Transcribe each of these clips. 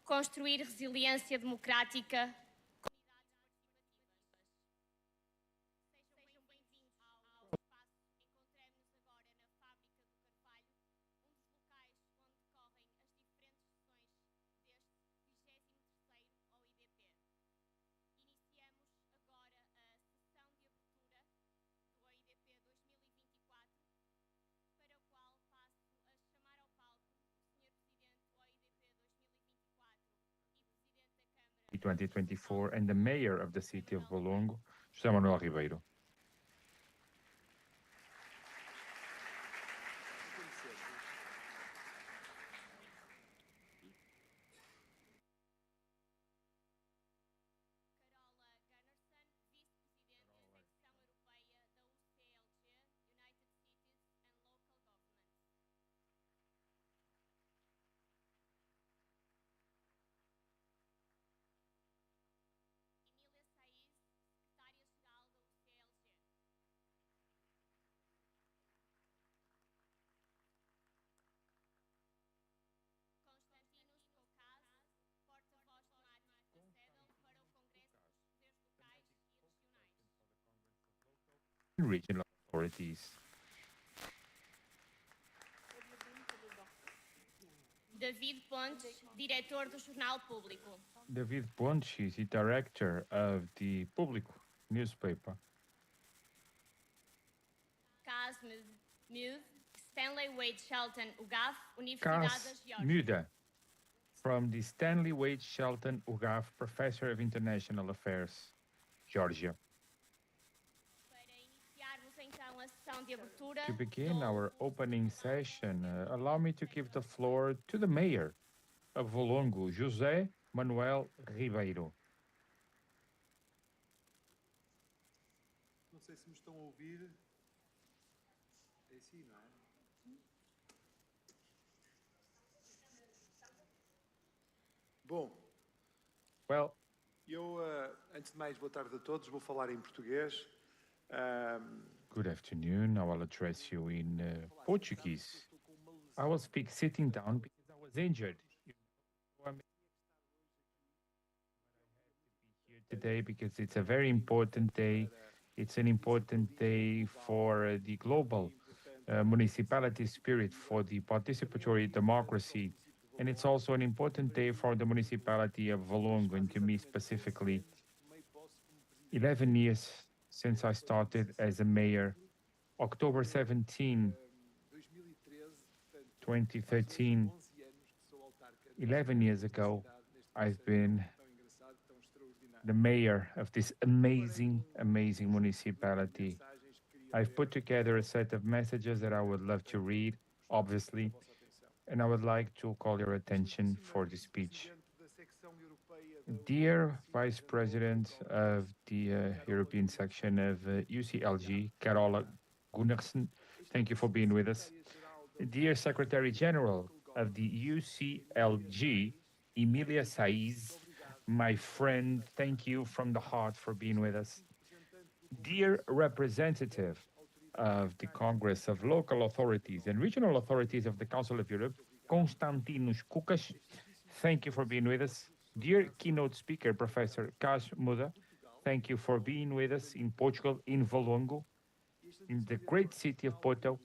construir resiliência democrática. Sejam bem-vindos ao espaço. Encontremos-nos agora na Fábrica do Carvalho, um dos locais onde decorrem as diferentes sessões deste 23º OIDP. Iniciamos agora a sessão de abertura do OIDP 2024, para o qual passo a chamar ao palco o Sr. Presidente do OIDP 2024 e Presidente da Câmara 2024 and the Mayor of the City of Valongo, José Manuel Ribeiro. Vice-Presidente da Secção Europeia da UCLG, United Cities and Local Governments. Emília Saiz, Secretária-Geral da UCLG. Constantinos Caucas, porta-voz temático da CEDAW para o Congresso dos Poderes Locais e Regionais. Regional authorities. David Pontes, diretor do Jornal Público. David Pontes, the director of the Público newspaper. Cas Mude, Stanley Wade Shelton UGAF, Universidade da Cas Geórgia. Muda, from the Stanley Wade Shelton UGAF Professor of International Affairs, Georgia. Para iniciarmos então a sessão de abertura, To begin our opening session, allow me to give the floor to the Mayor of Valongo, José Manuel Ribeiro. Não sei se me estão a ouvir. É assim, não é? Bom, Well, eu, antes de mais, boa tarde a todos. Vou falar em português. good afternoon. Now I'll address you in Portuguese. I will speak sitting down because I was injured. I'm here today because it's a very important day. It's an important day for the global municipality spirit, for the participatory democracy. And it's also an important day for the municipality of Valongo, and to me specifically. 11 years since I started as a mayor, October 17, 2013, 11 years ago, I've been the mayor of this amazing municipality. I've put together a set of messages that I would love to read, obviously, and I would like to call your attention for the speech. Dear Vice President of the European section of UCLG, Carola Gunnarsson, thank you for being with us. Dear Secretary General of the UCLG, Emilia Saiz, my friend, thank you from the heart for being with us. Dear representative of the Congress of Local Authorities and Regional Authorities of the Council of Europe, Constantinos Caucas, thank you for being with us. Dear keynote speaker, Professor Cas Muda, thank you for being with us in Portugal, in Valongo, in the great city of Porto.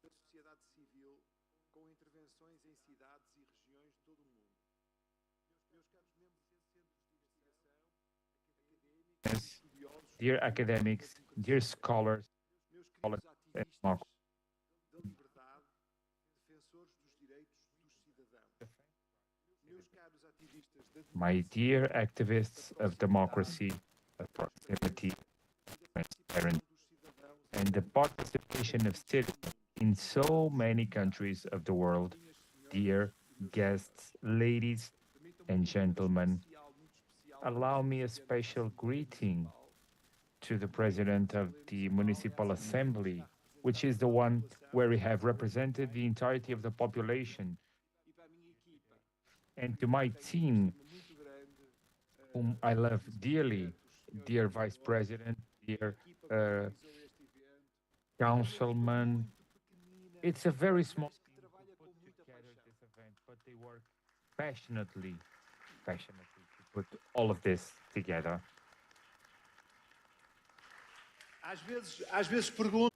Da sociedade civil com intervenções em cidades e regiões de todo o mundo. Meus caros membros de centros de investigação, académicos, estudiosos, Dear academics, dear scholars, meus queridos ativistas da liberdade, defensores dos direitos dos cidadãos. Meus caros ativistas da my dear activists of democracy, of proximity, transparency, dos cidadãos and the participation of citizens in so many countries of the world, dear guests, ladies and gentlemen, allow me a special greeting to the President of the Municipal Assembly which is the one where we have represented the entirety of the population. And to my team, whom I love dearly, dear Vice President, dear Councilman, it's a very small team who put together this event, but they work passionately to put all of this together. Às vezes pergunto.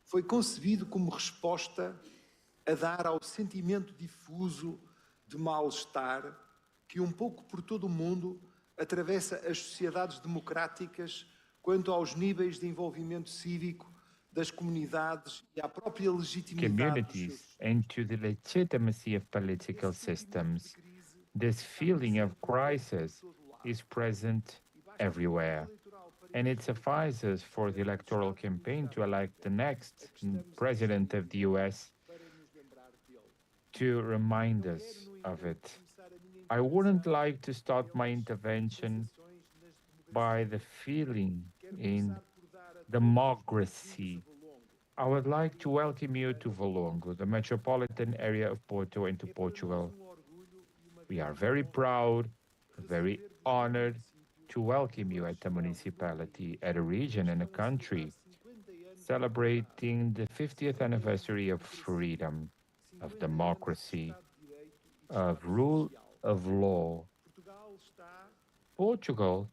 Foi concebido como resposta a dar ao sentimento difuso de mal-estar que um pouco por todo o mundo atravessa as sociedades democráticas quanto aos níveis de envolvimento cívico das comunidades e à própria legitimidade communities and to the legitimacy of political systems. This feeling of crisis is present everywhere. And it suffices for the electoral campaign to elect the next president of the US to remind us of it. I wouldn't like to start my intervention by the feeling in democracy. I would like to welcome you to Valongo, the metropolitan area of Porto, and to Portugal. We are very proud, very honored to welcome you at a municipality, at a region, and a country, celebrating the 50th anniversary of freedom, of democracy, of rule of law. Portugal,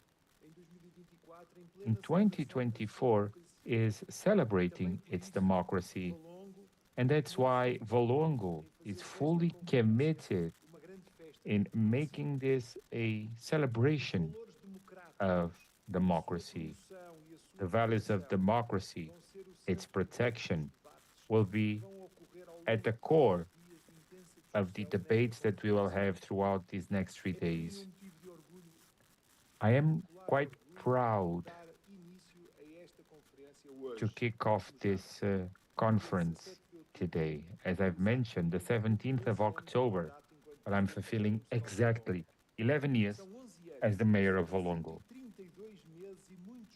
in 2024, is celebrating its democracy, and that's why Valongo is fully committed in making this a celebration of democracy. The values of democracy, its protection, will be at the core of the debates that we will have throughout these next 3 days. I am quite proud to kick off this conference today. As I've mentioned, the 17th of October, but I'm fulfilling exactly 11 years as the mayor of Valongo.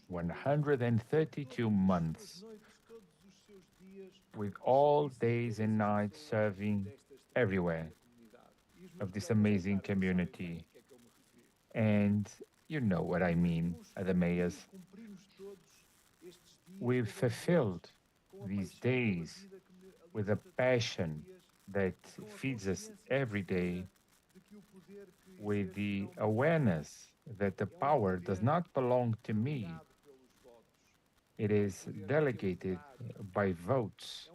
132 months with all days and nights serving everywhere of this amazing community. And you know what I mean, the mayors. We've fulfilled these days with a passion that feeds us every day, with the awareness that the power does not belong to me. It is delegated by votes.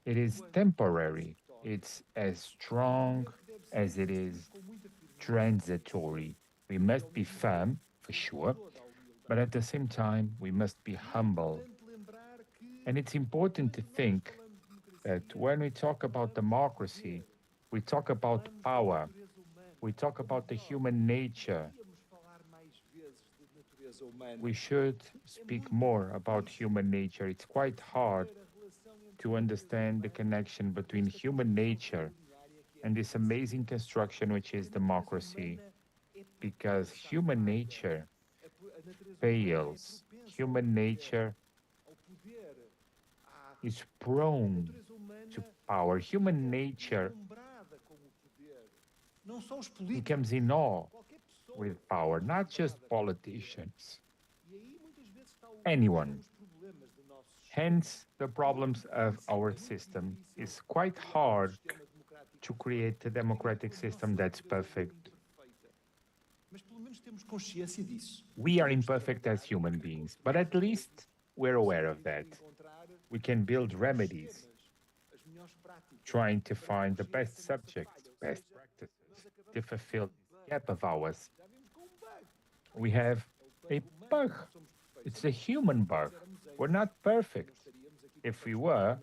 It is temporary. It's as strong as it is transitory. We must be firm, for sure, but at the same time, we must be humble. And it's important to think that when we talk about democracy, we talk about power, we talk about the human nature. We should speak more about human nature. It's quite hard to understand the connection between human nature and this amazing construction which is democracy, because human nature fails. Human nature is prone to power. Human nature becomes in awe with power, not just politicians, anyone. Hence, the problems of our system. It's quite hard to create a democratic system that's perfect. We are imperfect as human beings, but at least we're aware of that. We can build remedies trying to find the best subjects, best practices to fulfill this gap of ours. We have a bug. It's a human bug. We're not perfect. If we were,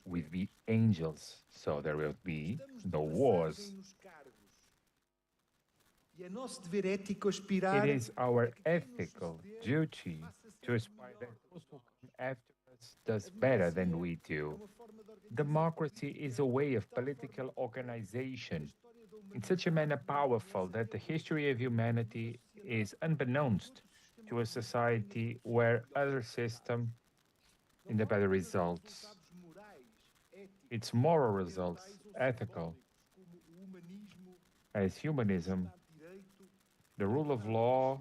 we'd be angels, so there will be no wars. It is our ethical duty to aspire that those who come after us does better than we do. Democracy is a way of political organization in such a manner powerful that the history of humanity is unbeknownst to a society where other system in the better results, its moral results, ethical, as humanism, the rule of law,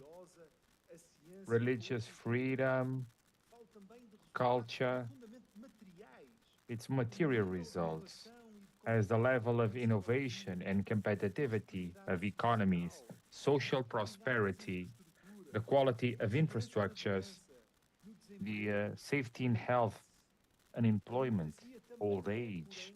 religious freedom, culture, its material results, as the level of innovation and competitivity of economies, social prosperity, the quality of infrastructures, the safety and health, unemployment, old age.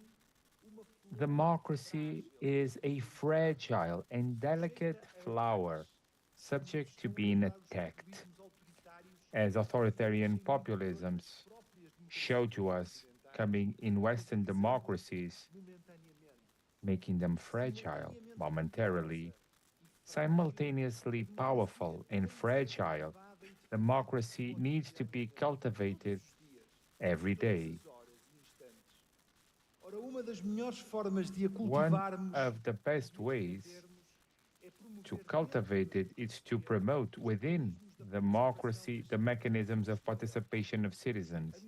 Democracy is a fragile and delicate flower subject to being attacked, as authoritarian populisms show to us coming in Western democracies, making them fragile momentarily, simultaneously powerful and fragile. Democracy needs to be cultivated every day. One of the best ways to cultivate it is to promote within democracy the mechanisms of participation of citizens.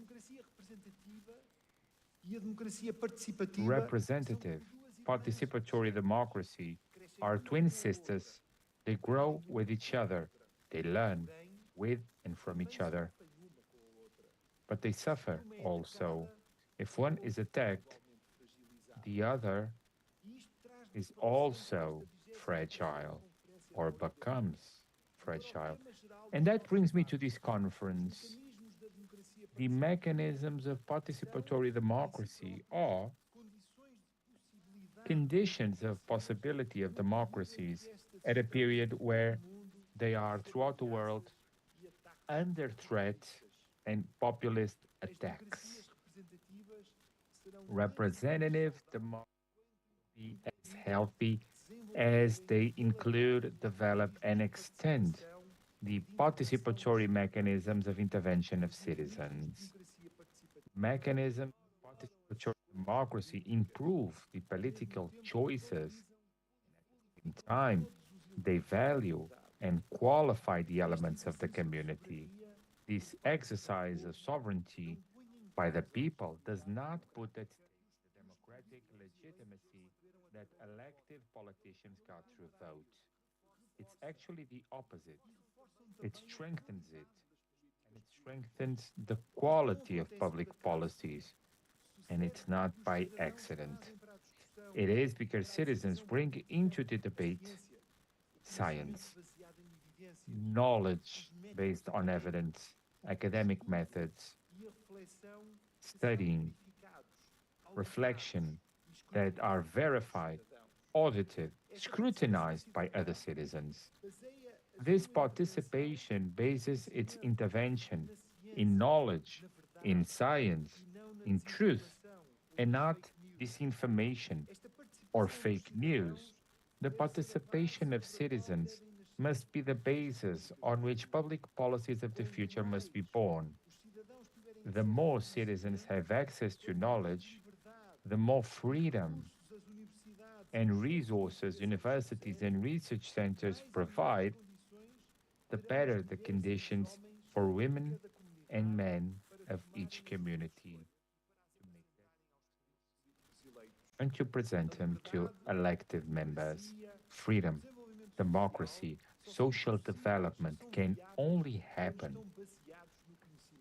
Representative, participatory democracy are twin sisters. They grow with each other. They learn with and from each other. But they suffer also. If one is attacked, the other is also fragile or becomes fragile. And that brings me to this conference. The mechanisms of participatory democracy are conditions of possibility of democracies at a period where they are throughout the world under threat and populist attacks. Representative democracy be as healthy as they include, develop, and extend the participatory mechanisms of intervention of citizens. Mechanisms of participatory democracy improve the political choices. In time, they value and qualify the elements of the community. This exercise of sovereignty by the people does not put at stake the democratic legitimacy that elected politicians got through vote. It's actually the opposite. It strengthens it, and it strengthens the quality of public policies, and it's not by accident. It is because citizens bring into the debate science, knowledge based on evidence, academic methods, studying, reflection that are verified, audited, scrutinized by other citizens. This participation bases its intervention in knowledge, in science, in truth, and not disinformation or fake news. The participation of citizens must be the basis on which public policies of the future must be born. The more citizens have access to knowledge, the more freedom and resources universities and research centers provide, the better the conditions for women and men of each community and to present them to elected members. Freedom, democracy, social development can only happen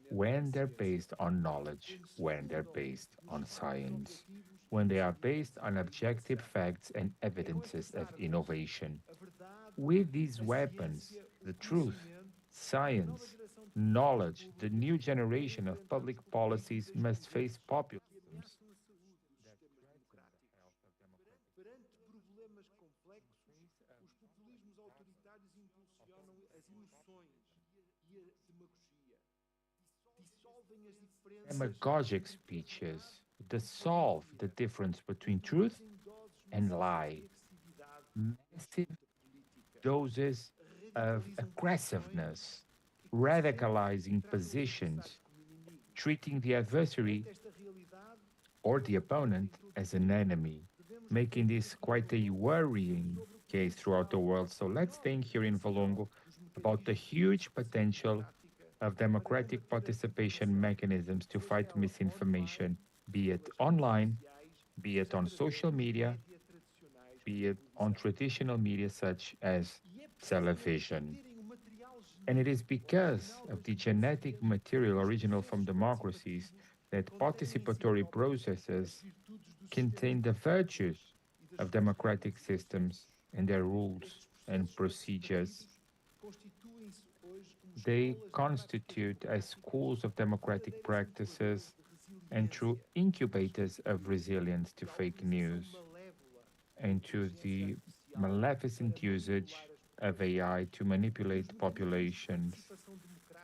when they're based on knowledge, when they're based on science, when they are based on objective facts and evidences of innovation. With these weapons, the truth, science, knowledge, the new generation of public policies must face populisms that as emoções e a demagogia. Dissolvem as diferenças. Demagogic speeches dissolve the difference between truth and lie. Massive doses of aggressiveness, radicalizing positions, treating the adversary or the opponent as an enemy, making this quite a worrying case throughout the world. So let's think here in Valongo about the huge potential of democratic participation mechanisms to fight misinformation, be it online, be it on social media, be it on traditional media such as television. And it is because of the genetic material original from democracies that participatory processes contain the virtues of democratic systems and their rules and procedures. They constitute as schools of democratic practices and true incubators of resilience to fake news and to the maleficent usage of AI to manipulate populations.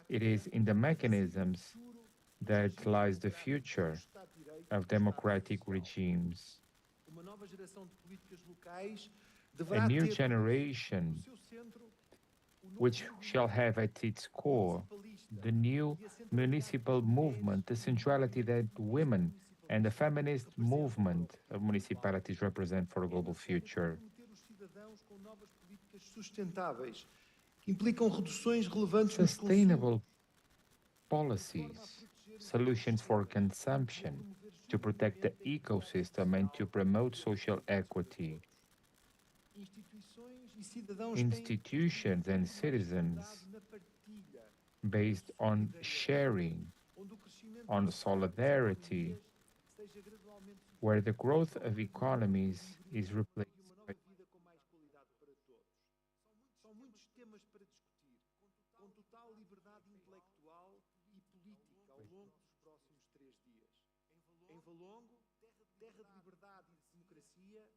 It is in the mechanisms that lies the future of democratic regimes. A new generation which shall have at its core the new municipal movement, the centrality that women and the feminist movement of municipalities represent for a global future. Sustainable policies, solutions for consumption, to protect the ecosystem and to promote social equity. Institutions and citizens based on sharing, on solidarity, where the growth of economies is replaced by terra de liberdade e de democracia,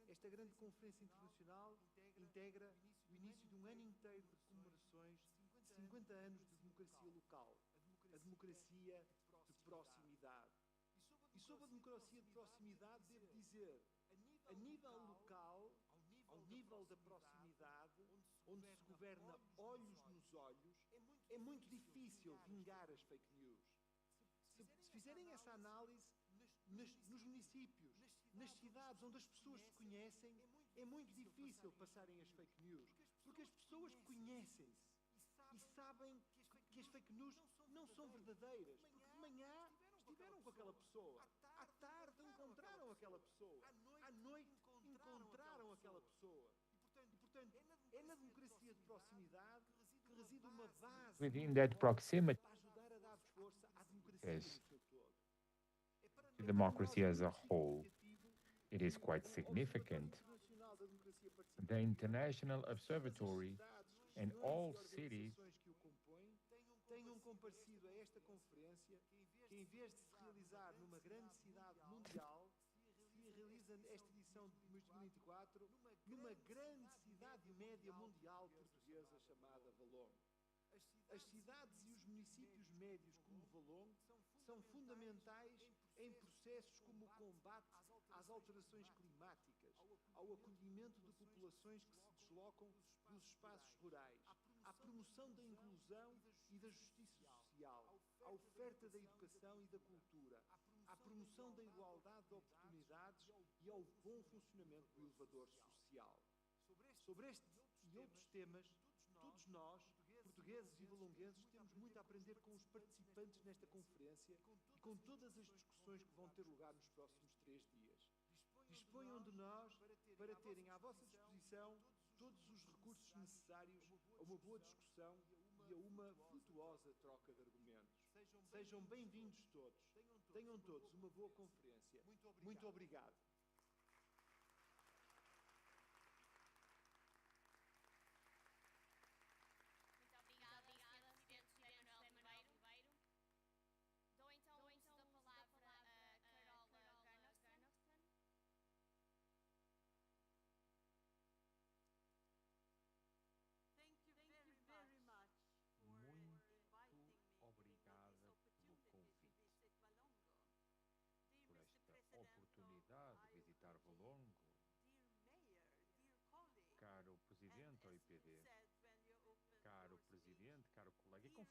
esta grande Conferência Internacional integra o início de um ano inteiro de comemorações de 50 anos de democracia local, a democracia de proximidade. E sobre a democracia de proximidade, devo dizer, a nível local, ao nível da proximidade, onde se governa olhos nos olhos, é muito difícil vingar as fake news. Se fizerem essa análise, nos municípios, nas cidades onde as pessoas se conhecem, é muito difícil passarem as fake news, porque as pessoas conhecem-se e sabem que as fake news não são verdadeiras, porque de manhã estiveram com aquela pessoa, à tarde encontraram aquela pessoa, à noite encontraram aquela pessoa. E, portanto, é na democracia de proximidade que reside uma base within that proximity para ajudar a dar força à democracia no seu todo. democracy as a whole. It is quite significant. The International Observatory and all cities tenham comparecido a esta conferência, que em vez de se realizar numa grande cidade mundial, se realiza esta edição de 2024 numa grande cidade média mundial portuguesa chamada Valongo. As cidades e os municípios médios como Valongo são fundamentais em processos como o combate às alterações climáticas, ao acolhimento de populações que se deslocam dos espaços rurais, à promoção da inclusão e da justiça social, à oferta da educação e da cultura, à promoção da igualdade de oportunidades e ao bom funcionamento do elevador social. Sobre este e outros temas, todos nós, portugueses e valonguenses, temos muito a aprender com os participantes nesta conferência e com todas as discussões que vão ter lugar nos próximos 3 dias. Disponham de nós para terem à vossa disposição todos os recursos necessários a uma boa discussão e a uma frutuosa troca de argumentos. Sejam bem-vindos todos. Tenham todos uma boa conferência. Muito obrigado.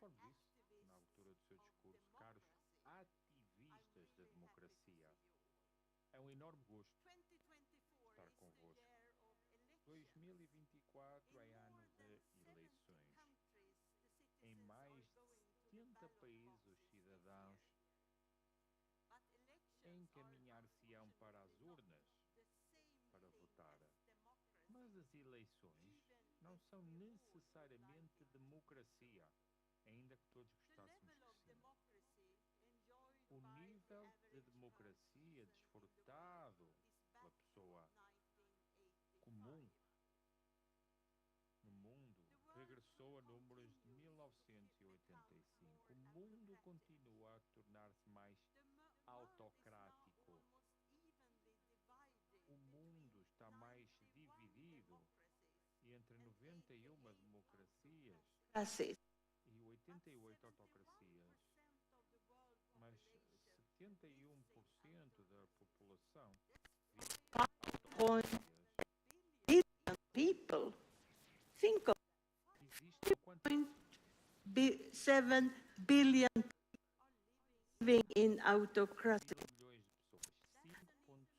Conforme disse na abertura do seu discurso, caros ativistas da democracia, é um enorme gosto estar convosco. 2024 é ano de eleições. Em mais de 70 países, os cidadãos encaminhar-se-ão para as urnas para votar. Mas as eleições não são necessariamente democracia, ainda que todos gostássemos que sim. O nível de democracia desfrutado pela pessoa comum no mundo regressou a números de 1985. O mundo continua a tornar-se mais autocrático. O mundo está mais dividido e entre 91 democracias e 88 autocracias, mas 71% da população vive people. Think of 7 billion living in autocracy,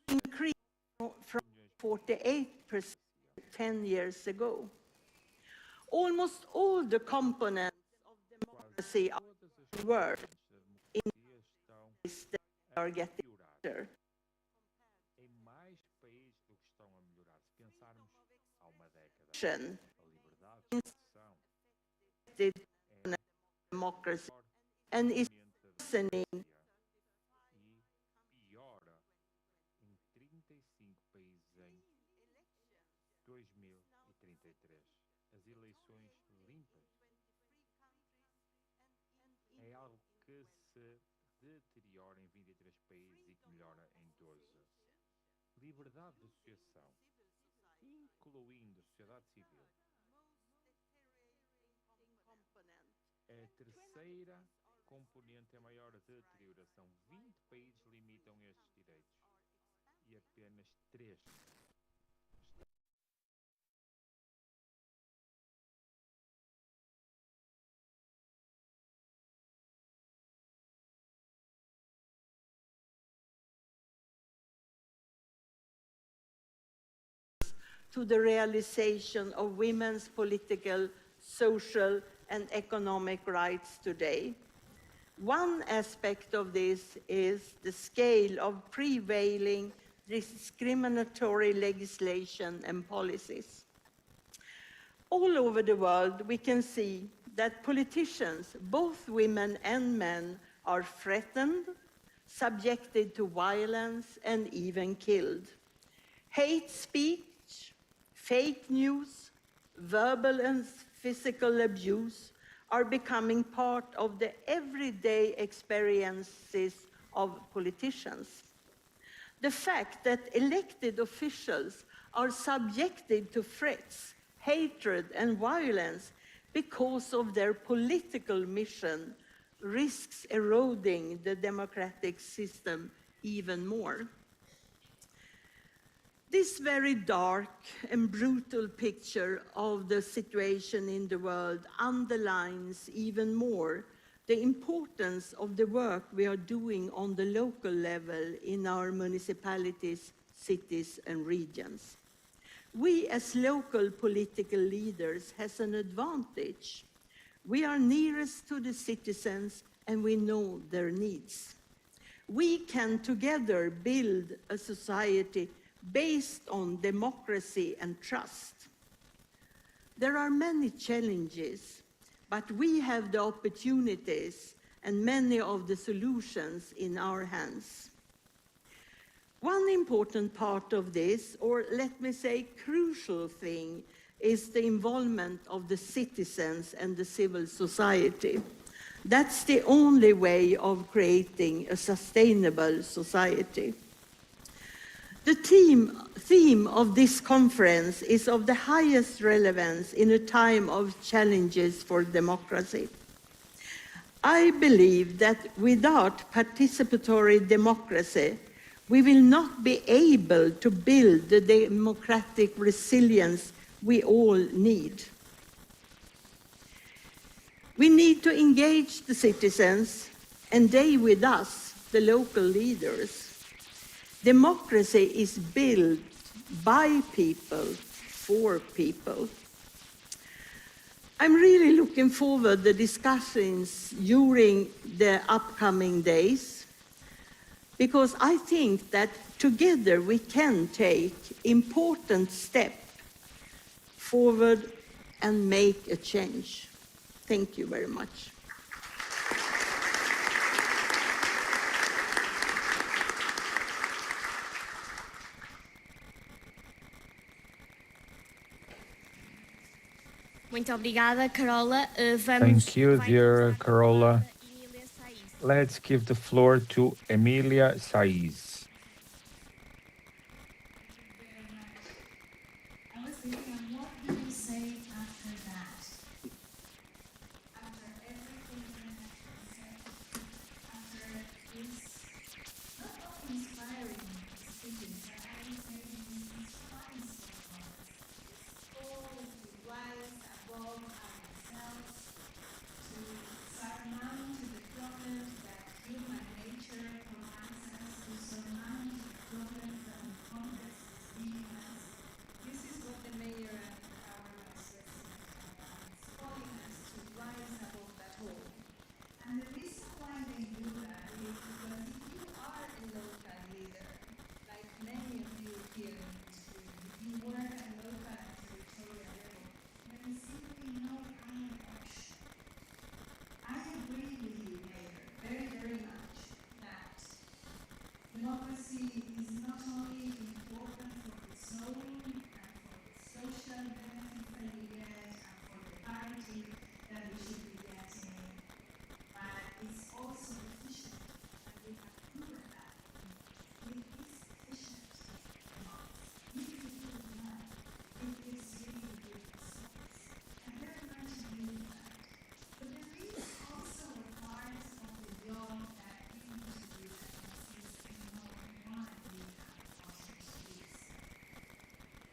increased from 48% 10 years ago. Almost all the components of democracy are worse in are getting better. Em mais países do que estão a melhorar. Se pensarmos há uma década, a liberdade de expressão Democracy and is listening e piora em 35 países em 2033. As eleições limpas é algo que se deteriora em 23 países e que melhora em 12. Liberdade de associação, incluindo a sociedade civil, é a terceira componente em maior deterioração. 20 países limitam estes direitos e apenas 3 to the realization of women's political, social, and economic rights today. One aspect of this is the scale of prevailing discriminatory legislation and policies. All over the world, we can see that politicians, both women and men, are threatened, subjected to violence, and even killed. Hate speech, fake news, verbal and physical abuse are becoming part of the everyday experiences of politicians. The fact that elected officials are subjected to threats, hatred, and violence because of their political mission risks eroding the democratic system even more. This very dark and brutal picture of the situation in the world underlines even more the importance of the work we are doing on the local level in our municipalities, cities, and regions. We as local political leaders have an advantage. We are nearest to the citizens and we know their needs. We can together build a society based on democracy and trust. There are many challenges, but we have the opportunities and many of the solutions in our hands. One important part of this, or let me say crucial thing, is the involvement of the citizens and the civil society. That's the only way of creating a sustainable society. The theme of this conference is of the highest relevance in a time of challenges for democracy. I believe that without participatory democracy, we will not be able to build the democratic resilience we all need. We need to engage the citizens, and they with us, the local leaders. Democracy is built by people, for people. I'm really looking forward to the discussions during the upcoming days, because I think that together we can take important steps forward and make a change. Thank you very much. Muito obrigada, Carola. Thank you, dear Carola. Let's give the floor to Emilia Saiz. I was thinking, what do you say after that? After everything that has been said, after this not only inspiring speeches, but I would say these inspiring stories, this call to rise above ourselves, to surmount the problems that human nature provides us, to surmount the problems that the context is giving us. This is what the mayor and Carvalho is calling us to rise above that whole. And the reason why they do that is because if you are a local leader, like many of you here in this room, if you work at local and territorial level, there is simply no other option. I agree with you, Mayor, very, very much that democracy is not only important for the soul and for the social benefits that we get and for the parity that we should be getting, but it's also efficient, and we have proven that. It is efficient. If you do it well, it gives really good results. I very much agree with that. But there is also a part of the job that we need to do that consists in knowing why we have gotten to this.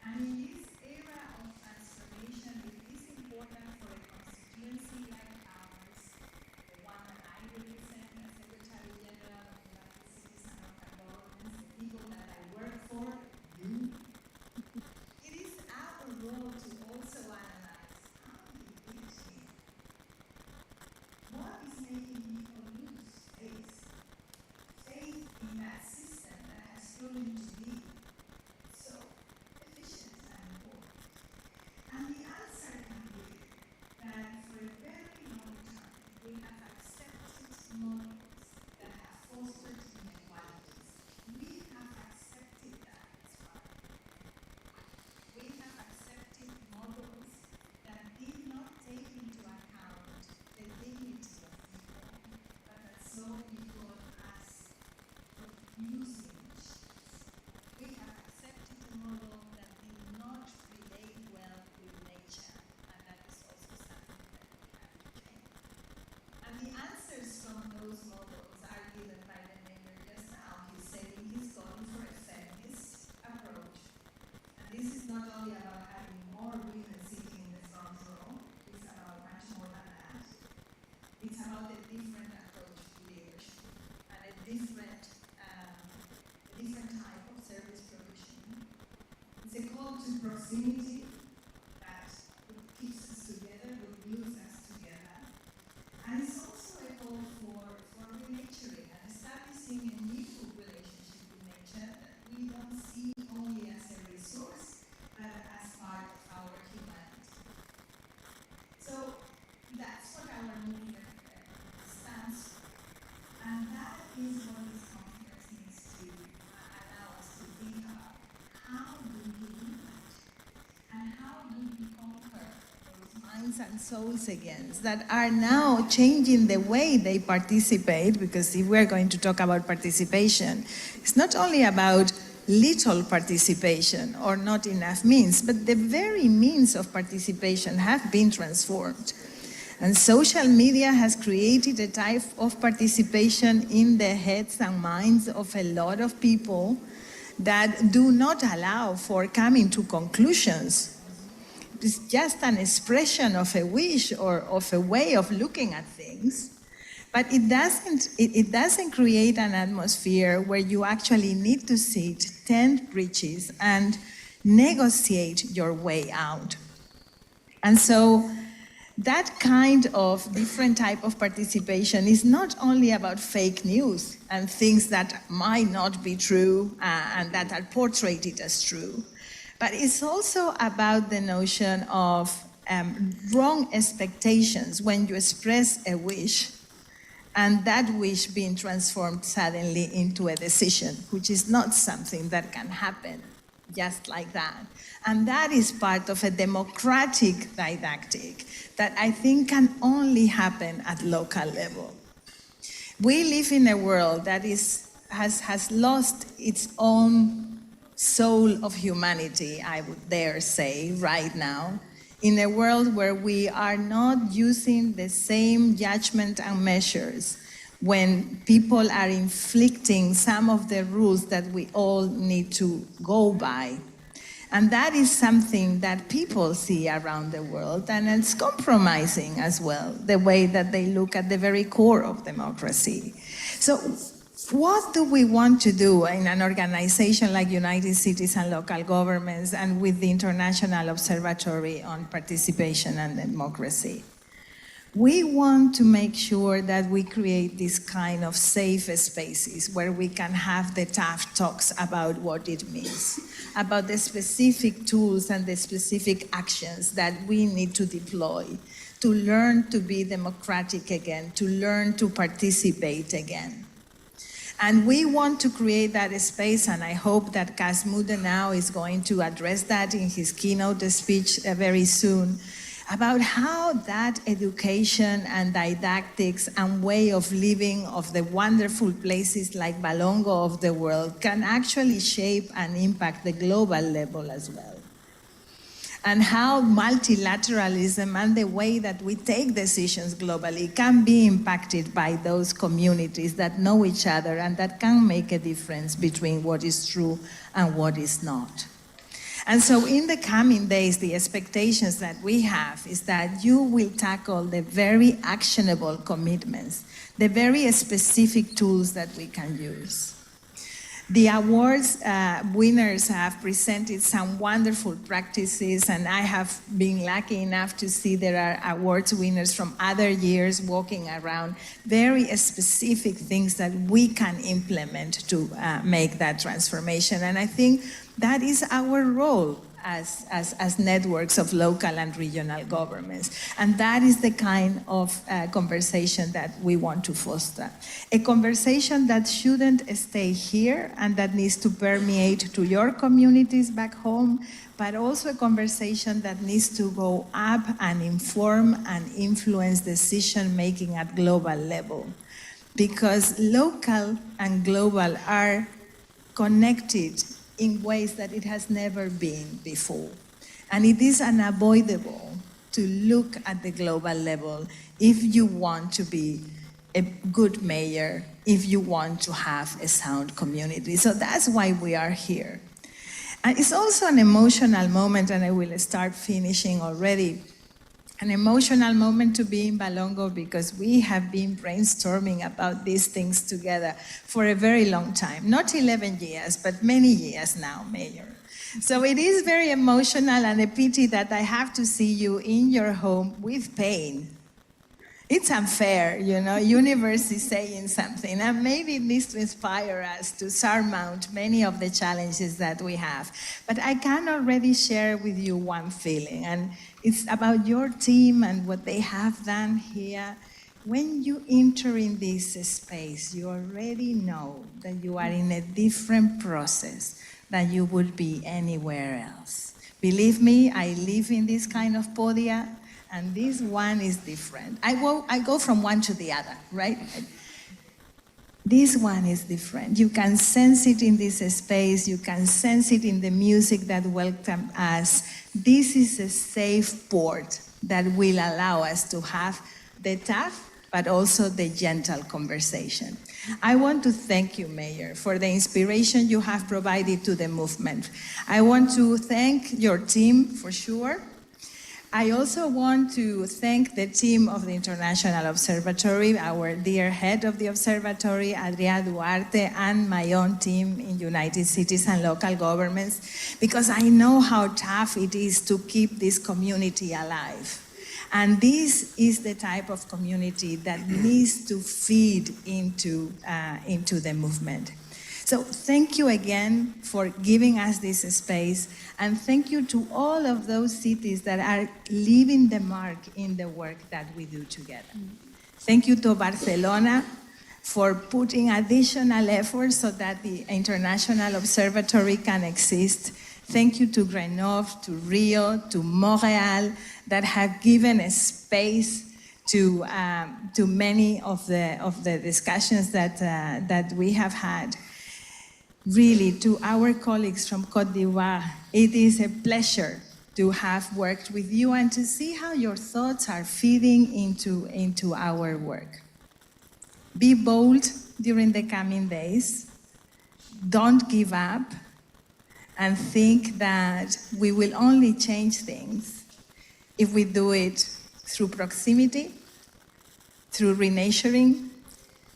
And in this era of transformation, it is important for a constituency like ours, the one that I represent as Secretary General of the cities and local governments, the people that I work for, you. It is our role to also analyze how did we get here? What is making people lose faith? Faith in that system that has proven to be so efficient and important. And the answer can be that for a very long time we have accepted models that have fostered inequalities. We have accepted that as well. We have accepted models that did not take into account the dignity of people, but that saw people as producing machines. We have accepted a model that did not relate well with nature, and that is also something that we have to change. And the answers from those models are given by the mayor just now. He's saying he's going for a feminist approach. And this is not only about having more women sitting in the front row, it's about much more than that. It's about a different approach to leadership and a different type of service provision. It's a call to proximity that keeps us together, what glues us together. And it's also a call for renaturing and establishing a new relationship with nature that we don't see only as a resource, but as part of our humanity. So that's what our movement stands for. And that is what this conference needs to allow us to think about. How do we do that? And how do we conquer those minds and souls again that are now changing the way they participate? Because if we're going to talk about participation, it's not only about little participation or not enough means, but the very means of participation have been transformed. And social media has created a type of participation in the heads and minds of a lot of people that do not allow for coming to conclusions is just an expression of a wish or of a way of looking at things. But it doesn't create an atmosphere where you actually need to sit, tend bridges, and negotiate your way out. And so that kind of different type of participation is not only about fake news and things that might not be true and that are portrayed as true, but it's also about the notion of wrong expectations when you express a wish and that wish being transformed suddenly into a decision, which is not something that can happen just like that. And that is part of a democratic didactic that I think can only happen at local level. We live in a world that has lost its own soul of humanity, I would dare say, right now, in a world where we are not using the same judgment and measures when people are inflicting some of the rules that we all need to go by. And that is something that people see around the world, and it's compromising as well, the way that they look at the very core of democracy. So what do we want to do in an organization like United Cities and Local Governments and with the International Observatory on Participation and Democracy? We want to make sure that we create this kind of safe spaces where we can have the tough talks about what it means, about the specific tools and the specific actions that we need to deploy to learn to be democratic again, to learn to participate again. And we want to create that space, and I hope that Cas Mudde now is going to address that in his keynote speech very soon, about how that education and didactics and way of living of the wonderful places like Balongo of the world can actually shape and impact the global level as well. And how multilateralism and the way that we take decisions globally can be impacted by those communities that know each other and that can make a difference between what is true and what is not. And so in the coming days, the expectations that we have is that you will tackle the very actionable commitments, the very specific tools that we can use. The awards winners have presented some wonderful practices, and I have been lucky enough to see there are awards winners from other years walking around, very specific things that we can implement to make that transformation. And I think that is our role as networks of local and regional governments. And that is the kind of conversation that we want to foster. A conversation that shouldn't stay here and that needs to permeate to your communities back home, but also a conversation that needs to go up and inform and influence decision-making at global level. Because local and global are connected in ways that it has never been before. And it is unavoidable to look at the global level if you want to be a good mayor, if you want to have a sound community. So that's why we are here. And it's also an emotional moment, and I will start finishing already. An emotional moment to be in Balongo because we have been brainstorming about these things together for a very long time. Not 11 years, but many years now, Mayor. So it is very emotional and a pity that I have to see you in your home with pain. It's unfair, you know, universe is saying something, and maybe it needs to inspire us to surmount many of the challenges that we have. But I can already share with you one feeling, and it's about your team and what they have done here. When you enter in this space, you already know that you are in a different process than you would be anywhere else. Believe me, I live in this kind of podia, and this one is different. I go from one to the other, right? This one is different. You can sense it in this space. You can sense it in the music that welcomes us. This is a safe port that will allow us to have the tough, but also the gentle conversation. I want to thank you, Mayor, for the inspiration you have provided to the movement. I want to thank your team, for sure. I also want to thank the team of the International Observatory, our dear head of the observatory, Adrià Duarte, and my own team in United Cities and local governments, because I know how tough it is to keep this community alive. And this is the type of community that needs to feed into the movement. So thank you again for giving us this space, and thank you to all of those cities that are leaving the mark in the work that we do together. Thank you to Barcelona for putting additional efforts so that the International Observatory can exist. Thank you to Grenoble, to Rio, to Montreal, that have given a space to many of the discussions that we have had. Really, to our colleagues from Côte d'Ivoire, it is a pleasure to have worked with you and to see how your thoughts are feeding into our work. Be bold during the coming days. Don't give up, and think that we will only change things if we do it through proximity, through renaturing,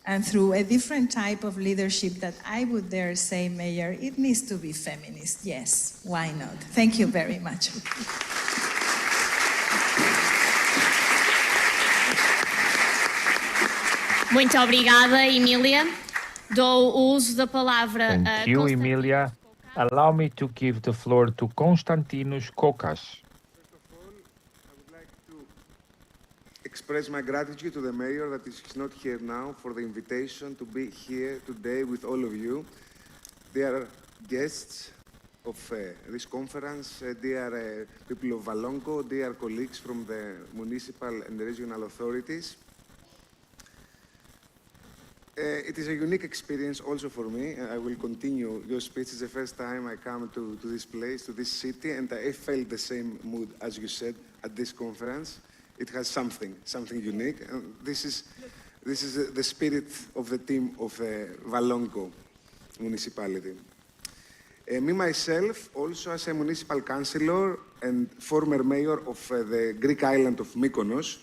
and through a different type of leadership that I would dare say, Mayor, it needs to be feminist. Yes, why not? Thank you very much. Muito obrigada, Emília. Dou o uso da palavra a Thank you, Constantinos Emilia. Koukas. Allow me to give the floor to Konstantinos Koukas. First of all, I would like to express my gratitude to the mayor that is not here now for the invitation to be here today with all of you. Dear guests of this conference, dear people of Valongo, dear colleagues from the municipal and regional authorities. It is a unique experience also for me. I will continue your speech. It's the first time I come to this place, to this city, and I felt the same mood, as you said, at this conference. It has something unique. And this is the spirit of the team of Valongo municipality. Me, myself, also as a municipal councillor and former mayor of the Greek island of Mykonos,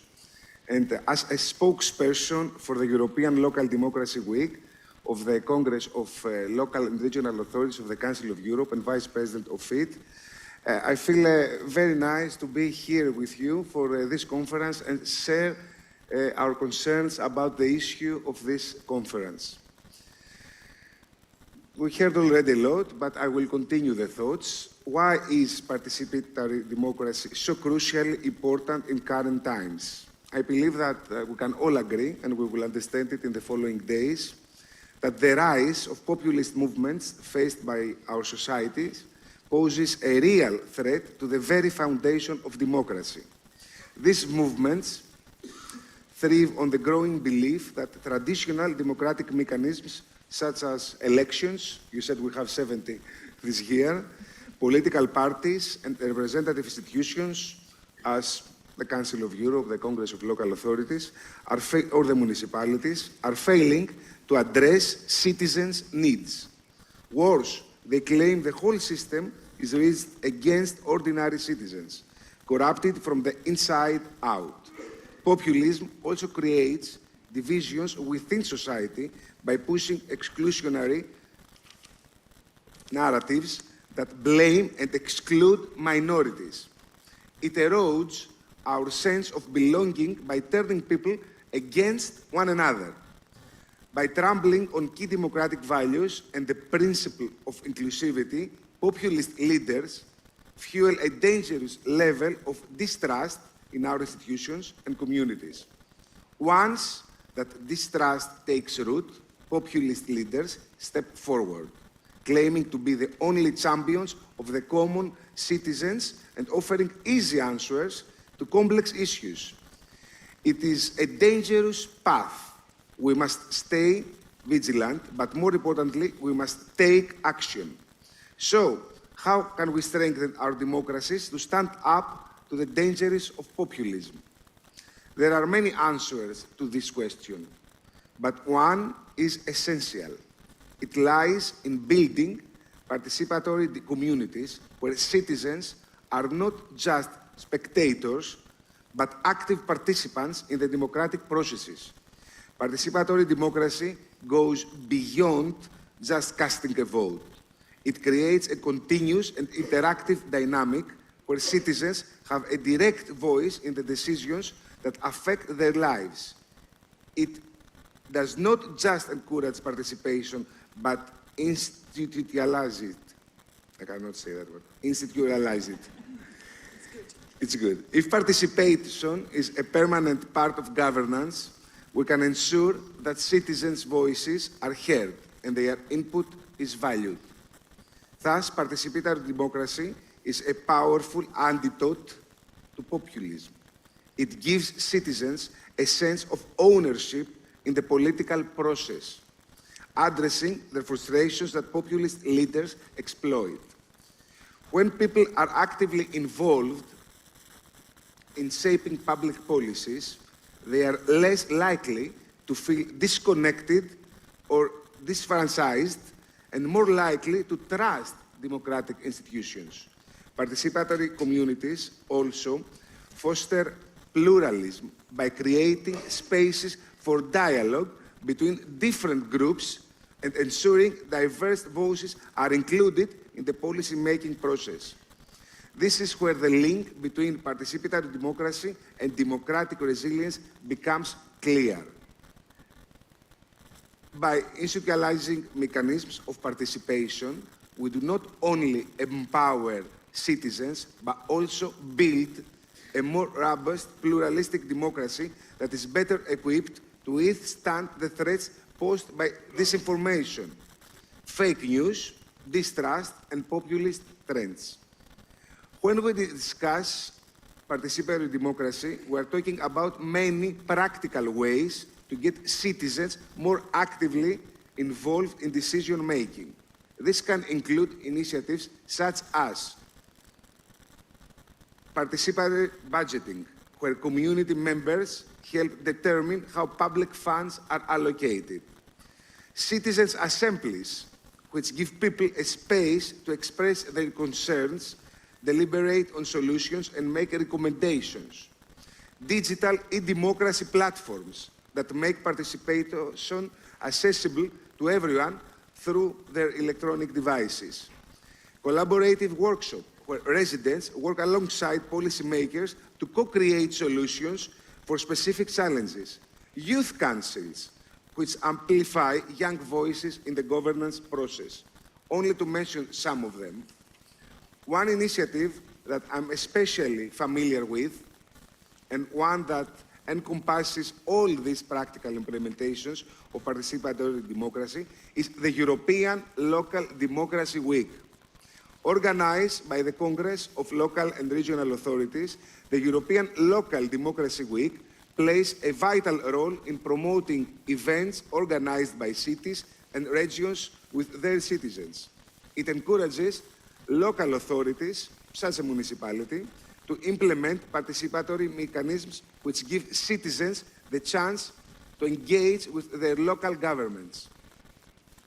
and as a spokesperson for the European Local Democracy Week of the Congress of Local and Regional Authorities of the Council of Europe and Vice President of it, I feel very nice to be here with you for this conference and share our concerns about the issue of this conference. We heard already a lot, but I will continue the thoughts. Why is participatory democracy so crucially important in current times? I believe that we can all agree, and we will understand it in the following days, that the rise of populist movements faced by our societies poses a real threat to the very foundation of democracy. These movements thrive on the growing belief that traditional democratic mechanisms such as elections, you said we have 70 this year, political parties and representative institutions as the Council of Europe, the Congress of Local Authorities, or the municipalities, are failing to address citizens' needs. Worse, they claim the whole system is raised against ordinary citizens, corrupted from the inside out. Populism also creates divisions within society by pushing exclusionary narratives that blame and exclude minorities. It erodes our sense of belonging by turning people against one another, by trampling on key democratic values and the principle of inclusivity. Populist leaders fuel a dangerous level of distrust in our institutions and communities. Once that distrust takes root, populist leaders step forward, claiming to be the only champions of the common citizens and offering easy answers to complex issues. It is a dangerous path. We must stay vigilant, but more importantly, we must take action. So, how can we strengthen our democracies to stand up to the dangers of populism? There are many answers to this question, but one is essential. It lies in building participatory communities where citizens are not just spectators, but active participants in the democratic processes. Participatory democracy goes beyond just casting a vote. It creates a continuous and interactive dynamic where citizens have a direct voice in the decisions that affect their lives. It does not just encourage participation, but institutionalize it. I cannot say that word. Institutionalize it. It's good. If participation is a permanent part of governance, we can ensure that citizens' voices are heard and their input is valued. Thus, participatory democracy is a powerful antidote to populism. It gives citizens a sense of ownership in the political process, addressing the frustrations that populist leaders exploit. When people are actively involved in shaping public policies, they are less likely to feel disconnected or disfranchised and more likely to trust democratic institutions. Participatory communities also foster pluralism by creating spaces for dialogue between different groups and ensuring diverse voices are included in the policy-making process. This is where the link between participatory democracy and democratic resilience becomes clear. By institutionalizing mechanisms of participation, we do not only empower citizens, but also build a more robust, pluralistic democracy that is better equipped to withstand the threats posed by disinformation, fake news, distrust, and populist trends. When we discuss participatory democracy, we are talking about many practical ways to get citizens more actively involved in decision-making. This can include initiatives such as participatory budgeting, where community members help determine how public funds are allocated. Citizens' assemblies, which give people a space to express their concerns, deliberate on solutions, and make recommendations. Digital e-democracy platforms that make participation accessible to everyone through their electronic devices. Collaborative workshops, where residents work alongside policymakers to co-create solutions for specific challenges. Youth councils, which amplify young voices in the governance process. Only to mention some of them. One initiative that I'm especially familiar with, and one that encompasses all these practical implementations of participatory democracy, is the European Local Democracy Week. Organized by the Congress of Local and Regional Authorities, the European Local Democracy Week plays a vital role in promoting events organized by cities and regions with their citizens. It encourages local authorities, such as a municipality, to implement participatory mechanisms which give citizens the chance to engage with their local governments.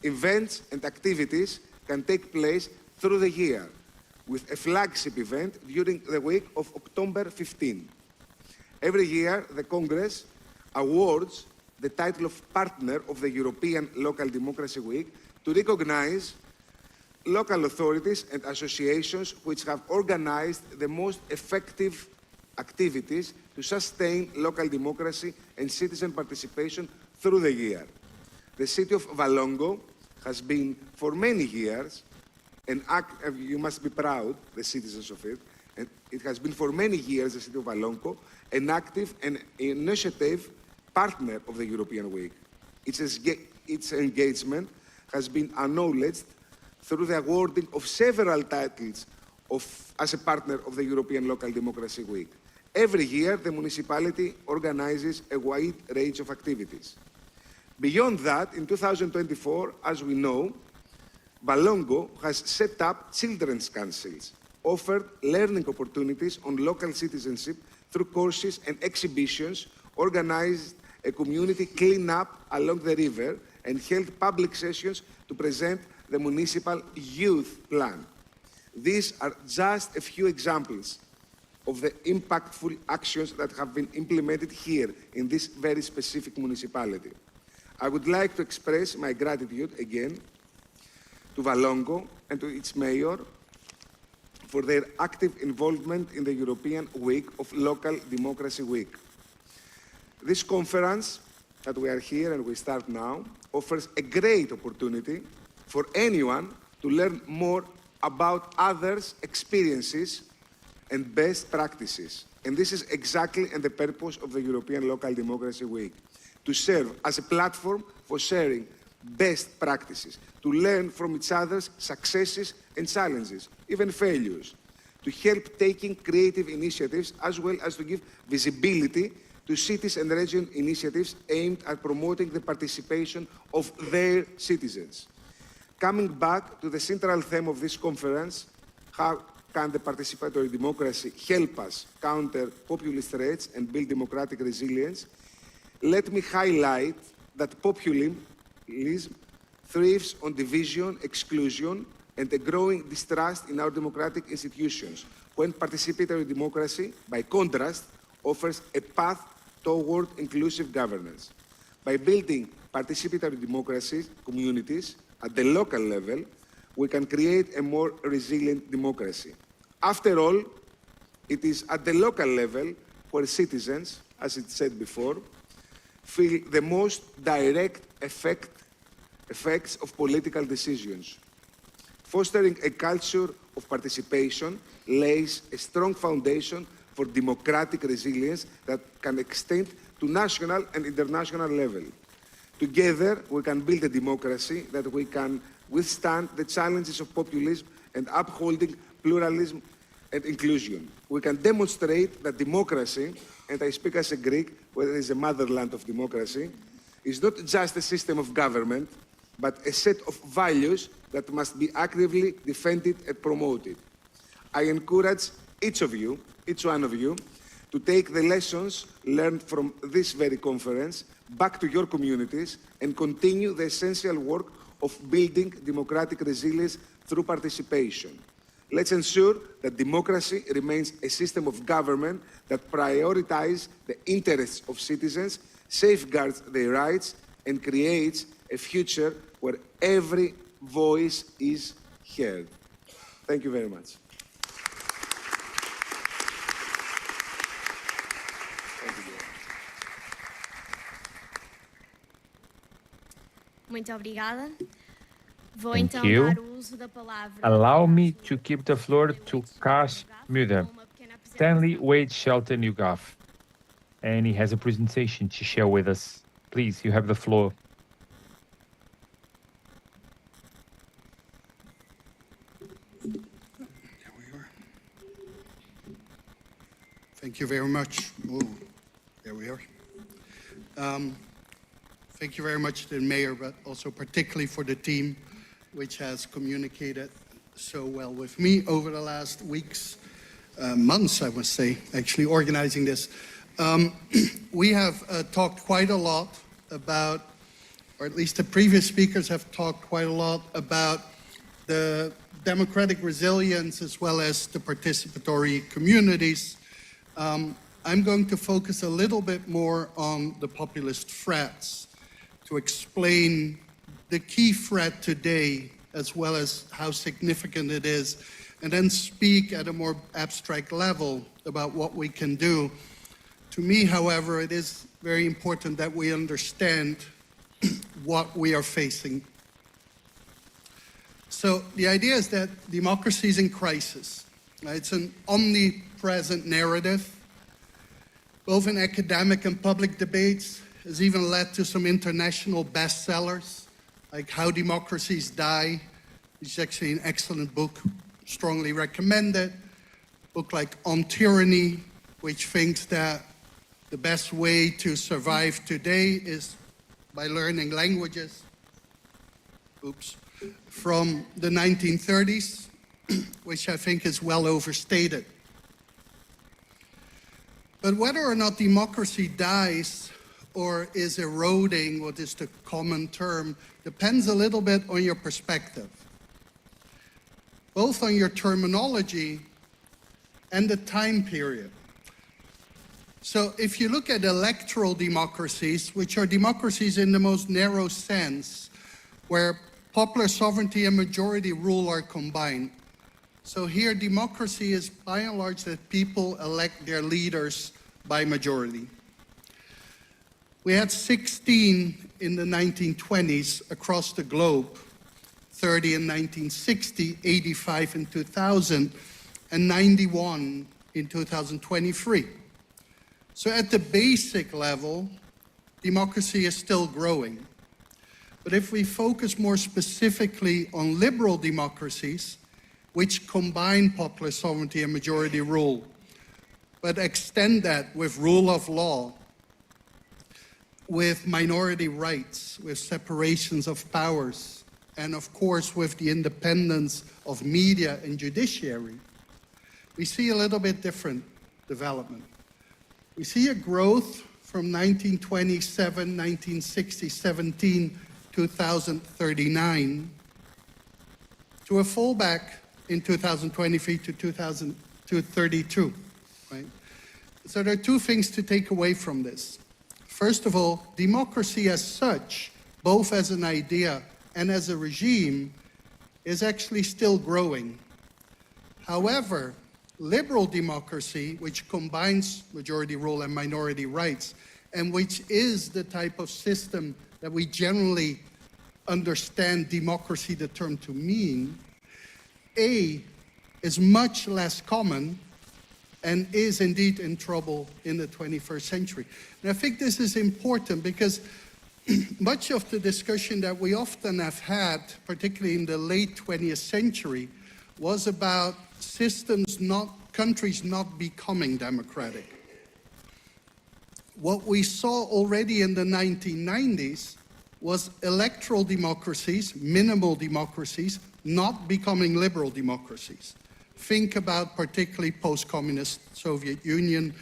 Events and activities can take place through the year, with a flagship event during the week of October 15. Every year, the Congress awards the title of Partner of the European Local Democracy Week to recognize local authorities and associations which have organized the most effective activities to sustain local democracy and citizen participation through the year. The city of Valongo has been for many years, and you must be proud, the citizens of it, and it has been for many years, the city of Valongo, an active and initiative partner of the European Week. Its engagement has been acknowledged through the awarding of several titles as a partner of the European Local Democracy Week. Every year, the municipality organizes a wide range of activities. Beyond that, in 2024, as we know, Valongo has set up children's councils, offered learning opportunities on local citizenship through courses and exhibitions, organized a community clean-up along the river, and held public sessions to present the municipal youth plan. These are just a few examples of the impactful actions that have been implemented here in this very specific municipality. I would like to express my gratitude again to Valongo and to its mayor for their active involvement in the European Week of Local Democracy Week. This conference that we are here and we start now offers a great opportunity for anyone to learn more about others' experiences and best practices. And this is exactly the purpose of the European Local Democracy Week, to serve as a platform for sharing best practices, to learn from each other's successes and challenges, even failures, to help taking creative initiatives, as well as to give visibility to cities and region initiatives aimed at promoting the participation of their citizens. Coming back to the central theme of this conference, how can the participatory democracy help us counter populist threats and build democratic resilience? Let me highlight that populism thrives on division, exclusion, and a growing distrust in our democratic institutions, when participatory democracy, by contrast, offers a path toward inclusive governance. By building participatory democracy communities at the local level, we can create a more resilient democracy. After all, it is at the local level where citizens, as it said before, feel the most direct effects of political decisions. Fostering a culture of participation lays a strong foundation for democratic resilience that can extend to national and international level. Together, we can build a democracy that we can withstand the challenges of populism and upholding pluralism and inclusion. We can demonstrate that democracy, and I speak as a Greek, where it is a motherland of democracy, is not just a system of government, but a set of values that must be actively defended and promoted. I encourage each one of you, to take the lessons learned from this very conference back to your communities and continue the essential work of building democratic resilience through participation. Let's ensure that democracy remains a system of government that prioritizes the interests of citizens, safeguards their rights, and creates a future where every voice is heard. Thank you very much. Muito obrigada. Vou Thank então you. dar o uso da palavra. Allow me to give the floor to Kash Müller, Stanley Wade Shelton UGAF, and he has a presentation to share with us. Please, you have the floor. There we are. Thank you very much. Oh, there we are. Thank you very much to the mayor, but also particularly for the team, which has communicated so well with me over the last weeks, months, I must say, actually organizing this. We have talked quite a lot about, or at least the previous speakers have talked quite a lot about the democratic resilience as well as the participatory communities. I'm going to focus a little bit more on the populist threats to explain the key threat today as well as how significant it is, and then speak at a more abstract level about what we can do. To me, however, it is very important that we understand what we are facing. So the idea is that democracy is in crisis. It's an omnipresent narrative, both in academic and public debates. Has even led to some international bestsellers, like How Democracies Die. It's actually an excellent book, strongly recommended. Book like On Tyranny, which thinks that the best way to survive today is by learning languages. From the 1930s, which I think is well overstated. But whether or not democracy dies or is eroding, what is the common term, depends a little bit on your perspective. Both on your terminology and the time period. So if you look at electoral democracies, which are democracies in the most narrow sense, where popular sovereignty and majority rule are combined. So here democracy is by and large that people elect their leaders by majority. We had 16 in the 1920s across the globe, 30 in 1960, 85 in 2000, and 91 in 2023. So at the basic level, democracy is still growing. But if we focus more specifically on liberal democracies, which combine popular sovereignty and majority rule, but extend that with rule of law, with minority rights, with separations of powers, and of course with the independence of media and judiciary, we see a little bit different development. We see a growth from 1927, 1960, 17, 2039, to a fallback in 2023 to 2032, right? So there are two things to take away from this. First of all, democracy as such, both as an idea and as a regime, is actually still growing. However, liberal democracy, which combines majority rule and minority rights, and which is the type of system that we generally understand democracy, the term, to mean, is much less common and is indeed in trouble in the 21st century. And I think this is important because much of the discussion that we often have had, particularly in the late 20th century, was about countries not becoming democratic. What we saw already in the 1990s was electoral democracies, minimal democracies, not becoming liberal democracies. Think about particularly post-communist Soviet Union,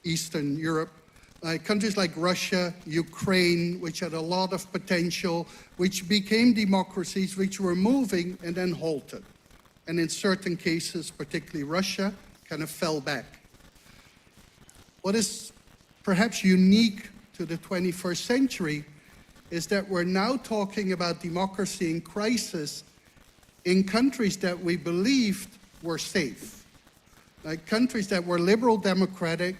Eastern Europe, countries like Russia, Ukraine, which had a lot of potential, which became democracies which were moving and then halted. And in certain cases, particularly Russia, kind of fell back. What is perhaps unique to the 21st century is that we're now talking about democracy in crisis in countries that we believed were safe, like countries that were liberal democratic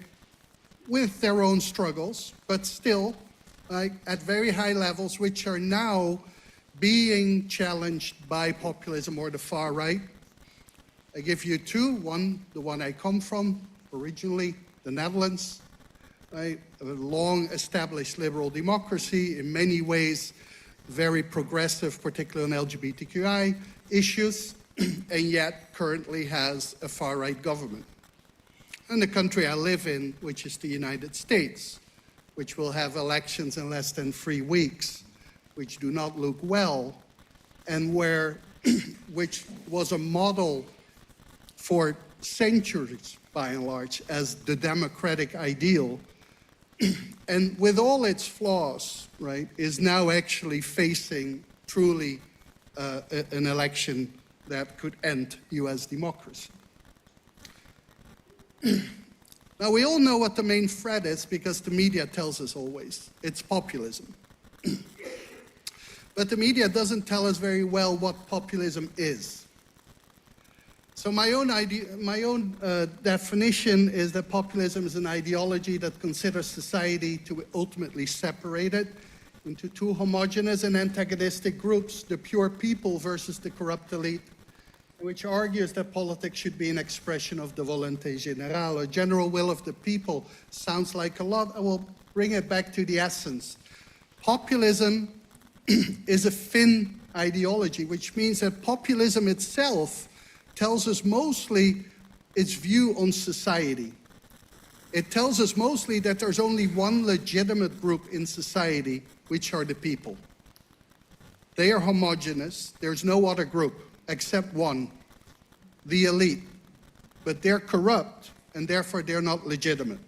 with their own struggles, but still at very high levels, which are now being challenged by populism or the far right. I give you two. One, the one I come from, originally, the Netherlands, a long-established liberal democracy, in many ways very progressive, particularly on LGBTQI issues, and yet currently has a far-right government. And the country I live in, which is the United States, which will have elections in less than 3 weeks, which do not look well, and which was a model for centuries, by and large, as the democratic ideal, and with all its flaws, right, is now actually facing truly an election that could end US democracy. Now, we all know what the main threat is because the media tells us always. It's populism. But the media doesn't tell us very well what populism is. So my own definition is that populism is an ideology that considers society to ultimately separate it into two homogeneous and antagonistic groups, the pure people versus the corrupt elite, which argues that politics should be an expression of the volonté générale, or general will of the people. Sounds like a lot. I will bring it back to the essence. Populism is a thin ideology, which means that populism itself tells us mostly its view on society. It tells us mostly that there's only one legitimate group in society, which are the people. They are homogeneous. There's no other group except one, the elite. But they're corrupt, and therefore they're not legitimate.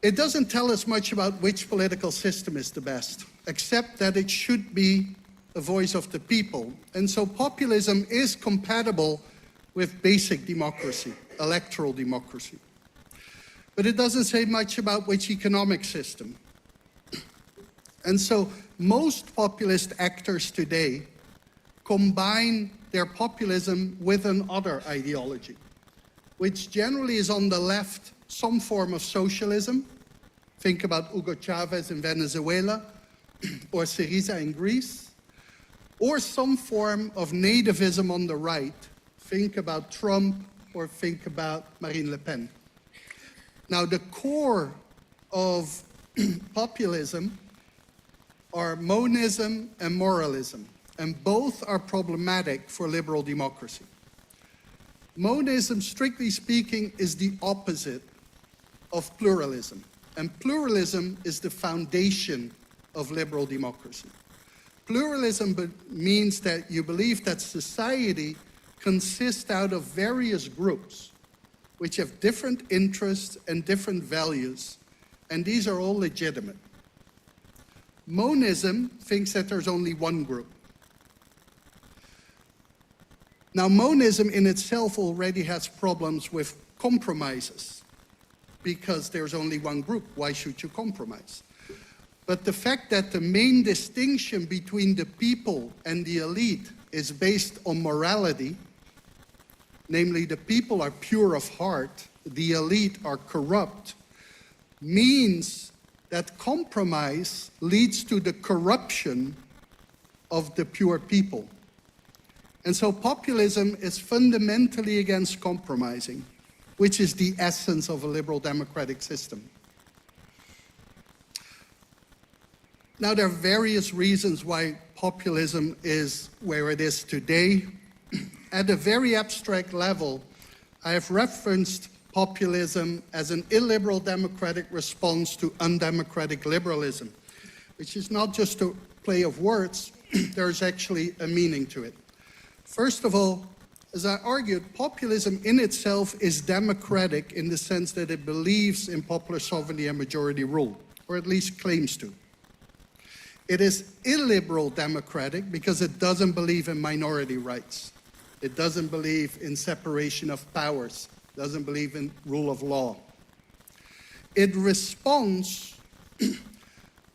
It doesn't tell us much about which political system is the best, except that it should be the voice of the people. And so populism is compatible with basic democracy, electoral democracy. But it doesn't say much about which economic system. And so most populist actors today combine their populism with another ideology, which generally is on the left, some form of socialism. Think about Hugo Chavez in Venezuela, or Syriza in Greece, or some form of nativism on the right. Think about Trump, or think about Marine Le Pen. Now, the core of populism are monism and moralism, and both are problematic for liberal democracy. Monism, strictly speaking, is the opposite of pluralism, and pluralism is the foundation of liberal democracy. Pluralism means that you believe that society consists out of various groups which have different interests and different values, and these are all legitimate. Monism thinks that there's only one group. Now, monism in itself already has problems with compromises, because there's only one group. Why should you compromise? But the fact that the main distinction between the people and the elite is based on morality, namely the people are pure of heart, the elite are corrupt, means that compromise leads to the corruption of the pure people. And so populism is fundamentally against compromising, which is the essence of a liberal democratic system. Now, there are various reasons why populism is where it is today. At a very abstract level, I have referenced populism as an illiberal democratic response to undemocratic liberalism, which is not just a play of words, there's actually a meaning to it. First of all, as I argued, populism in itself is democratic in the sense that it believes in popular sovereignty and majority rule, or at least claims to. It is illiberal democratic because it doesn't believe in minority rights. It doesn't believe in separation of powers, doesn't believe in rule of law. It responds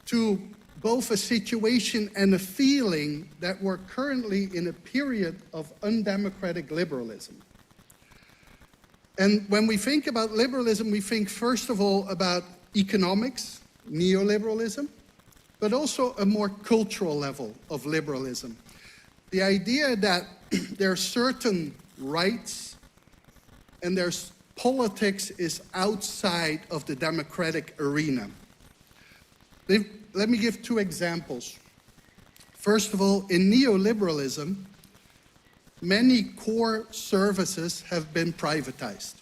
to both a situation and a feeling that we're currently in a period of undemocratic liberalism. And when we think about liberalism, we think first of all about economics, neoliberalism, but also a more cultural level of liberalism. The idea that there are certain rights and there's politics is outside of the democratic arena. Let me give two examples. First of all, in neoliberalism, many core services have been privatized.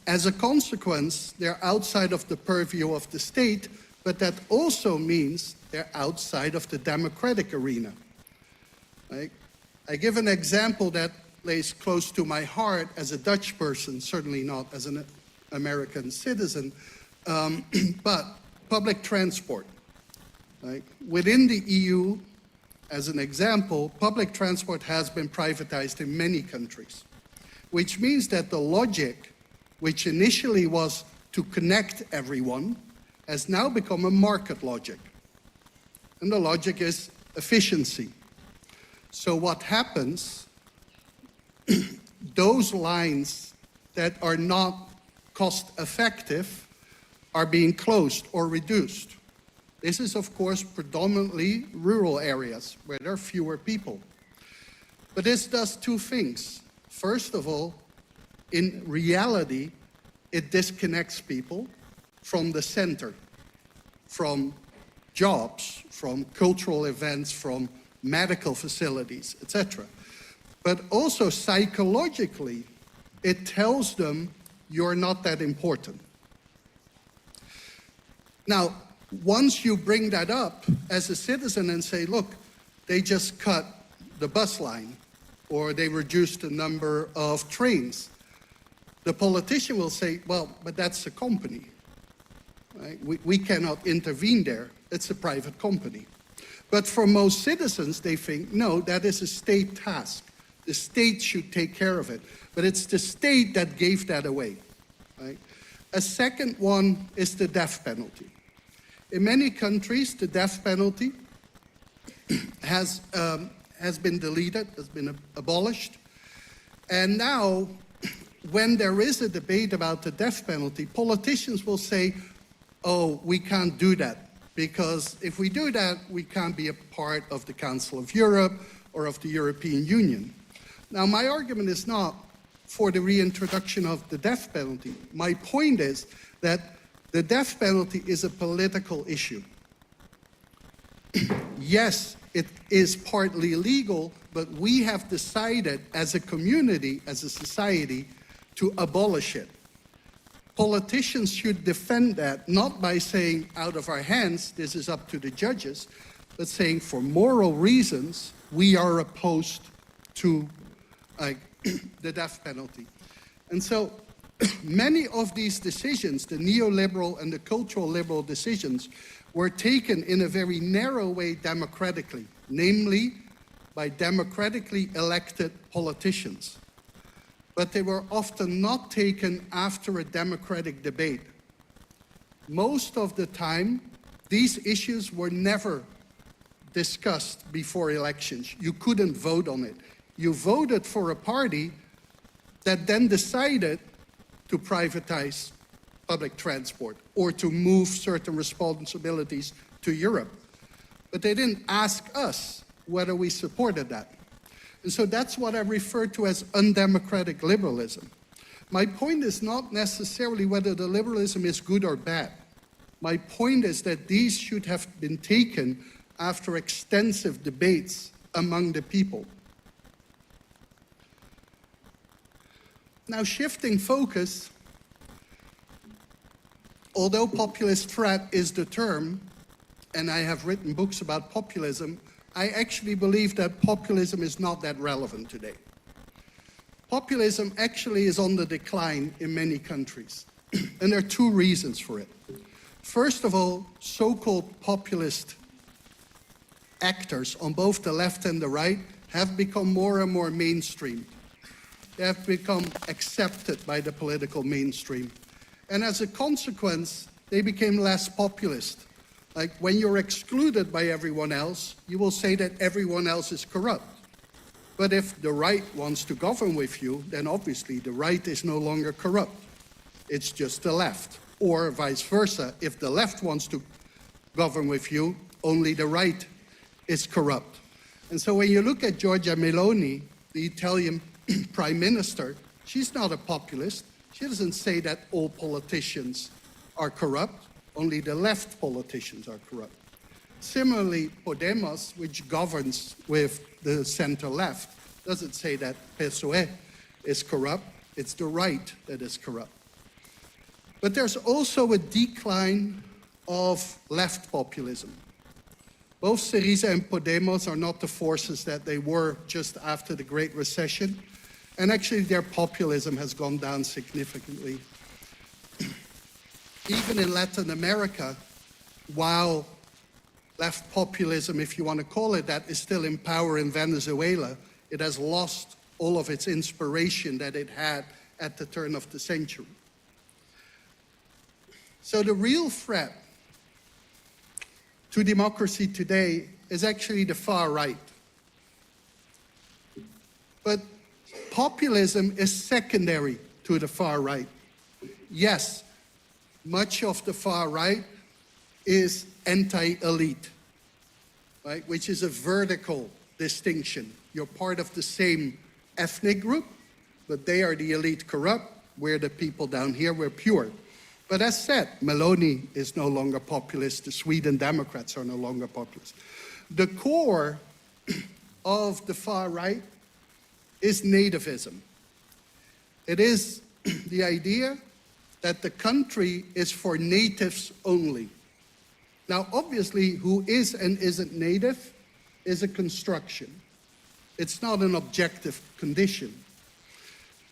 As a consequence, they're outside of the purview of the state, but that also means they're outside of the democratic arena. Right? I give an example that lays close to my heart as a Dutch person, certainly not as an American citizen, but public transport. Right? Within the EU, as an example, public transport has been privatized in many countries, which means that the logic, which initially was to connect everyone, has now become a market logic. And the logic is efficiency. So what happens, those lines that are not cost effective are being closed or reduced. This is, of course, predominantly rural areas where there are fewer people. But this does two things. First of all, in reality, it disconnects people from the center, from jobs, from cultural events, from medical facilities, etc. But also psychologically, it tells them you're not that important. Now, once you bring that up as a citizen and say, look, they just cut the bus line, or they reduced the number of trains, the politician will say, well, but that's a company. Right? We cannot intervene there. It's a private company. But for most citizens, they think, no, that is a state task. The state should take care of it. But it's the state that gave that away, right? A second one is the death penalty. In many countries, the death penalty has been deleted, has been abolished. And now, when there is a debate about the death penalty, politicians will say, oh, we can't do that, because if we do that, we can't be a part of the Council of Europe or of the European Union. Now, my argument is not for the reintroduction of the death penalty. My point is that the death penalty is a political issue. Yes, it is partly legal, but we have decided as a community, as a society, to abolish it. Politicians should defend that, not by saying, out of our hands, this is up to the judges, but saying, for moral reasons, we are opposed to the death penalty. And so many of these decisions, the neoliberal and the cultural liberal decisions, were taken in a very narrow way democratically, namely by democratically elected politicians. But they were often not taken after a democratic debate. Most of the time, these issues were never discussed before elections. You couldn't vote on it. You voted for a party that then decided to privatize public transport or to move certain responsibilities to Europe. But they didn't ask us whether we supported that. And so that's what I refer to as undemocratic liberalism. My point is not necessarily whether the liberalism is good or bad. My point is that these should have been taken after extensive debates among the people. Now, shifting focus, although populist threat is the term, and I have written books about populism, I actually believe that populism is not that relevant today. Populism actually is on the decline in many countries, and there are two reasons for it. First of all, so-called populist actors on both the left and the right have become more and more mainstream. They have become accepted by the political mainstream. And as a consequence, they became less populist. Like when you're excluded by everyone else, you will say that everyone else is corrupt. But if the right wants to govern with you, then obviously the right is no longer corrupt. It's just the left. Or vice versa, if the left wants to govern with you, only the right is corrupt. And so when you look at Giorgia Meloni, the Italian prime minister, she's not a populist. She doesn't say that all politicians are corrupt. Only the left politicians are corrupt. Similarly, Podemos, which governs with the center-left, doesn't say that PSOE is corrupt. It's the right that is corrupt. But there's also a decline of left populism. Both Syriza and Podemos are not the forces that they were just after the Great Recession, and actually their populism has gone down significantly. Even in Latin America, while left populism, if you want to call it that, is still in power in Venezuela, it has lost all of its inspiration that it had at the turn of the century. So the real threat to democracy today is actually the far right. But populism is secondary to the far right. Yes, much of the far right is anti-elite, right? Which is a vertical distinction. You're part of the same ethnic group, but they are the elite corrupt. We're the people down here, we're pure. But as said, Meloni is no longer populist. The Sweden Democrats are no longer populist. The core of the far right is nativism. It is the idea that the country is for natives only. Now, obviously, who is and isn't native is a construction. It's not an objective condition.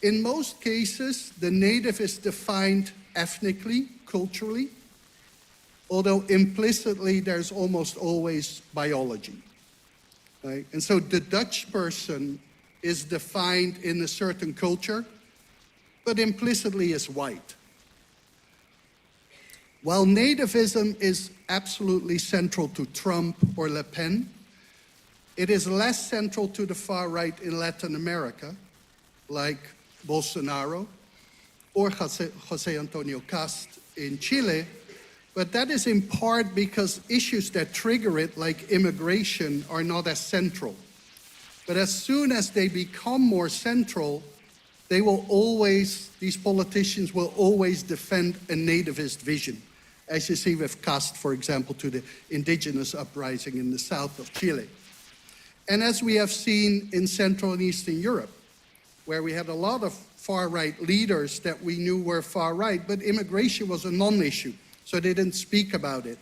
In most cases, the native is defined ethnically, culturally, although implicitly there's almost always biology. Right? And so the Dutch person is defined in a certain culture, but implicitly is white. While nativism is absolutely central to Trump or Le Pen, it is less central to the far right in Latin America, like Bolsonaro or Jose Antonio Cast in Chile, but that is in part because issues that trigger it, like immigration, are not as central. But as soon as they become more central, these politicians will always defend a nativist vision, as you see with Cast, for example, to the indigenous uprising in the south of Chile. And as we have seen in Central and Eastern Europe, where we had a lot of far-right leaders that we knew were far-right, but immigration was a non-issue, so they didn't speak about it.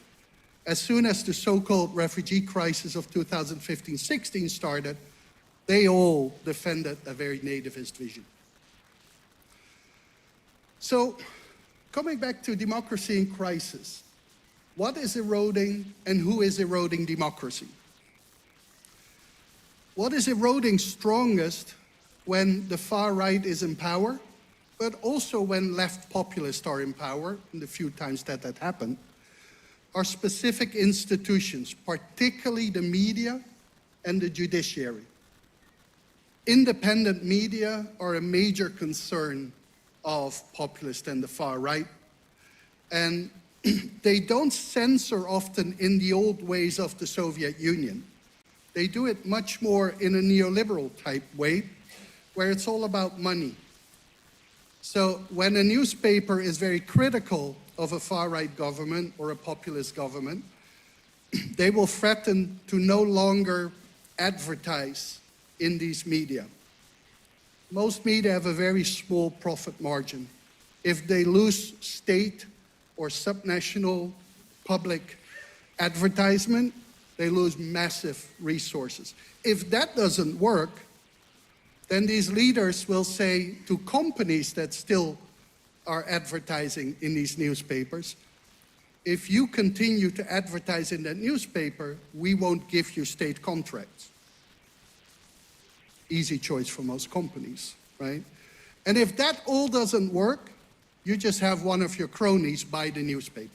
As soon as the so-called refugee crisis of 2015-16 started, they all defended a very nativist vision. So, coming back to democracy in crisis, what is eroding and who is eroding democracy? What is eroding strongest when the far right is in power, but also when left populists are in power, and the few times that happened, are specific institutions, particularly the media and the judiciary. Independent media are a major concern of populists and the far right, and they don't censor often in the old ways of the Soviet Union. They do it much more in a neoliberal type way, where it's all about money. So when a newspaper is very critical of a far-right government or a populist government, they will threaten to no longer advertise in these media. Most media have a very small profit margin. If they lose state or subnational public advertisement, they lose massive resources. If that doesn't work, then these leaders will say to companies that still are advertising in these newspapers, if you continue to advertise in that newspaper, we won't give you state contracts. Easy choice for most companies, right? And if that all doesn't work, you just have one of your cronies buy the newspaper.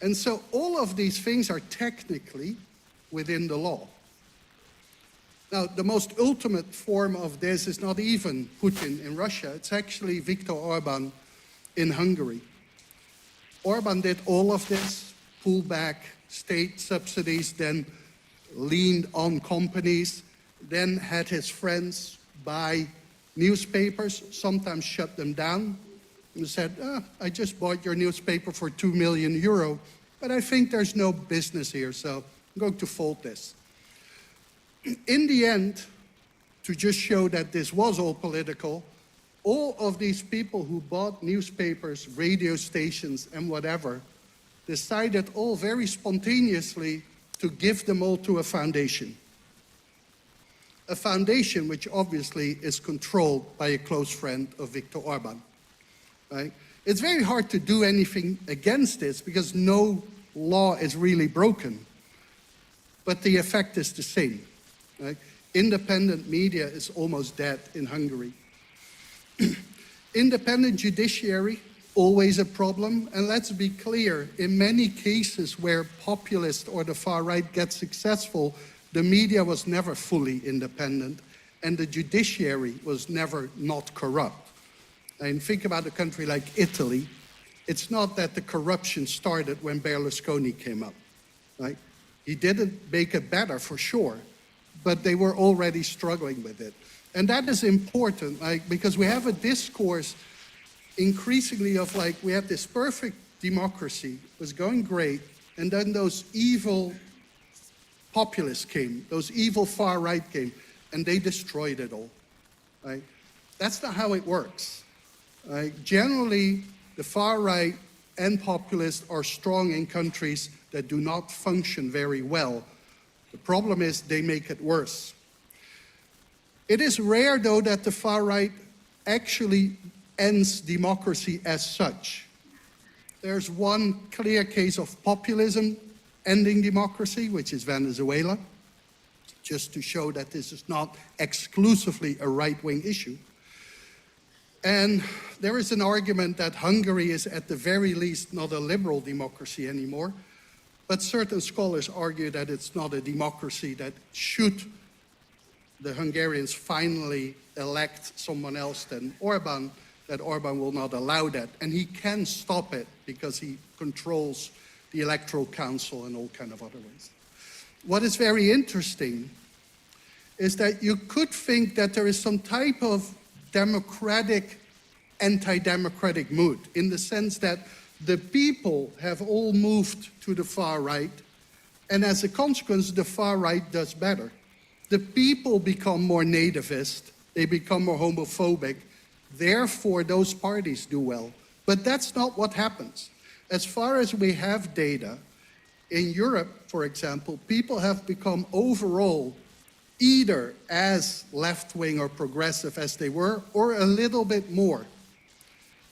And so all of these things are technically within the law. Now, the most ultimate form of this is not even Putin in Russia, it's actually Viktor Orban in Hungary. Orban did all of this, pulled back state subsidies, then leaned on companies, then had his friends buy newspapers, sometimes shut them down, and said, I just bought your newspaper for €2 million, but I think there's no business here, so I'm going to fold this. In the end, to just show that this was all political, all of these people who bought newspapers, radio stations, and whatever, decided all very spontaneously to give them all to a foundation. A foundation which obviously is controlled by a close friend of Viktor Orban. Right? It's very hard to do anything against this because no law is really broken, but the effect is the same. Right? Independent media is almost dead in Hungary. Independent judiciary, always a problem, and let's be clear, in many cases where populists or the far right get successful, the media was never fully independent, and the judiciary was never not corrupt. And think about a country like Italy. It's not that the corruption started when Berlusconi came up, right? He didn't make it better, for sure, but they were already struggling with it. And that is important, because we have a discourse increasingly of we had this perfect democracy, was going great, and then those evil populists came, those evil far right came, and they destroyed it all, right? That's not how it works. Generally, the far right and populists are strong in countries that do not function very well. The problem is they make it worse. It is rare, though, that the far right actually ends democracy as such. There's one clear case of populism ending democracy, which is Venezuela. just to show that this is not exclusively a right-wing issue. And there is an argument that Hungary is at the very least not a liberal democracy anymore, but certain scholars argue that it's not a democracy, that should the Hungarians finally elect someone else than Orban, that Orban will not allow that. And he can stop it because he controls the electoral council and all kind of other ways. What is very interesting is that you could think that there is some type of democratic, anti-democratic mood, in the sense that the people have all moved to the far right, and as a consequence, the far right does better. The people become more nativist, they become more homophobic, therefore those parties do well. But that's not what happens. As far as we have data, in Europe, for example, people have become overall either as left-wing or progressive as they were, or a little bit more.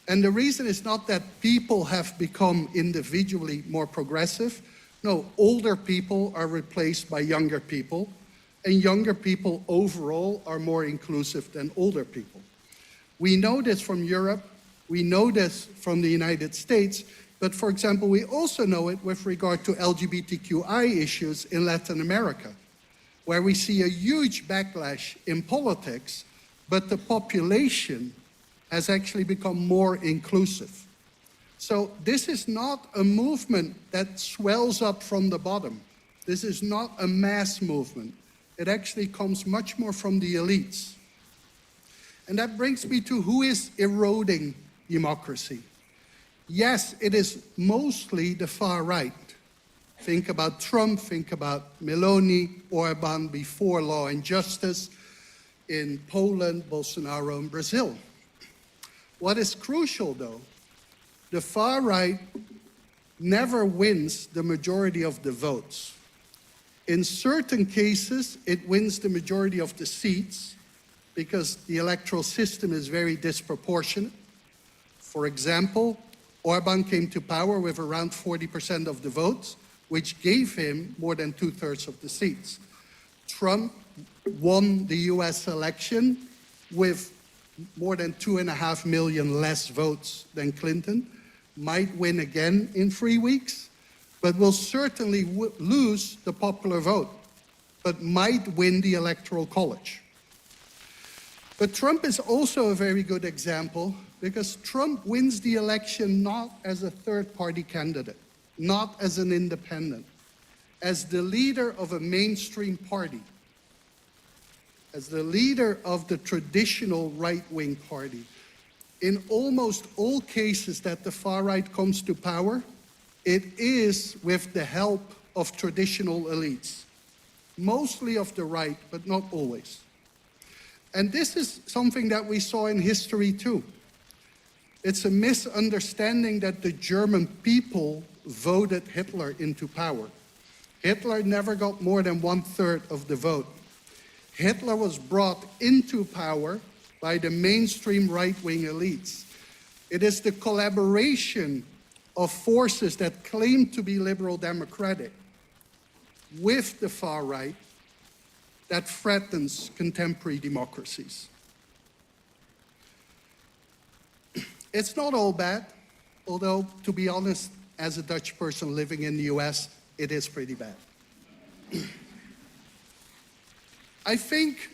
And the reason is not that people have become individually more progressive. No, older people are replaced by younger people, and younger people overall are more inclusive than older people. We know this from Europe, we know this from the United States, but for example, we also know it with regard to LGBTQI issues in Latin America, where we see a huge backlash in politics, but the population has actually become more inclusive. So this is not a movement that swells up from the bottom. This is not a mass movement. It actually comes much more from the elites. And that brings me to who is eroding democracy. Yes, it is mostly the far right. Think about Trump, think about Meloni, Orban before Law and Justice, in Poland, Bolsonaro, and Brazil. What is crucial, though, the far right never wins the majority of the votes. In certain cases, it wins the majority of the seats because the electoral system is very disproportionate. For example, Orban came to power with around 40% of the votes, which gave him more than 2/3 of the seats. Trump won the US election with more than 2.5 million less votes than Clinton, might win again in 3 weeks, but will certainly lose the popular vote, but might win the Electoral College. But Trump is also a very good example because Trump wins the election not as a third-party candidate, not as an independent, as the leader of a mainstream party, as the leader of the traditional right-wing party. In almost all cases that the far right comes to power, it is with the help of traditional elites, mostly of the right, but not always. And this is something that we saw in history too. It's a misunderstanding that the German people voted Hitler into power. Hitler never got more than 1/3 of the vote. Hitler was brought into power by the mainstream right-wing elites. It is the collaboration of forces that claim to be liberal democratic with the far right that threatens contemporary democracies. It's not all bad, although, to be honest, as a Dutch person living in the US, it is pretty bad. I think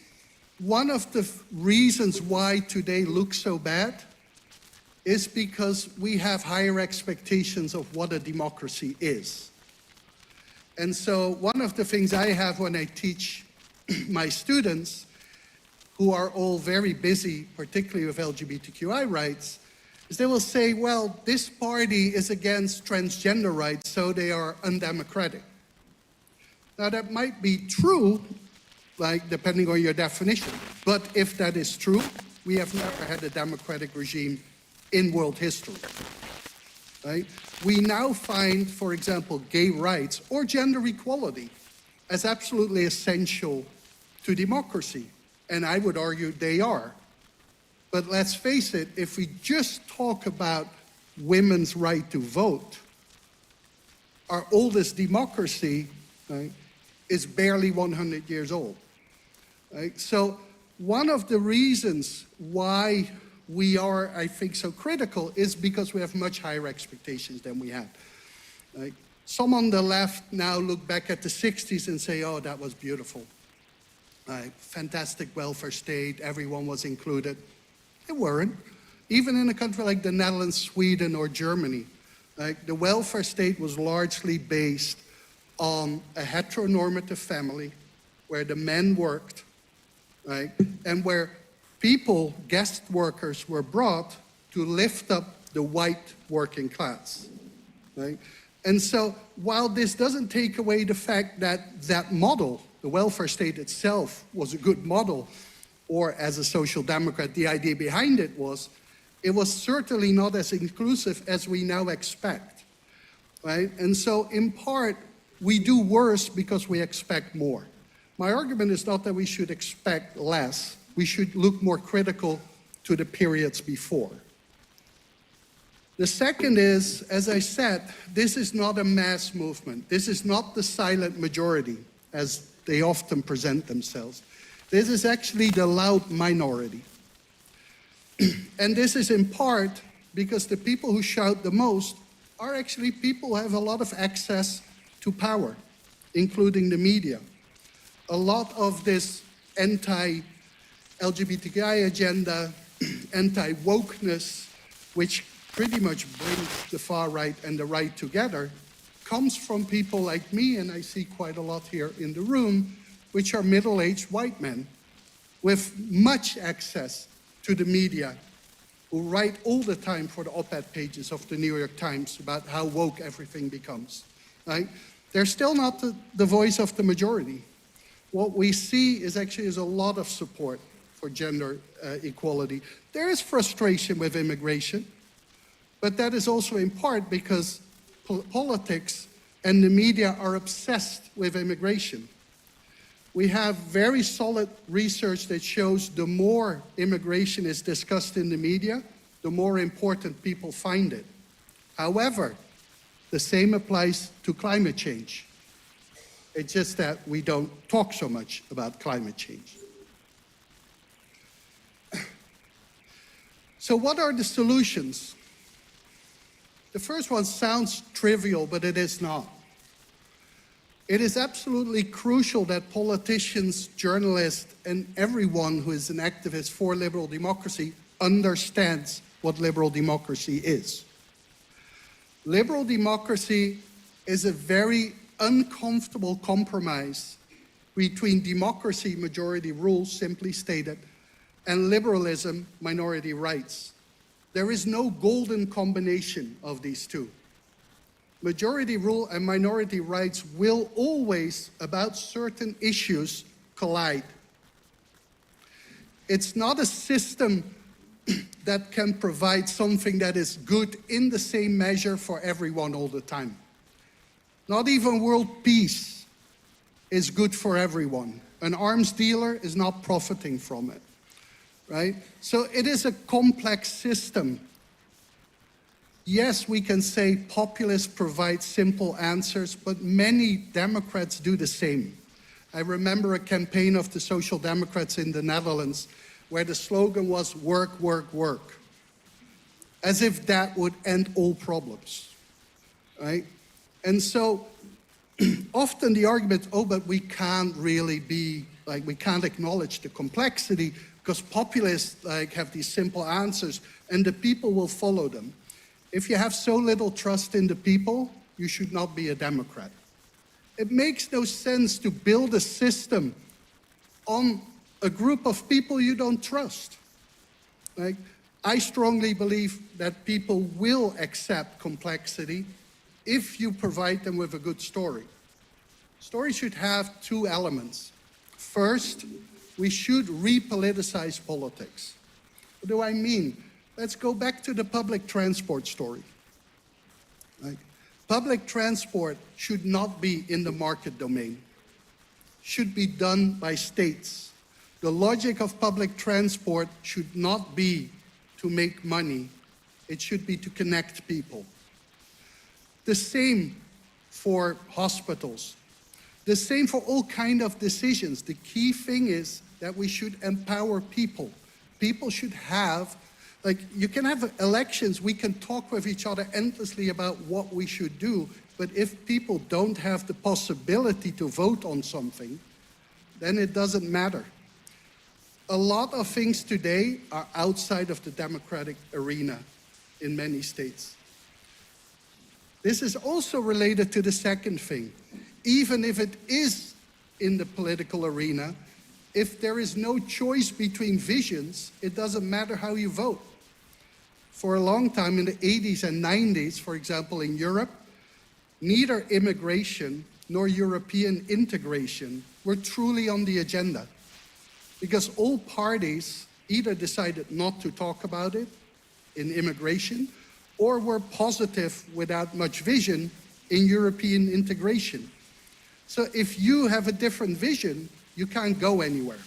one of the reasons why today looks so bad is because we have higher expectations of what a democracy is. And so one of the things I have when I teach my students, who are all very busy, particularly with LGBTQI rights, is they will say, well, this party is against transgender rights, so they are undemocratic. Now that might be true, like depending on your definition, but if that is true, we have never had a democratic regime in world history, right? We now find, for example, gay rights or gender equality as absolutely essential to democracy, and I would argue they are. But let's face it, if we just talk about women's right to vote, our oldest democracy, right, is barely 100 years old. Right? So one of the reasons why we are, I think, so critical is because we have much higher expectations than we had. Right? Some on the left now look back at the 60s and say, oh, that was beautiful. Fantastic welfare state, everyone was included. They weren't. Even in a country like the Netherlands, Sweden, or Germany, the welfare state was largely based on a heteronormative family where the men worked, right? And where people, guest workers, were brought to lift up the white working class, right? And so while this doesn't take away the fact that that model, the welfare state itself, was a good model, or as a social democrat, the idea behind it was certainly not as inclusive as we now expect, right? And so in part, we do worse because we expect more. My argument is not that we should expect less. We should look more critical to the periods before. The second is, as I said, this is not a mass movement. This is not the silent majority, as they often present themselves. This is actually the loud minority. And this is in part because the people who shout the most are actually people who have a lot of access to power, including the media. A lot of this anti-LGBTI agenda, anti-wokeness, which pretty much brings the far right and the right together, comes from people like me, and I see quite a lot here in the room, which are middle-aged white men with much access to the media, who write all the time for the op-ed pages of the New York Times about how woke everything becomes, right? They're still not the voice of the majority. What we see is actually a lot of support for gender equality. There is frustration with immigration, but that is also in part because politics and the media are obsessed with immigration. We have very solid research that shows the more immigration is discussed in the media, the more important people find it. However, the same applies to climate change. It's just that we don't talk so much about climate change. So what are the solutions? The first one sounds trivial, but it is not. It is absolutely crucial that politicians, journalists, and everyone who is an activist for liberal democracy understands what liberal democracy is. Liberal democracy is a very uncomfortable compromise between democracy, majority rules, simply stated, and liberalism, minority rights. There is no golden combination of these two. Majority rule and minority rights will always, about certain issues, collide. It's not a system that can provide something that is good in the same measure for everyone all the time. Not even world peace is good for everyone. An arms dealer is not profiting from it, right? So it is a complex system. Yes, we can say populists provide simple answers, but many Democrats do the same. I remember a campaign of the Social Democrats in the Netherlands where the slogan was work, work, work, as if that would end all problems, right? And so often the argument, oh, but we can't really be, we can't acknowledge the complexity because populists have these simple answers and the people will follow them. If you have so little trust in the people, you should not be a Democrat. It makes no sense to build a system on a group of people you don't trust. I strongly believe that people will accept complexity if you provide them with a good story. Story should have two elements. First, we should repoliticize politics. What do I mean? Let's go back to the public transport story. Public transport should not be in the market domain. Should be done by states. The logic of public transport should not be to make money. It should be to connect people. The same for hospitals. The same for all kind of decisions. The key thing is that we should empower people. People should have, like, you can have elections, we can talk with each other endlessly about what we should do, but if people don't have the possibility to vote on something, then it doesn't matter. A lot of things today are outside of the democratic arena in many states. This is also related to the second thing. Even if it is in the political arena, if there is no choice between visions, it doesn't matter how you vote. For a long time in the 80s and 90s, for example, in Europe, neither immigration nor European integration were truly on the agenda, because all parties either decided not to talk about it in immigration or were positive without much vision in European integration. So if you have a different vision, you can't go anywhere.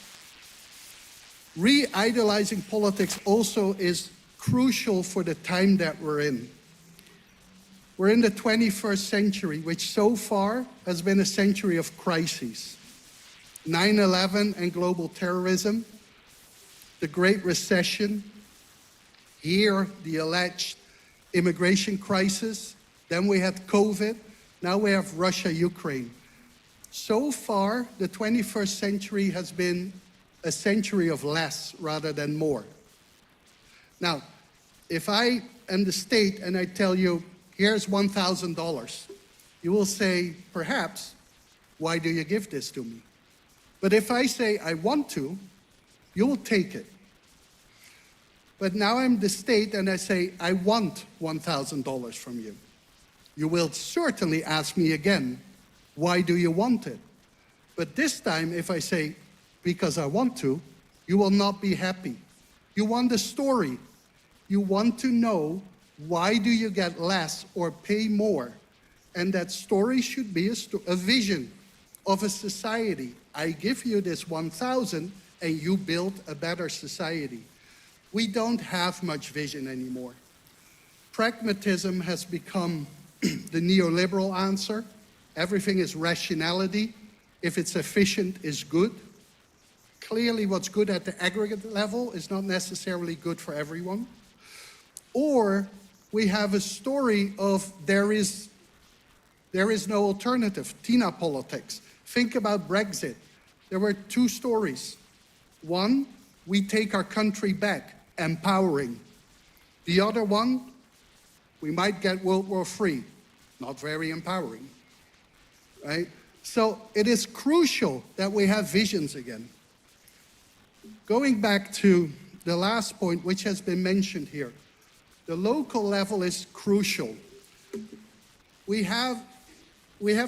Re-idealizing politics also is crucial for the time that we're in. We're in the 21st century, which so far has been a century of crises. 9/11 and global terrorism, the Great Recession, here the alleged immigration crisis, then we had COVID, now we have Russia, Ukraine. So far, the 21st century has been a century of less rather than more. Now, if I am the state and I tell you, here's $1,000, you will say, perhaps, why do you give this to me? But if I say I want to, you will take it. But now I'm the state and I say, I want $1,000 from you. You will certainly ask me again, why do you want it? But this time, if I say, because I want to, you will not be happy. You want the story. You want to know, why do you get less or pay more? And that story should be a vision of a society. I give you this 1,000 and you build a better society. We don't have much vision anymore. Pragmatism has become the neoliberal answer. Everything is rationality. If it's efficient, it's good. Clearly, what's good at the aggregate level is not necessarily good for everyone. Or we have a story of there is no alternative, Tina politics. Think about Brexit. There were two stories. One, we take our country back, empowering. The other one, we might get World War III, not very empowering, right? So it is crucial that we have visions again. Going back to the last point, which has been mentioned here, the local level is crucial. We have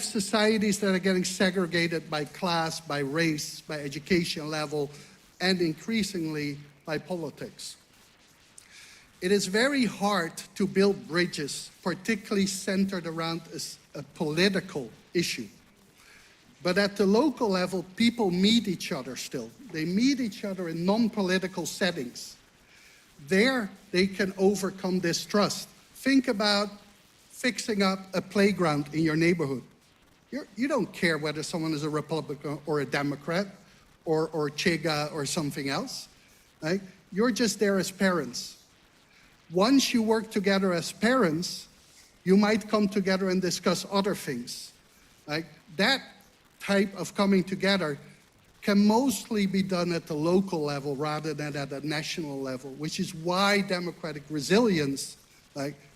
societies that are getting segregated by class, by race, by education level, and increasingly by politics. It is very hard to build bridges, particularly centered around a political issue. But at the local level, people meet each other still. They meet each other in non-political settings. There, they can overcome distrust. Think about fixing up a playground in your neighborhood. You don't care whether someone is a Republican or a Democrat or Chega or something else, right? You're just there as parents. Once you work together as parents, you might come together and discuss other things. Like that type of coming together can mostly be done at the local level rather than at a national level, which is why democratic resilience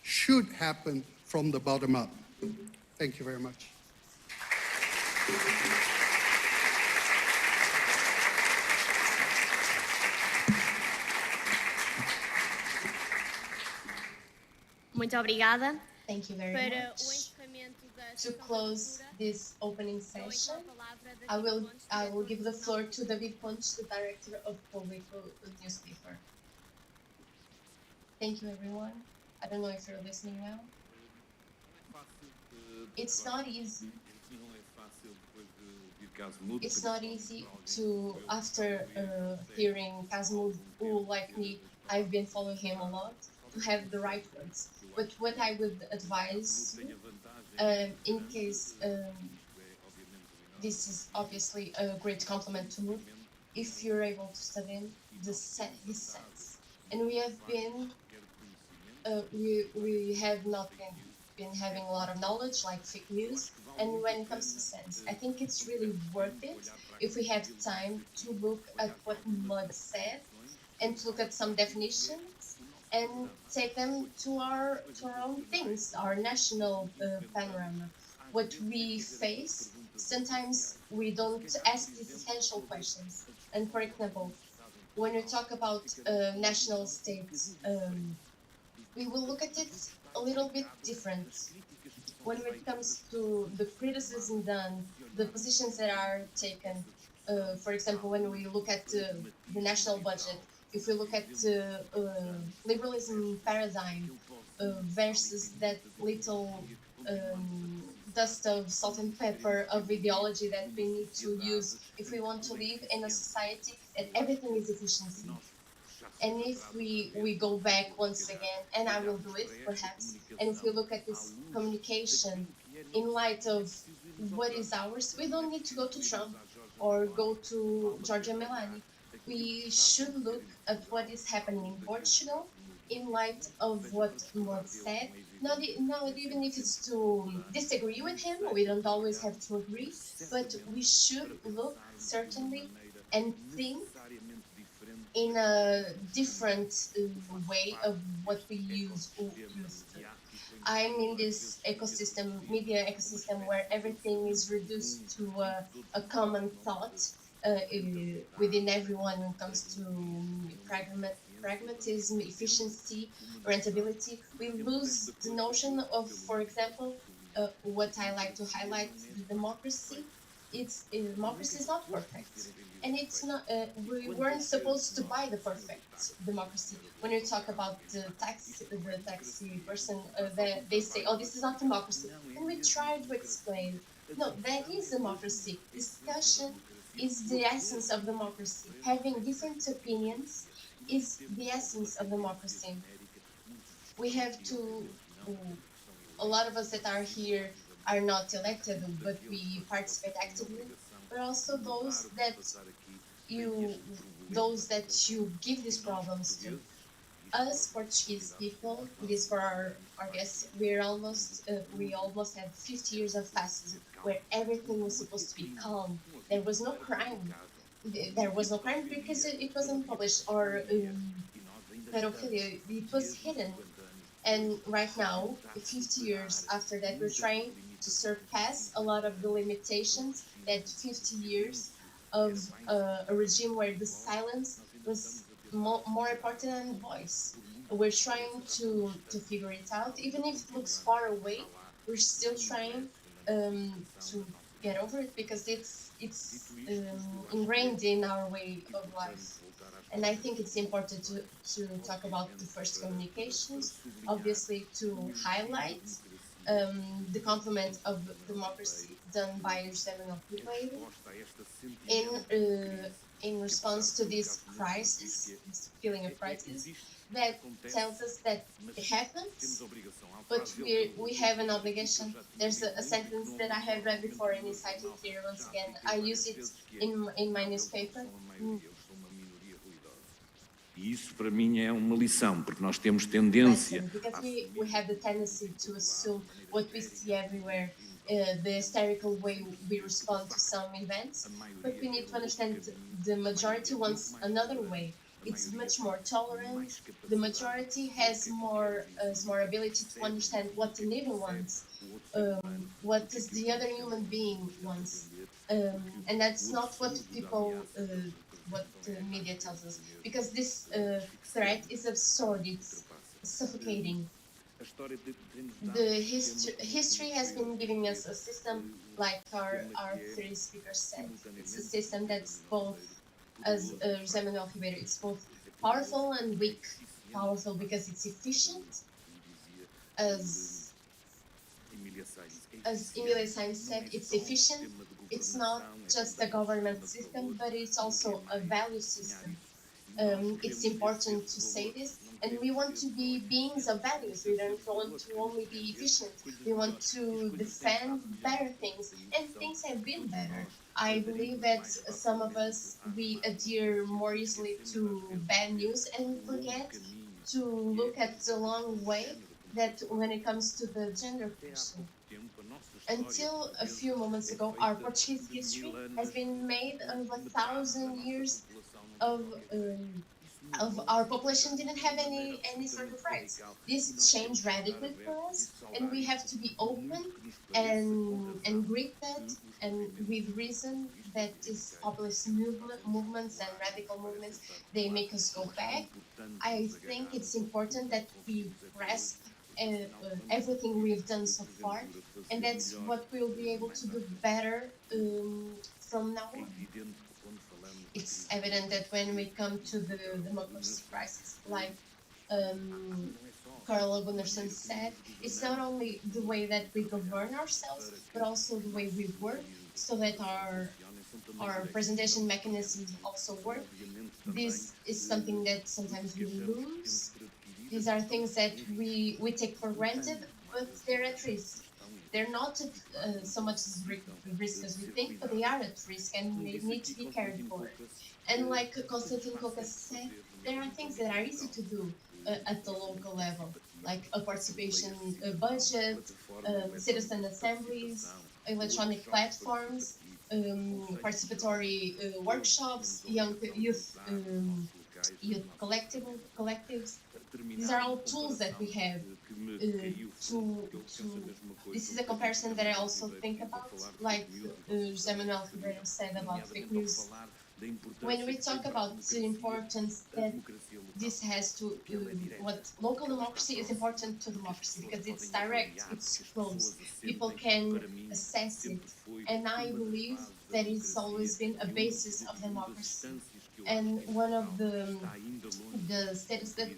should happen from the bottom up. Thank you very much. Muito obrigada. Thank you very Para o much. encerramento da To sessão close de abertura, this opening dou então session, a palavra a I David will Pontes, I will diretor give the do floor Jornal to David Pontes, the director of Fabrica newspaper. Thank you, everyone. I don't know if you're listening well. It's not easy. It's not easy to, after hearing Casmud, who, like me, I've been following him a lot, to have the right words. But what I would advise, in case this is obviously a great compliment to me. If you're able to study his sense, and we have been, we have not been having a lot of knowledge like fake news. And when it comes to sense, I think it's really worth it if we have time to look at what Mud said and to look at some definitions and take them to our own things, our national panorama. What we face, sometimes we don't ask these essential questions. And for example, when we talk about national states, we will look at it a little bit different. When it comes to the criticism done, the positions that are taken, for example, when we look at the national budget, if we look at the liberalism paradigm versus that little dust of salt and pepper of ideology that we need to use if we want to live in a society that everything is efficiency. And if we go back once again, and I will do it perhaps, and if we look at this communication in light of what is ours, we don't need to go to Trump or go to Giorgia Meloni. We should look at what is happening in Portugal in light of what Mod said. Not even if it's to disagree with him, we don't always have to agree, but we should look certainly and think in a different way of what we used to. I'm in this ecosystem, media ecosystem, where everything is reduced to a common thought within everyone when it comes to pragmatism, efficiency, rentability. We lose the notion of, for example, what I like to highlight, the democracy. Democracy is not perfect. And it's not. We weren't supposed to buy the perfect democracy. When you talk about the taxi person, they say, "Oh, this is not democracy." And we try to explain, no, that is democracy. Discussion is the essence of democracy. Having different opinions is the essence of democracy. We have to. A lot of us that are here are not elected, but we participate actively. But also those that you give these problems to. Us Portuguese people, it is for our guests, we almost had 50 years of fast where everything was supposed to be calm. There was no crime. There was no crime because it wasn't published, or pedophilia, it was hidden. And right now, 50 years after that, we're trying to surpass a lot of the limitations that 50 years of a regime where the silence was more important than the voice. We're trying to figure it out. Even if it looks far away, we're still trying to get over it because it's ingrained in our way of life. And I think it's important to talk about the first communications, obviously to highlight the complement of democracy done by José Manuel Pinheiro in response to this crisis, this feeling of crisis, that tells us that it happens, but we have an obligation. There's a sentence that I have read before and is cited here once again. I use it in my newspaper. E isso para mim é uma lição, porque nós temos tendência. Because we have the tendency to assume what we see everywhere, the hysterical way we respond to some events, but we need to understand the majority wants another way. It's much more tolerant. The majority has more ability to understand what the neighbor wants, what does the other human being wants, and that's not what people. What the media tells us, because this threat is absurd, it's suffocating. The history has been giving us a system, like our three speakers said. It's a system that's both, as José Manuel Ribeiro, it's both powerful and weak. Powerful because it's efficient, as Emilia Sainz said, it's efficient. It's not just a government system, but it's also a value system. It's important to say this And we want to be beings of values. We don't want to only be efficient. We want to defend better things, and things have been better. I believe that some of us, we adhere more easily to bad news and we forget to look at the long way that when it comes to the gender question. Until a few moments ago, our Portuguese history has been made of 1,000 years of our population didn't have any sort of rights. This changed radically for us, and we have to be open and grip that, and with reason that these populist movements and radical movements, they make us go back. I think it's important that we grasp everything we've done so far, and that's what we'll be able to do better from now on. It's evident that when we come to the democracy crisis, like Carl Gunnarsson said, it's not only the way that we govern ourselves, but also the way we work, so that our presentation mechanisms also work. This is something that sometimes we lose. These are things that we take for granted, but they're at risk. They're not so much risk as we think, but they are at risk and they need to be cared for. And like Konstantin Kokas said, there are things that are easy to do at the local level, like a participation budget, citizen assemblies, electronic platforms, participatory workshops, youth collectives. These are all tools that we have this is a comparison that I also think about, like José Manuel Ribeiro said about fake news. When we talk about the importance that this has to what local democracy is important to democracy, because it's direct, it's close, people can assess it, and I believe that it's always been a basis of democracy. And one of the status that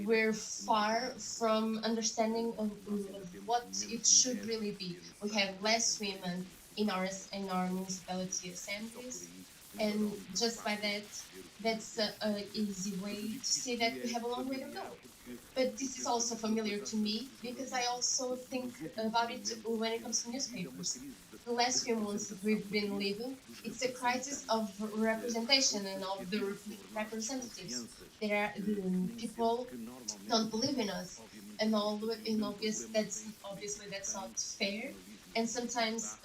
we're far from understanding of what it should really be. We have less women in our municipality assemblies, and just by that, that's an easy way to see that we have a long way to go. But this is also familiar to me because I also think about it when it comes to newspapers. The last few months that we've been living, it's a crisis of representation and of the representatives. There are people don't believe in us, and obviously that's not fair. And sometimes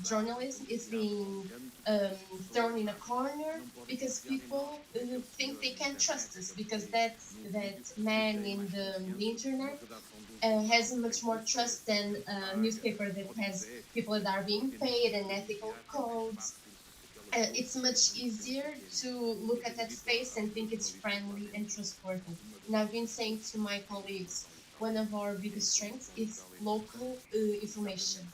journalism is being thrown in a corner because people think they can't trust us because that man in the internet has much more trust than a newspaper that has people that are being paid and ethical codes. It's much easier to look at that space and think it's friendly and trustworthy. And I've been saying to my colleagues, one of our biggest strengths is local information.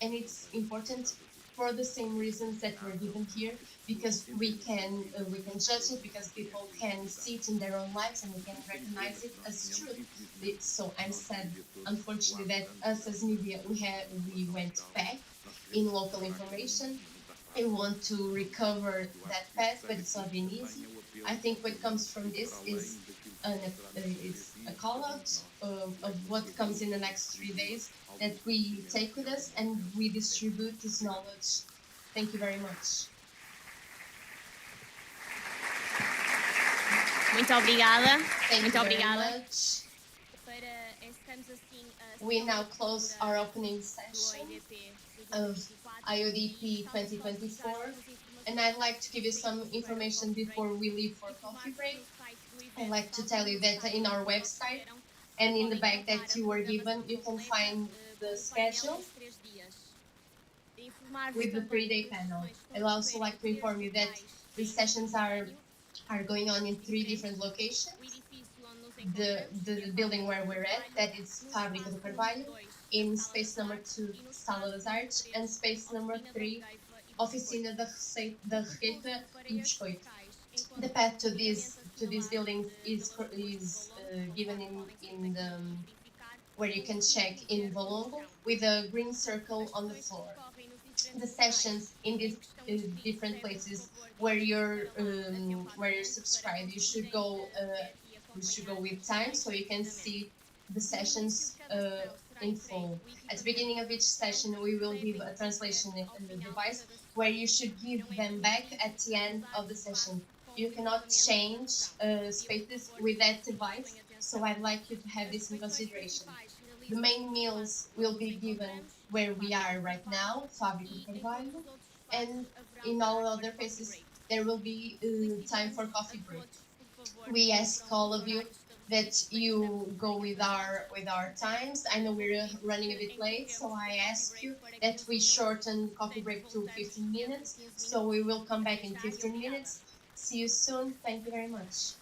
And it's important for the same reasons that we're given here, because we can judge it, because people can see it in their own lives and we can recognize it as truth. So I'm sad, unfortunately, that us as media we went back in local information. I want to recover that path, but it's not been easy. I think what comes from this is a call out of what comes in the next 3 days that we take with us and we distribute this knowledge. Thank you very much. Muito obrigada. Thank Muito you very obrigada. much. Para encerramos assim We now close our opening session of IODP 2024, and I'd like to give you some information before we leave for coffee break. I'd like to tell you that in our website and in the bag that you were given, you can find the schedule with the 3-day panel. I'd also like to inform you that the sessions are going on in 3 different locations. The building where we're at, that is Fabrica do Carvalho, in space number 2, Sala das Artes, and space number 3, Oficina da Requeita e Biscoito. The path to these buildings is given in the where you can check in Valongo with a green circle on the floor. The sessions in these different places where you're subscribed, you should go we should go with time so you can see the sessions in full. At the beginning of each session, we will give a translation device where you should give them back at the end of the session. You cannot change spaces with that device, so I'd like you to have this in consideration. The main meals will be given where we are right now, Fabrica Carvalho, and in all other places there will be time for coffee break. We ask all of you that you go with our times. I know we're running a bit late, so I ask you that we shorten the coffee break to 15 minutes. So we will come back in 15 minutes. See you soon. Thank you very much.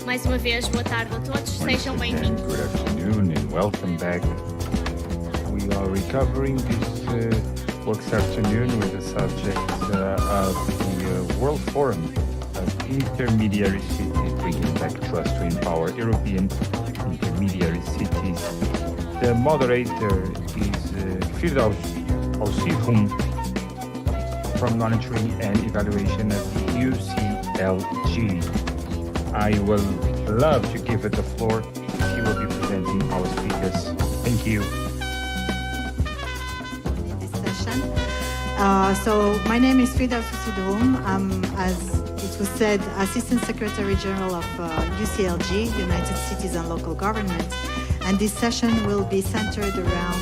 Mais uma vez, boa tarde a todos, sejam bem-vindos. Good afternoon and welcome back. We are recovering this work afternoon with the subject of the World Forum of Intermediary Cities, bringing back trust to empower European intermediary cities. The moderator is Firdaus Al-Sidhum from Monitoring and Evaluation of the UCLG. I will love to give her the floor. She will be presenting our speakers. Thank you. This session. So my name is Firdaus Al-Sidhum. I'm, as it was said, Assistant Secretary General of UCLG, United Cities and Local Government. And this session will be centered around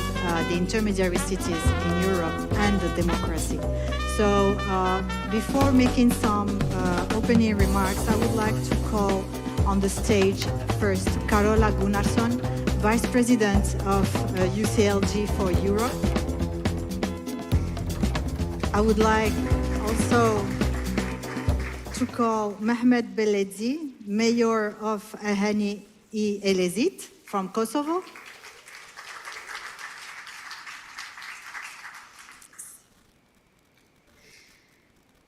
the intermediary cities in Europe and the democracy. So before making some opening remarks, I would like to call on the stage first Carola Gunnarsson, Vice President of UCLG for Europe. I would like also to call Mehmet Beledzi, Mayor of Ahani I Elezit from Kosovo.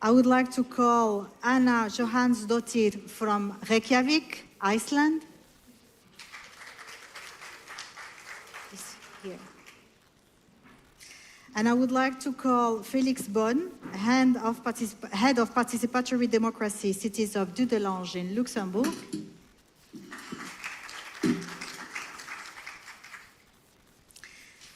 I would like to call Anna Johansdottir from Reykjavik, Iceland. She's here. And I would like to call Felix Bonn, Head of Participatory Democracy, Cities of Dudelange in Luxembourg.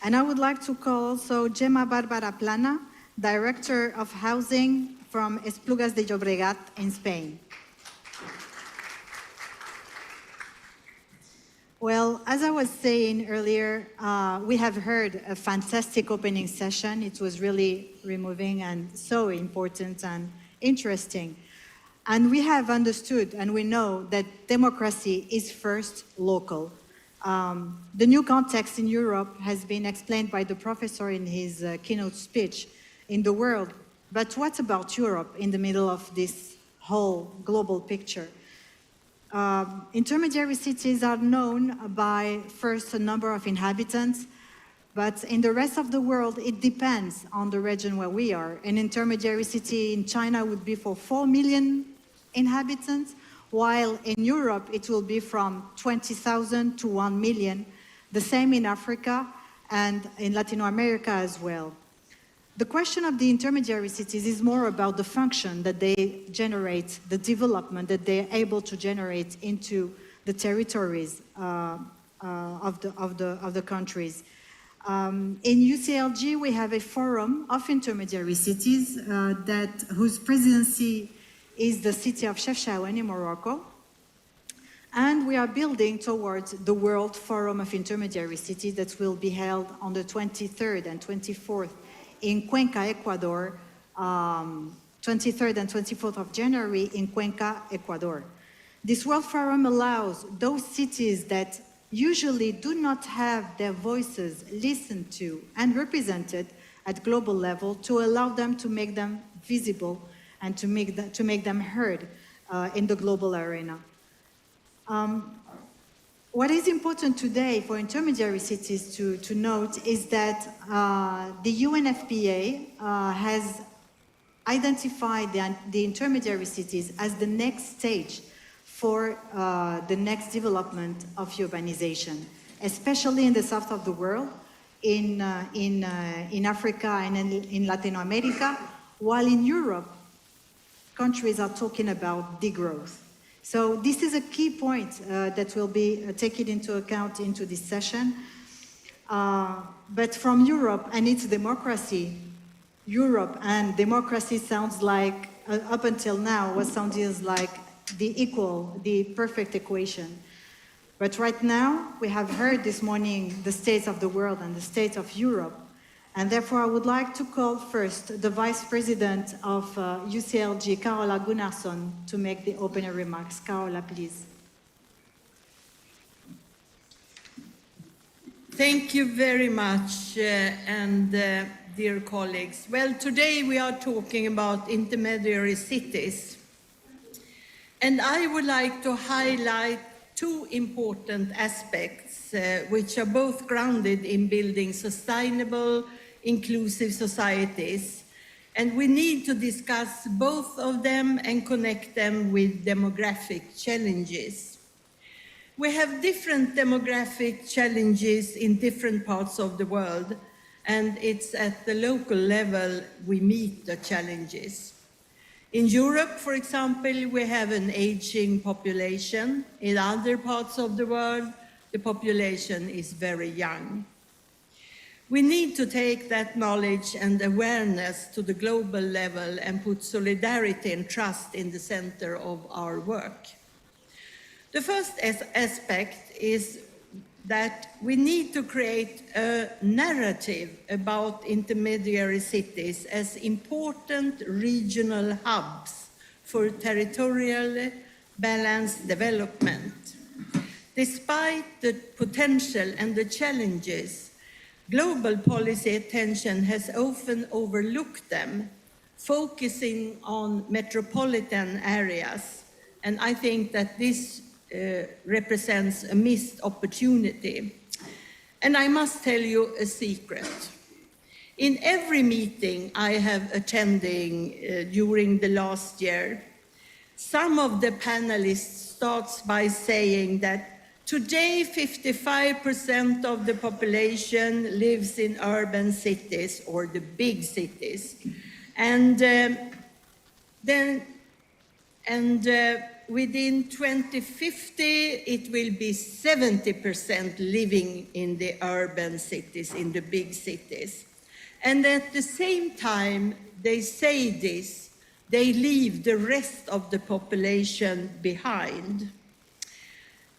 And I would like to call also Gemma Barbara Plana, Director of Housing from Esplugas de Llobregat in Spain. Well, as I was saying earlier, we have heard a fantastic opening session. It was really removing and so important and interesting. And we have understood and we know that democracy is first local. The new context in Europe has been explained by the professor in his keynote speech in the world. But what about Europe in the middle of this whole global picture? Intermediary cities are known by first a number of inhabitants, but in the rest of the world, it depends on the region where we are. An intermediary city in China would be for 4 million inhabitants, while in Europe, it will be from 20,000 to 1 million. The same in Africa and in Latin America as well. The question of the intermediary cities is more about the function that they generate, the development that they're able to generate into the territories of the countries. In UCLG, we have a forum of intermediary cities whose presidency is the city of Chefchaouen in Morocco. And we are building towards the World Forum of Intermediary Cities that will be held on the 23rd and 24th in Cuenca, Ecuador, 23rd and 24th of January in Cuenca, Ecuador. This World Forum allows those cities that usually do not have their voices listened to and represented at global level to allow them to make them visible and to make them heard in the global arena. What is important today for intermediary cities to note is that the UNFPA has identified the intermediary cities as the next stage for the next development of urbanization, especially in the south of the world, in Africa and in Latin America, while in Europe, countries are talking about degrowth. So this is a key point that will be taken into account into this session. But from Europe and its democracy, Europe and democracy sounds like, up until now, what sounds like the perfect equation. But right now, we have heard this morning the states of the world and the state of Europe. And therefore, I would like to call first the Vice President of UCLG, Carola Gunnarsson, to make the opening remarks. Carola, please. Thank you very much, dear colleagues. Well, today we are talking about intermediary cities. And I would like to highlight two important aspects, which are both grounded in building sustainable, inclusive societies. And we need to discuss both of them and connect them with demographic challenges. We have different demographic challenges in different parts of the world, and it's at the local level we meet the challenges. In Europe, for example, we have an aging population. In other parts of the world, the population is very young. We need to take that knowledge and awareness to the global level and put solidarity and trust in the center of our work. The first aspect is that we need to create a narrative about intermediary cities as important regional hubs for territorially balanced development. Despite the potential and the challenges, global policy attention has often overlooked them, focusing on metropolitan areas, and I think that this represents a missed opportunity. And I must tell you a secret. In every meeting I have attended during the last year, some of the panelists starts by saying that today 55% of the population lives in urban cities or the big cities. And within 2050, it will be 70% living in the urban cities, in the big cities. And at the same time they say this, they leave the rest of the population behind.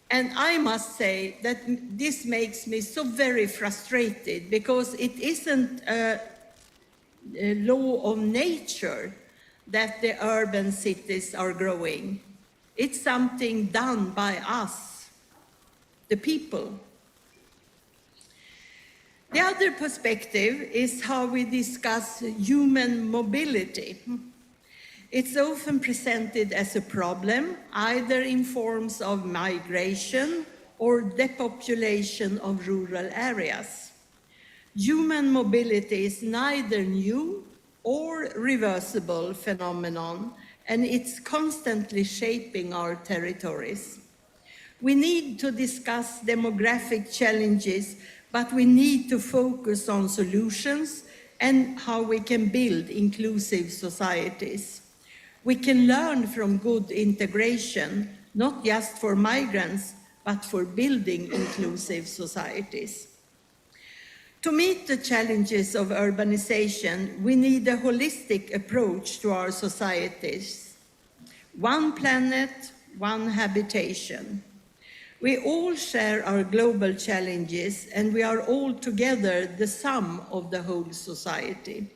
And I must say that this makes me so very frustrated, because it isn't a law of nature that the urban cities are growing. It's something done by us, the people. The other perspective is how we discuss human mobility. It's often presented as a problem, either in forms of migration or depopulation of rural areas. Human mobility is neither new or reversible phenomenon, and it's constantly shaping our territories. We need to discuss demographic challenges, but we need to focus on solutions and how we can build inclusive societies. We can learn from good integration, not just for migrants, but for building inclusive societies. To meet the challenges of urbanization, we need a holistic approach to our societies. One planet, one habitation. We all share our global challenges, and we are all together the sum of the whole society.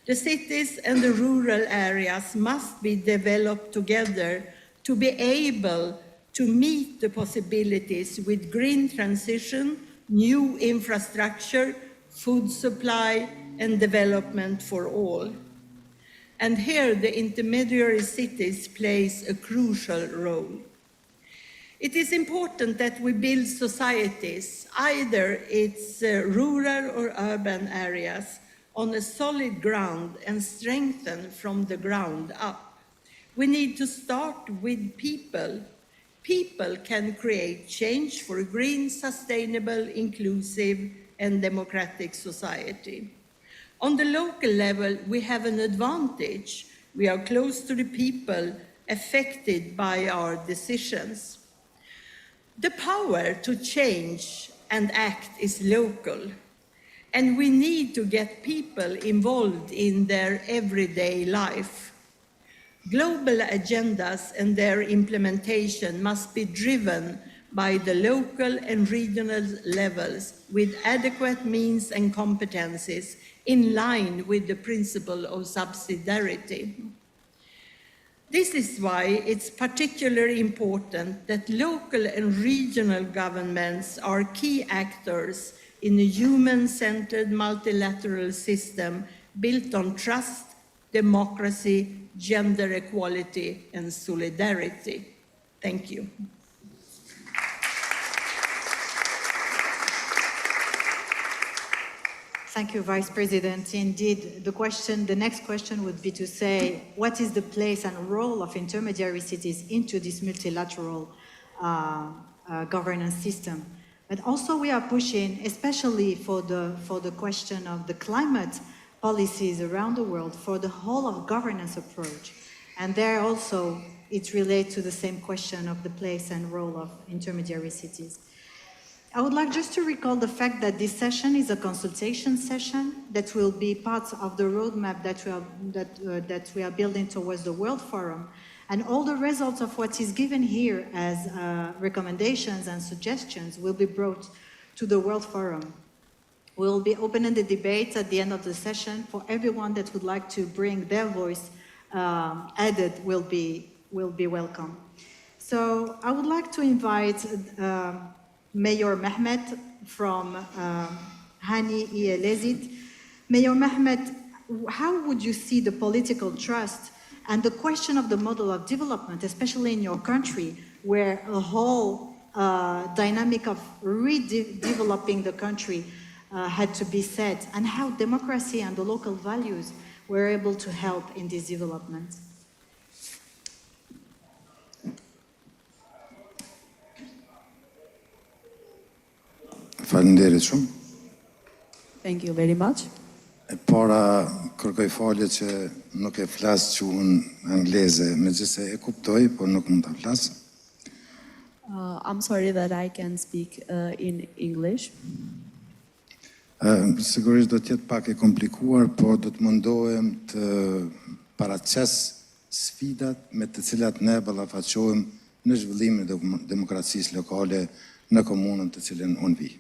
The cities and the rural areas must be developed together to be able to meet the possibilities with green transition, new infrastructure, food supply, and development for all. And here the intermediary cities plays a crucial role. It is important that we build societies, either it's rural or urban areas, on a solid ground and strengthen from the ground up. We need to start with people. People can create change for a green, sustainable, inclusive, and democratic society. On the local level, we have an advantage. We are close to the people affected by our decisions. The power to change and act is local, and we need to get people involved in their everyday life. Global agendas and their implementation must be driven by the local and regional levels with adequate means and competencies in line with the principle of subsidiarity. This is why it's particularly important that local and regional governments are key actors in a human-centered multilateral system built on trust, democracy, gender equality, and solidarity. Thank you. Thank you, Vice President. Indeed, the next question would be to say, what is the place and role of intermediary cities into this multilateral governance system. But also we are pushing, especially for the question of the climate policies around the world, for the whole of governance approach. And there also it relates to the same question of the place and role of intermediary cities. I would like just to recall the fact that this session is a consultation session that will be part of the roadmap that we are building towards the World Forum. And all the results of what is given here as recommendations and suggestions will be brought to the World Forum. We will be opening the debate at the end of the session for everyone that would like to bring their voice added will be welcome. So I would like to invite Mayor Mehmet from Hani Elezit. Mayor Mehmet, how would you see the political trust and the question of the model of development, especially in your country, where a whole dynamic of redeveloping the country had to be set, and how democracy and the local values were able to help in this development? Thank you very much. Para kërkoj falje që nuk e flas gjuhën angleze, megjithëse e kuptoj, por nuk mund ta flas. I'm sorry that I can speak in English. Sigurisht do të jetë pak e komplikuar, por do të mundohem të paraqes sfidat me të cilat ne ballafaqohem në zhvillimin e demokracisë lokale në komunën të cilën unë vi.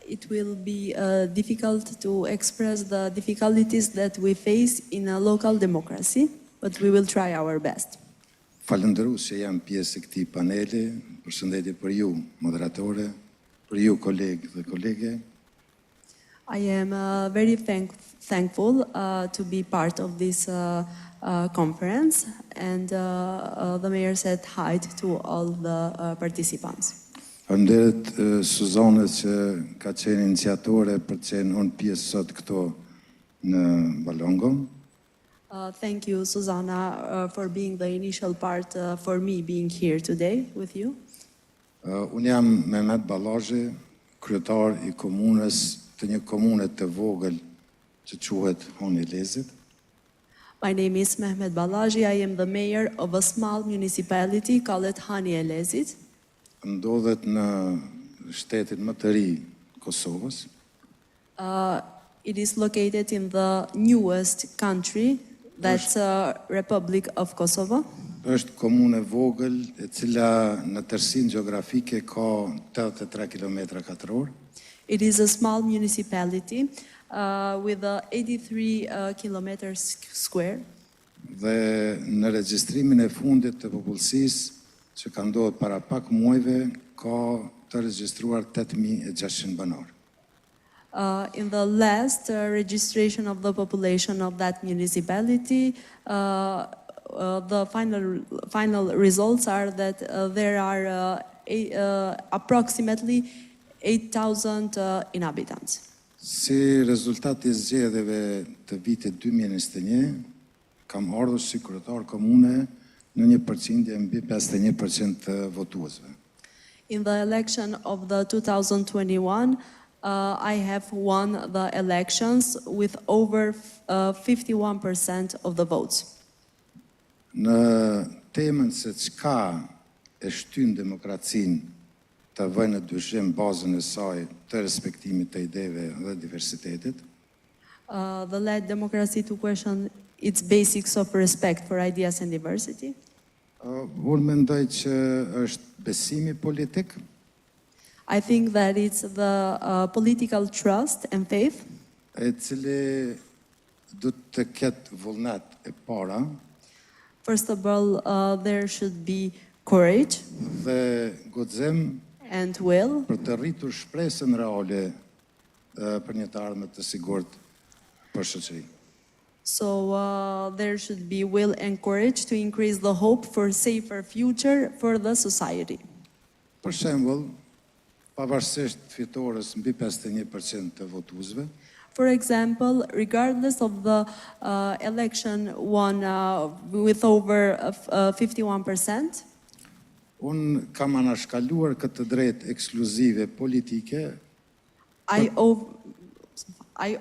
It will be difficult to express the difficulties that we face in a local democracy, but we will try our best. Falenderues që jam pjesë e këtij paneli. Përshëndetje për ju, moderatore, për ju, kolegë dhe kolege. I am very thankful to be part of this conference, and the mayor said hi to all the participants. Faleminderit Suzanës që ka qenë iniciatore për të qenë unë pjesë sot këto në Balongo. Thank you, Susanna, for being the initial part for me being here today with you. Unë jam Mehmet Ballazhi, kryetar i komunës të një komune të vogël që quhet Hani Elezit. My name is Mehmet Ballazhi. I am the mayor of a small municipality called Hani Elezit. Ndodhet në shtetin më të ri Kosovës. It is located in the newest country, that's Republic of Kosovo. Është komunë e vogël e cila në tërsinë gjeografike ka 83 km². It is a small municipality with 83 kilometers square. Dhe në regjistrimin e fundit të popullsisë që ka ndodhur para pak muajve, ka të regjistruar 8.600 banor. In the last registration of the population of that municipality, the final results are that there are approximately 8,000 inhabitants. Si rezultat i zgjedhjeve të vitit 2021, kam ardhur si kryetar komune në një përqindje mbi 51% të votuesve. In the election of the 2021, I have won the elections with over 51% of the votes. Në temën se çka e shtyn demokracinë të vënë në dyshim bazën e saj të respektimit të ideve dhe diversitetit. The led democracy to question its basics of respect for ideas and diversity. Unë mendoj që është besimi politik. I think that it's the political trust and faith. E cili do të ketë vullnet e para. First of all, there should be courage dhe guxim and will për të rritur shpresën reale për një të ardhme të sigurt për shoqërinë. So there should be will and courage to increase the hope for safer future for the society. Për shembull, pavarësisht fitores mbi 51% të votuesve. For example, regardless of the election won with over 51%, Unë kam anashkaluar këtë drejtë ekskluzive politike I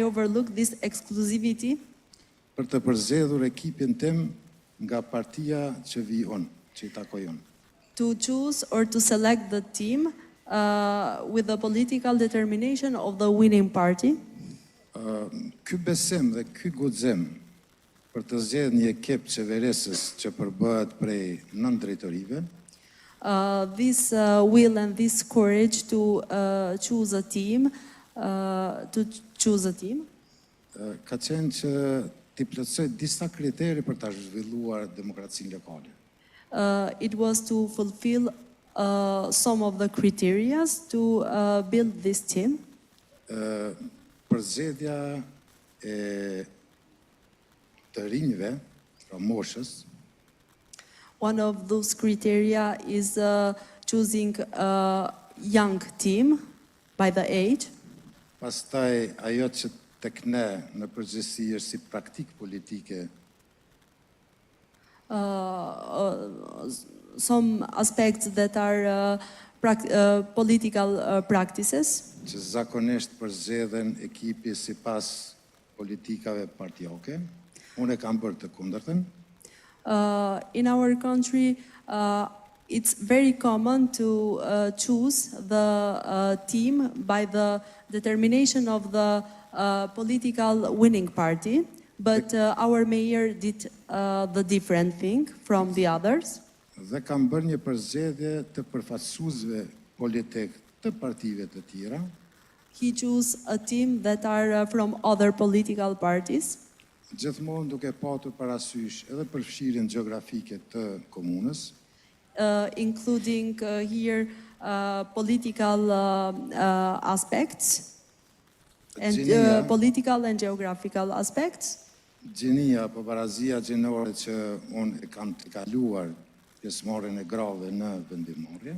overlook this exclusivity për të përzgjedhur ekipin tim nga partia që vi unë, që I takoj unë. to choose or to select the team with the political determination of the winning party. Ky besim dhe ky guxim për të zgjedhur një ekip qeverisës që përbëhet prej 9 drejtorive, This will and this courage to choose a team, ka qenë që t'i plotësoj disa kriteri për ta zhvilluar demokracinë lokale. It was to fulfill some of the criteria to build this team. Përzgjedhja e të rinjve, pra moshës, One of those criteria is choosing a young team by the age. pastaj ajo që tek ne në përgjithësi është si praktik politike, Some aspects that are political practices. që zakonisht përzgjedhen ekipi sipas politikave partioke. Unë e kam bërë të kundërtën. In our country, it's very common to choose the team by the determination of the political winning party, but our mayor did the different thing from the others. Dhe kam bërë një përzgjedhje të përfaqësuesve politik të partive të tjera, He chose a team that are from other political parties, gjithmonë duke patur parasysh edhe përfshirjen gjeografike të komunës, including here political aspects and political and geographical aspects. Gjenia apo barazia gjinore që unë e kam të kaluar pjesëmarrjen e grave në vendimmarrje,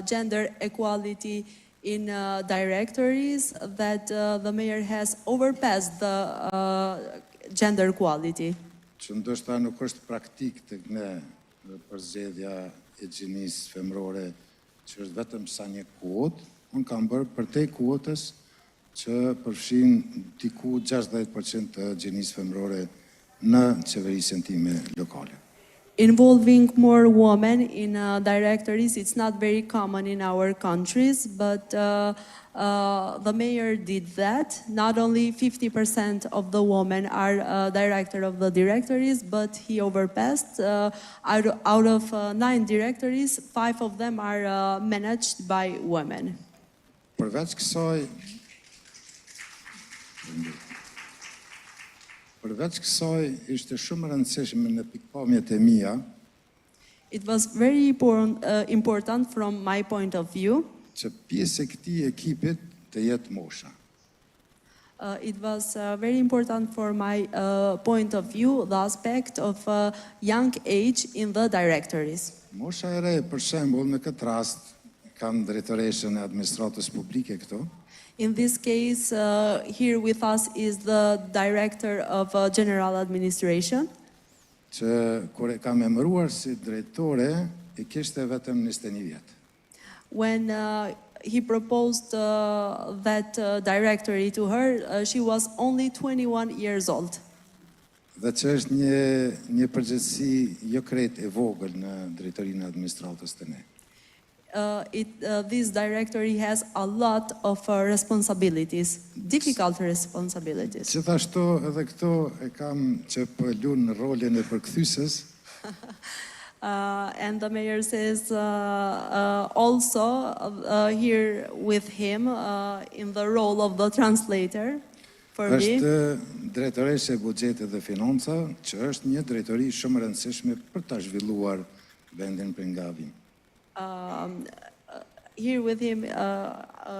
Gender equality in directories that the mayor has overpassed the gender equality. që ndoshta nuk është praktik tek ne përzgjedhja e gjinisë femrore, që është vetëm sa një kuotë. Unë kam bërë përtej kuotës që përfshin diku 60% të gjinisë femrore në qeverisjen time lokale. Involving more women in directories, it's not very common in our countries, but the mayor did that. Not only 50% of the women are director of the directories, but he overpassed. Out of 9 directories, 5 of them are managed by women. Përveç kësaj, ishte shumë e rëndësishme në pikpamjet e mia It was very important from my point of view. që pjesë e këtij ekipit të jetë mosha. It was very important for my point of view, the aspect of young age in the directories. Mosha e re, për shembull, në këtë rast, kam drejtoreshën e administratës publike këtu, In this case, here with us is the director of general administration. që kur e kam emëruar si drejtore, e kishte vetëm 21 vjet. When he proposed that directory to her, she was only 21 years old. Dhe që është një përgjegjësi jo krejt e vogël në drejtorinë e administratës të ne. This directory has a lot of responsibilities, difficult responsibilities. Gjithashtu edhe këtu e kam që po e luan në rolin e përkthysës. And the mayor says also here with him in the role of the translator for me. Është drejtoreshe e buxhetit dhe financa, që është një drejtori shumë e rëndësishme për ta zhvilluar vendin për nga vim. Here with him,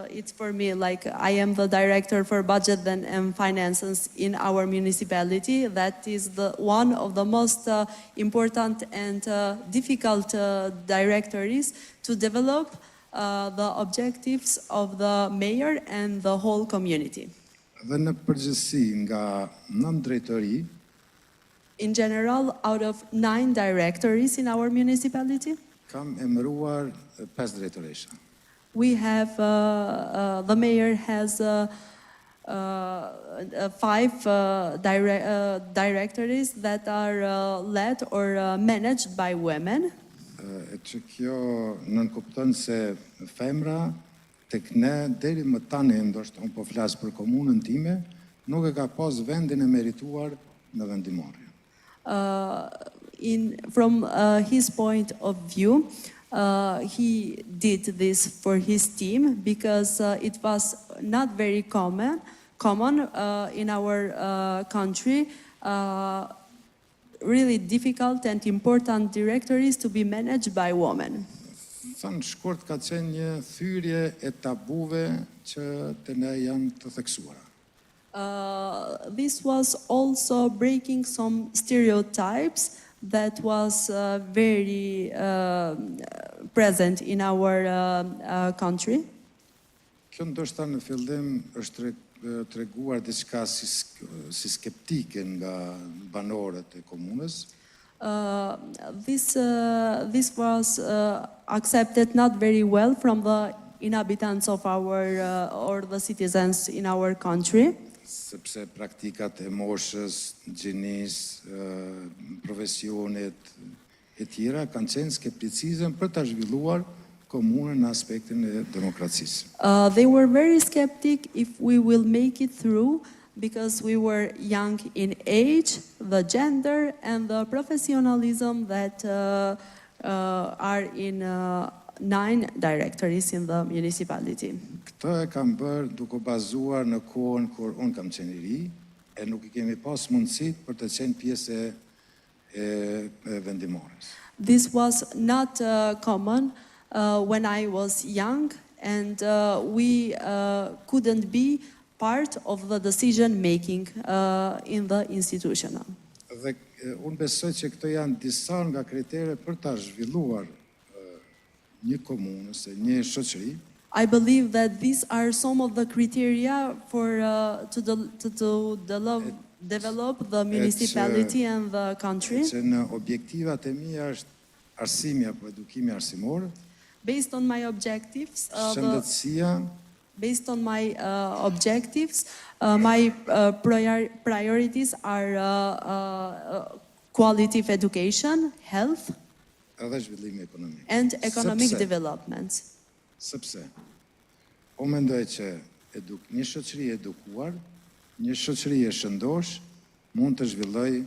it's for me like I am the director for budget and finances in our municipality. That is one of the most important and difficult directories to develop the objectives of the mayor and the whole community. Dhe në përgjithësi nga 9 drejtori, in general, out of 9 directories in our municipality, Kam emëruar 5 drejtoresha. we have, the mayor has 5 directories that are led or managed by women. E që kjo nënkupton se femra tek ne deri më tani, ndoshta unë po flas për komunën time, nuk e ka pas vendin e merituar në vendimorje. From his point of view, he did this for his team because it was not very common in our country. Really difficult and important directories to be managed by women. Thanë shkurt ka qenë një thyrje e tabuve që të ne janë të theksuara. This was also breaking some stereotypes that was very present in our country. Kjo ndoshta në fillim është treguar diçka si skeptike nga banorët e komunës. This was accepted not very well from the inhabitants of our or the citizens in our country. Sepse praktikat e moshës, gjinisë, profesionit e tjera kanë qenë skepticizëm për ta zhvilluar komunën në aspektin e demokracisë. They were very skeptic if we will make it through because we were young in age, the gender and the professionalism that are in 9 directories in the municipality. Këtë e kam bërë duke bazuar në kohën kur unë kam qenë i ri e nuk I kemi pas mundësit për të qenë pjesë e vendimores. This was not common when I was young and we couldn't be part of the decision making in the institutional. Dhe unë besoj që këto janë disa nga kriteret për ta zhvilluar një komunë ose një shoqëri. I believe that these are some of the criteria for to develop the municipality and the country. Që në objektivat e mia është arsimi apo edukimi arsimor. Based on my objectives, shëndetësia. Based on my objectives, my priorities are quality of education, health, and economic development. Sepse, po mendoj që një shoqëri e edukuar, një shoqëri e shëndosh, mund të zhvilloj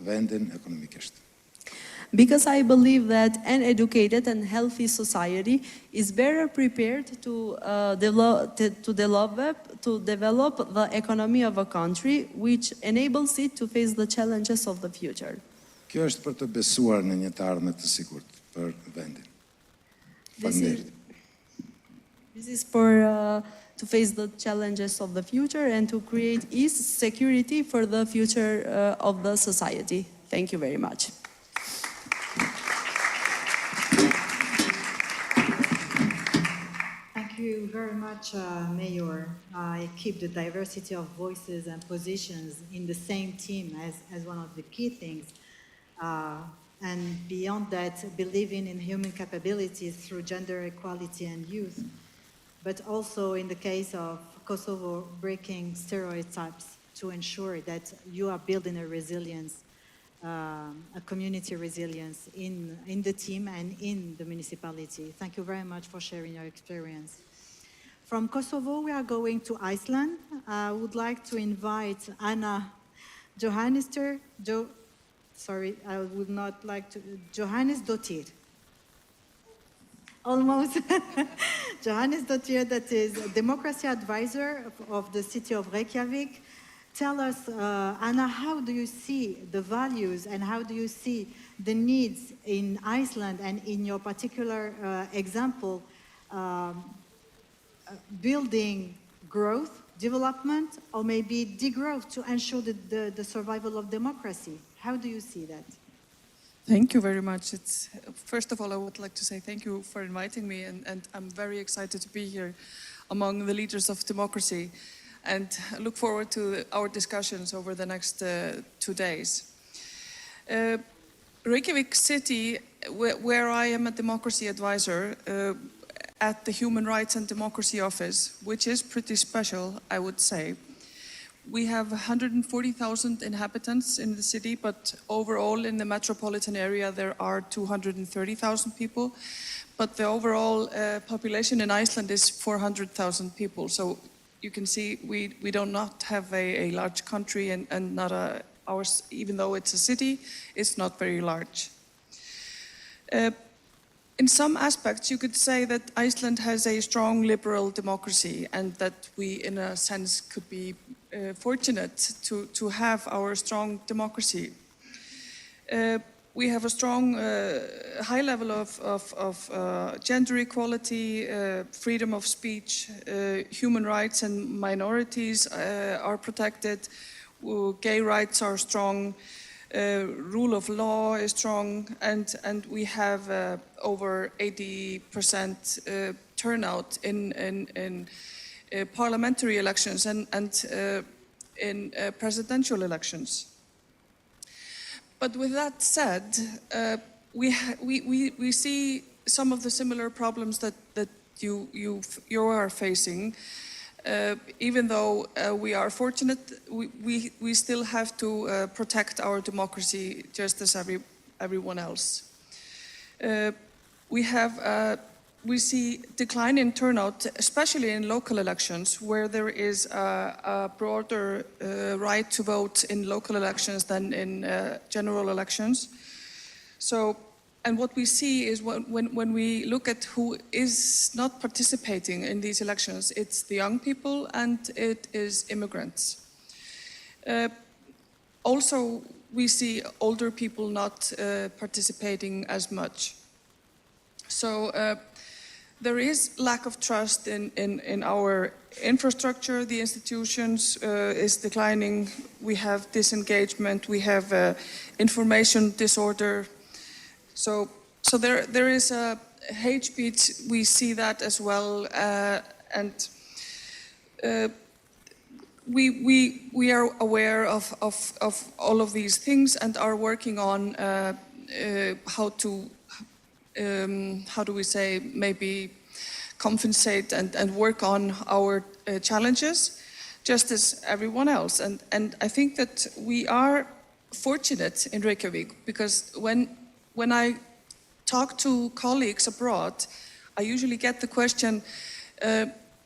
vendin ekonomikisht. Because I believe that an educated and healthy society is better prepared to develop the economy of a country, which enables it to face the challenges of the future. Kjo është për të besuar në një të ardhme të sigurt për vendin. This is for to face the challenges of the future and to create ease, security for the future of the society. Thank you very much. Thank you very much, Mayor. I keep the diversity of voices and positions in the same team as one of the key things. And beyond that, believing in human capabilities through gender equality and youth, but also in the case of Kosovo, breaking stereotypes to ensure that you are building a resilience, a community resilience in the team and in the municipality. Thank you very much for sharing your experience. From Kosovo, we are going to Iceland. I would like to invite Anna Johannesdottir. I would not like to. Johannesdottir. Almost. Johannesdottir, that is a democracy advisor of the city of Reykjavik. Tell us, Anna, how do you see the values and how do you see the needs in Iceland and in your particular example, building growth, development, or maybe degrowth to ensure the survival of democracy? How do you see that? Thank you very much. First of all, I would like to say thank you for inviting me, and I'm very excited to be here among the leaders of democracy. and look forward to our discussions over the next 2 days. Reykjavik City, where I am a democracy advisor at the Human Rights and Democracy Office, which is pretty special, I would say. We have 140,000 inhabitants in the city, but overall in the metropolitan area there are 230,000 people. But the overall population in Iceland is 400,000 people. So you can see we do not have a large country, and not ours, even though it's a city, it's not very large. In some aspects, you could say that Iceland has a strong liberal democracy, and that we, in a sense, could be fortunate to have our strong democracy. We have a strong, high level of gender equality, freedom of speech, human rights and minorities are protected, gay rights are strong, rule of law is strong, and we have over 80% turnout in parliamentary elections and in presidential elections. But with that said, we see some of the similar problems that you are facing. Even though we are fortunate, we still have to protect our democracy just as everyone else. We see decline in turnout, especially in local elections, where there is a broader right to vote in local elections than in general elections. So, and what we see is when we look at who is not participating in these elections, it's the young people and it is immigrants. Also, we see older people not participating as much. So there is lack of trust in our infrastructure. The institutions is declining. We have disengagement. We have information disorder. So there is a hate speech. We see that as well, and we are aware of all of these things and are working on how do we say, maybe compensate and work on our challenges, just as everyone else. And I think that we are fortunate in Reykjavik, because when I talk to colleagues abroad, I usually get the question,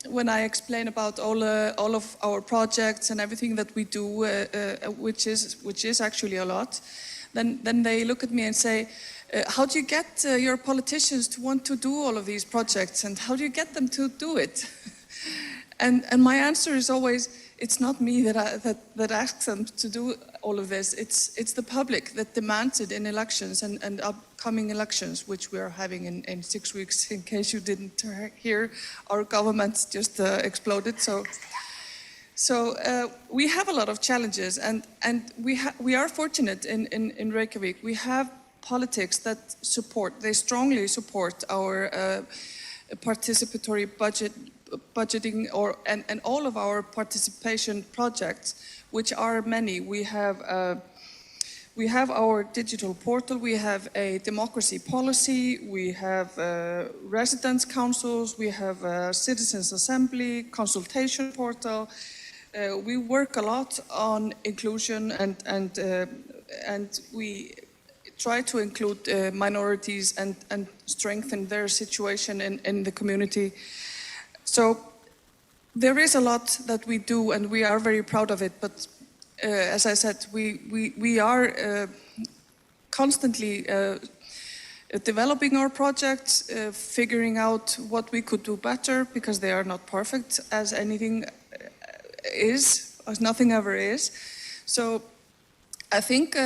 when I explain about all of our projects and everything that we do, which is actually a lot, then they look at me and say, how do you get your politicians to want to do all of these projects, and how do you get them to do it? And my answer is always, it's not me that asks them to do all of this. It's the public that demands it in elections and upcoming elections, which we are having in 6 weeks. In case you didn't hear, our government just exploded. So we have a lot of challenges, and we are fortunate in Reykjavik. We have politics that they strongly support our participatory budgeting and all of our participation projects, which are many. We have our digital portal, we have a democracy policy, we have residence councils, we have a citizens assembly, consultation portal. We work a lot on inclusion and we try to include minorities and strengthen their situation in the community. So there is a lot that we do, and we are very proud of it. But as I said, we are constantly developing our projects, figuring out what we could do better, because they are not perfect, as anything is, as nothing ever is. So I think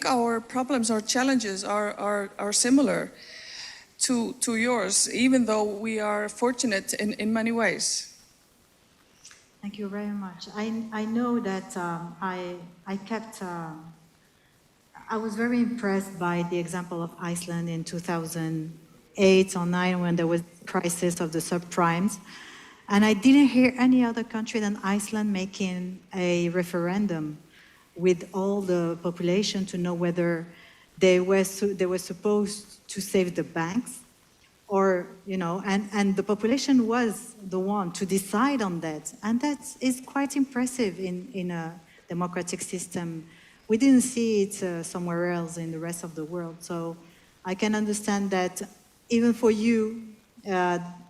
our problems, our challenges are similar to yours, even though we are fortunate in many ways. Thank you very much. I know that I was very impressed by the example of Iceland in 2008 or 2009, when there was a crisis of the subprimes. And I didn't hear any other country than Iceland making a referendum with all the population to know whether they were supposed to save the banks, or, you know, and the population was the one to decide on that. And that is quite impressive in a democratic system. We didn't see it somewhere else in the rest of the world. So I can understand that even for you,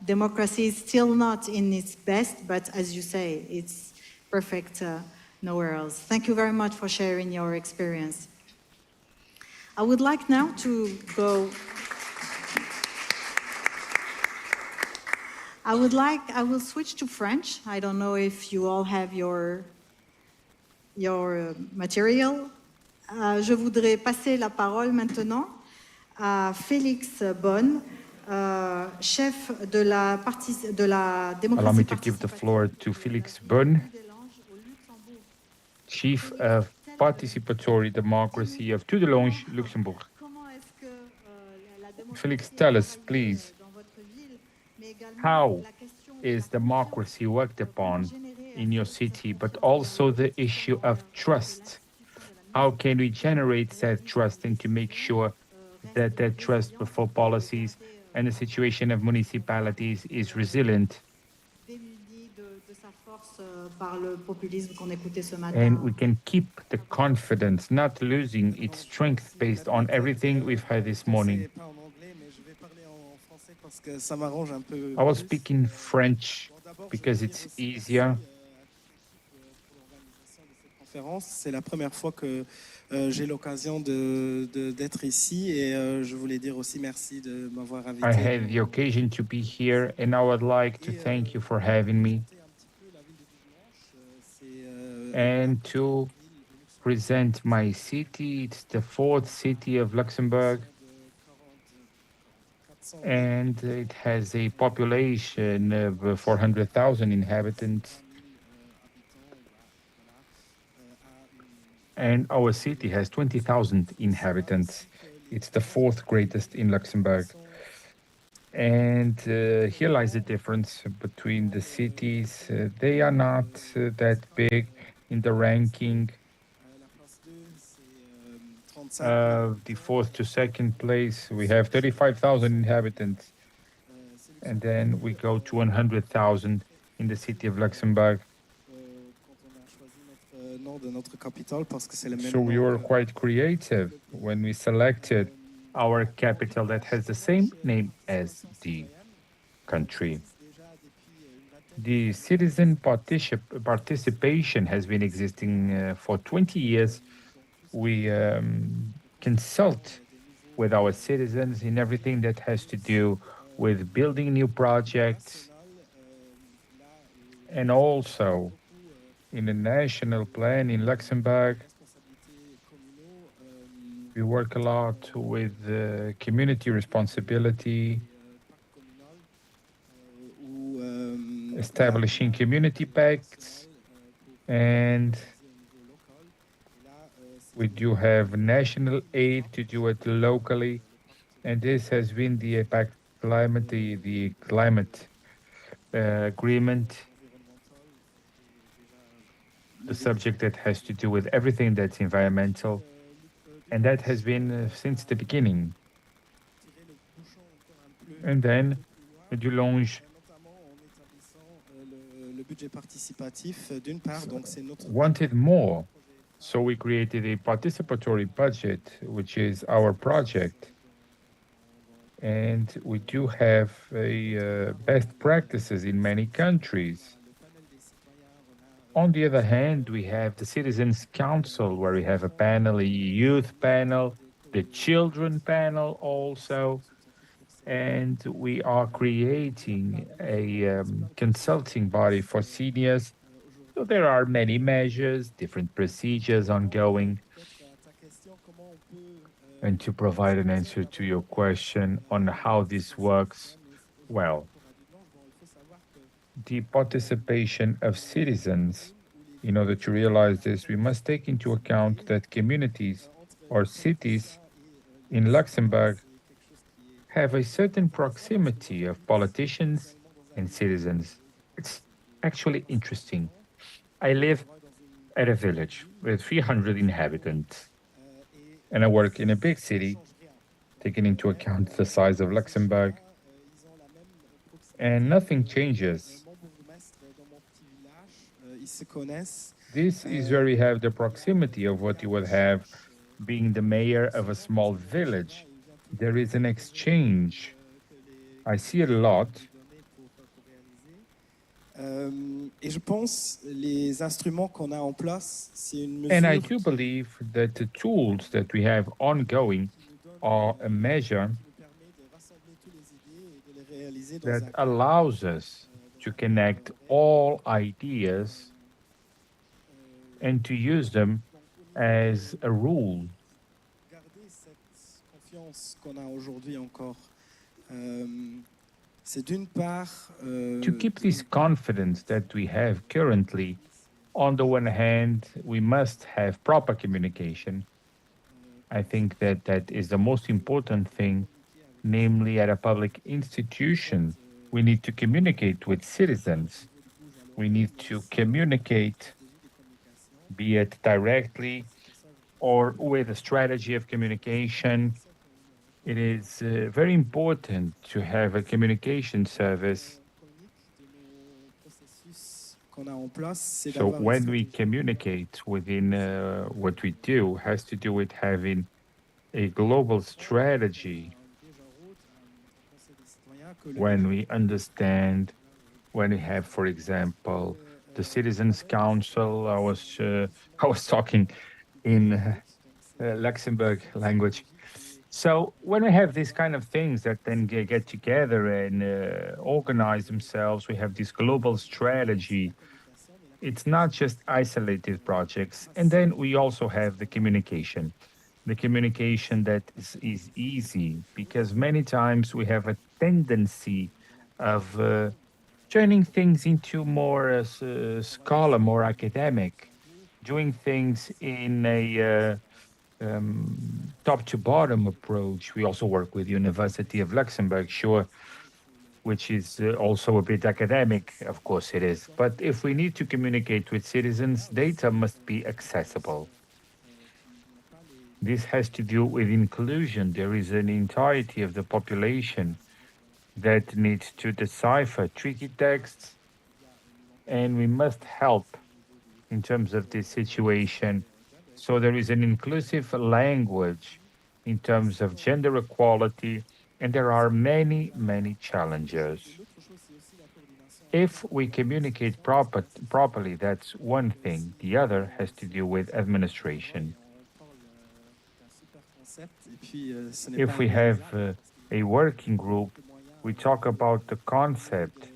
democracy is still not in its best, but as you say, it's perfect nowhere else. Thank you very much for sharing your experience. I would like now to go. I will switch to French. I don't know if you all have your material. Je voudrais passer la parole maintenant à Félix Bonne, chef de la démocratie. Allow me to give the floor to Felix Bonne, Chief of Participatory Democracy of Tout de Lange, Luxembourg. Felix, tell us, please, how is democracy worked upon in your city, but also the issue of trust? How can we generate that trust and to make sure that that trust before policies and the situation of municipalities is resilient? And we can keep the confidence, not losing its strength based on everything we've heard this morning. I will speak in French because it's easier. C'est la première fois que j'ai l'occasion d'être ici et je voulais dire aussi merci de m'avoir invité. I had the occasion to be here and I would like to thank you for having me and to present my city. It's the 4th city of Luxembourg and it has a population of 400,000 inhabitants. And our city has 20,000 inhabitants. It's the 4th greatest in Luxembourg. And here lies the difference between the cities. They are not that big in the ranking of the 4th to 2nd place. We have 35,000 inhabitants. And then we go to 100,000 in the city of Luxembourg. So we were quite creative when we selected our capital that has the same name as the country. The citizen participation has been existing for 20 years. We consult with our citizens in everything that has to do with building new projects and also in the national plan in Luxembourg. We work a lot with community responsibility, establishing community pacts, and we do have national aid to do it locally, and this has been the impact climate, the climate agreement, the subject that has to do with everything that's environmental, and that has been since the beginning. And then Dulange wanted more, so we created a participatory budget, which is our project. And we do have best practices in many countries. On the other hand, we have the Citizens' Council, where we have a panel, a youth panel, the children panel also, and we are creating a consulting body for seniors. So there are many measures, different procedures ongoing. And to provide an answer to your question on how this works, well, the participation of citizens, in order to realize this, we must take into account that communities or cities in Luxembourg have a certain proximity of politicians and citizens. It's actually interesting. I live at a village with 300 inhabitants, and I work in a big city, taking into account the size of Luxembourg, and nothing changes. This is where we have the proximity of what you would have being the mayor of a small village. There is an exchange. I see it a lot. Et je pense les instruments qu'on a en place, c'est une And I mesure do believe that the tools that we have ongoing are a measure that allows us to connect all ideas and to use them as a rule. garder cette confiance qu'on a aujourd'hui encore. C'est d'une part To keep this confidence that we have currently, on the one hand, we must have proper communication. I think that that is the most important thing, namely at a public institution. We need to communicate with citizens. We need to communicate, be it directly or with a strategy of communication. It is very important to have a communication service. qu'on a en place, c'est So d'avoir une when we stratégie. communicate within what we do, has to do with having a global strategy. When we understand, when we have, for example, the Citizens Council, I was talking in Luxembourg language. So when we have these kind of things that then get together and organize themselves, we have this global strategy. It's not just isolated projects. And then we also have the communication that is easy, because many times we have a tendency of turning things into more scholar, more academic, doing things in a top to bottom approach. We also work with University of Luxembourg, sure, which is also a bit academic, of course it is. But if we need to communicate with citizens, data must be accessible. This has to do with inclusion. There is an entirety of the population that needs to decipher tricky texts, and we must help in terms of this situation. So there is an inclusive language in terms of gender equality, and there are many, many challenges. If we communicate properly, that's one thing. The other has to do with administration. If we have a working group, we talk about the concept,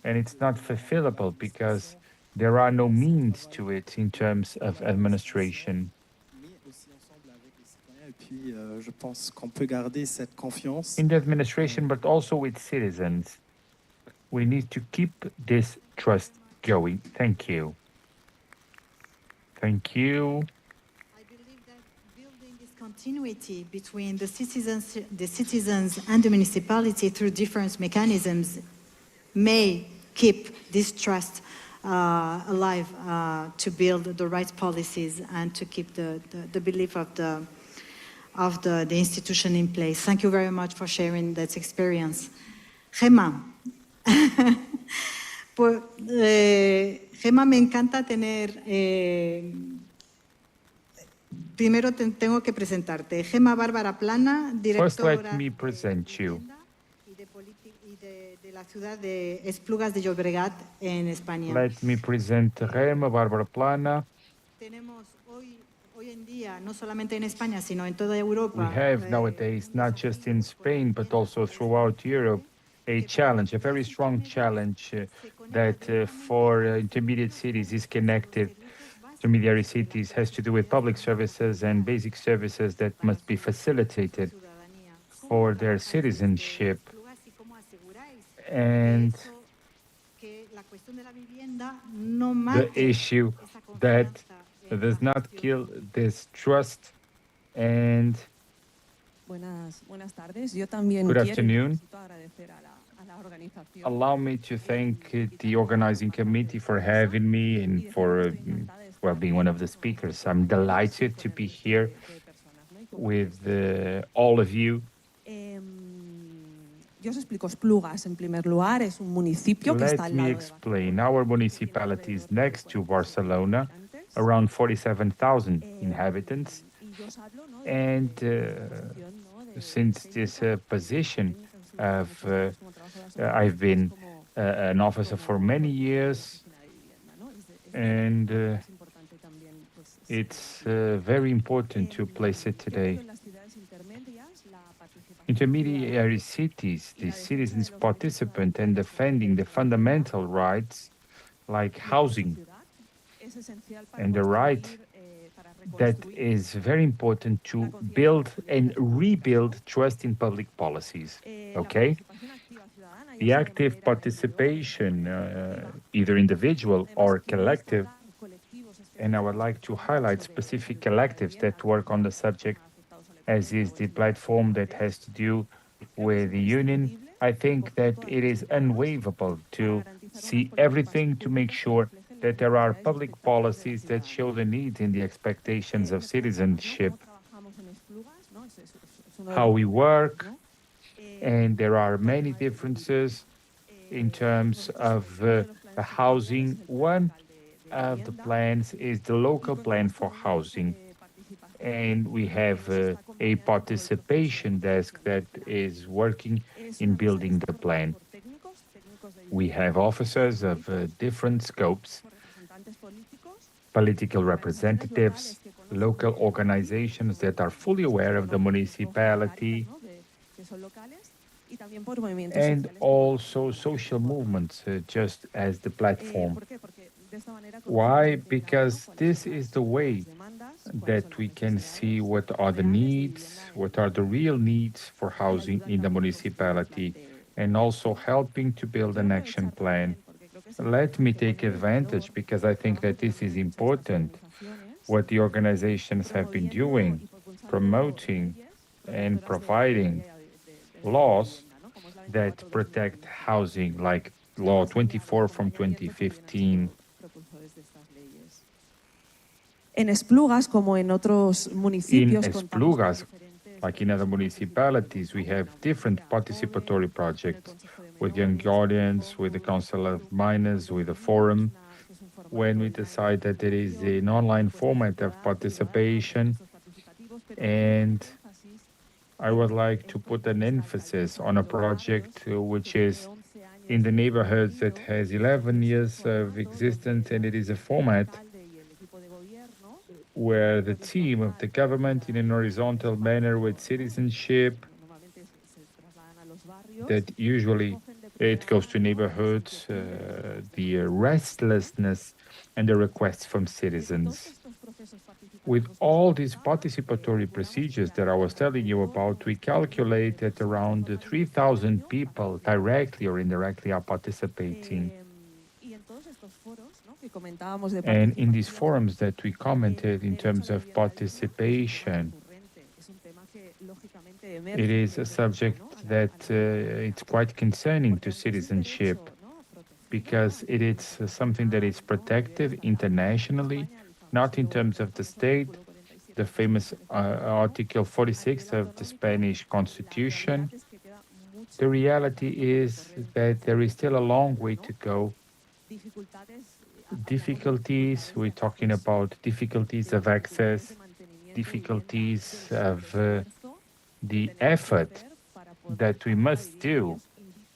and it's not fulfillable because there are no means to it in terms of administration. In the administration, but also with citizens, we need to keep this trust going. Thank you. Thank you. Continuity between the citizens and the municipality through different mechanisms may keep this trust alive to build the right policies and to keep the belief of the institution in place. Thank you very much for sharing that experience. Gemma. Pues, Gemma, me encanta tener... Primero tengo que presentarte. Gemma Bárbara Plana, First, directora let me present you. de la ciudad de Esplugas de Llobregat en España. Let me present Gemma Bárbara Plana. Tenemos hoy en día, no solamente en España, sino en toda Europa. We have nowadays, not just in Spain, but also throughout Europe, a challenge, a very strong challenge that for intermediate cities is connected. Intermediary cities has to do with public services and basic services that must be facilitated for their citizenship. And the issue that does not kill this trust. And Buenas tardes. Yo también good afternoon. Allow me to thank the organizing committee for having me and for well, being one of the speakers. I'm delighted to be here with all of you. Yo os explico, Esplugas, en primer lugar, es un municipio que está Let al me lado de explain. Our municipality is next to Barcelona, around 47,000 inhabitants. And since this position of, I've been an officer for many years, and it's very important to place it today. Intermediary cities, the citizens participant in defending the fundamental rights like housing and the right that is very important to build and rebuild trust in public policies, okay? The active participation, either individual or collective, and I would like to highlight specific collectives that work on the subject, as is the platform that has to do with the union. I think that it is unwaverable to see everything to make sure that there are public policies that show the needs and the expectations of citizenship, how we work, and there are many differences in terms of housing. One of the plans is the local plan for housing. And we have a participation desk that is working in building the plan. We have officers of different scopes, political representatives, local organizations that are fully aware of the municipality, and also social movements, just as the platform. Why? Because this is the way that we can see what are the needs, what are the real needs for housing in the municipality, and also helping to build an action plan. Let me take advantage, because I think that this is important, what the organizations have been doing, promoting and providing laws that protect housing, like Law 24 from 2015. En Esplugas, como en otros municipios, In Esplugas, like in other municipalities, we have different participatory projects with young guardians, with the Council of Minors, with the Forum. When we decide that there is an online format of participation, and I would like to put an emphasis on a project which is in the neighborhoods that has 11 years of existence, and it is a format where the team of the government, in an horizontal manner with citizenship, that usually it goes to neighborhoods, the restlessness and the requests from citizens. With all these participatory procedures that I was telling you about, we calculate that around 3,000 people directly or indirectly are participating. And in these forums that we commented in terms of participation, it is a subject that it's quite concerning to citizenship, because it is something that is protective internationally, not in terms of the state, the famous Article 46 of the Spanish Constitution. The reality is that there is still a long way to go. Difficulties, we're talking about difficulties of access, difficulties of the effort that we must do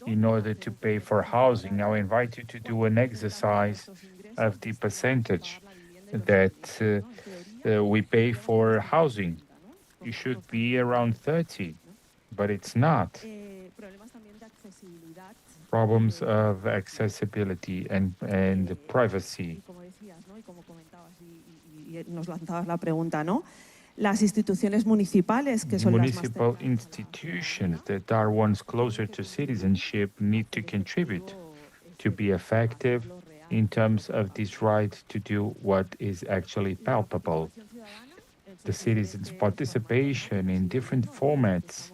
in order to pay for housing. I invite you to do an exercise of the percentage that we pay for housing. It should be around 30, but it's not. Problems of accessibility and privacy. Nos lanzabas la pregunta, ¿no? Las instituciones municipales, que son municipal institutions that are ones closer to citizenship, need to contribute to be effective in terms of this right to do what is actually palpable. The citizens' participation in different formats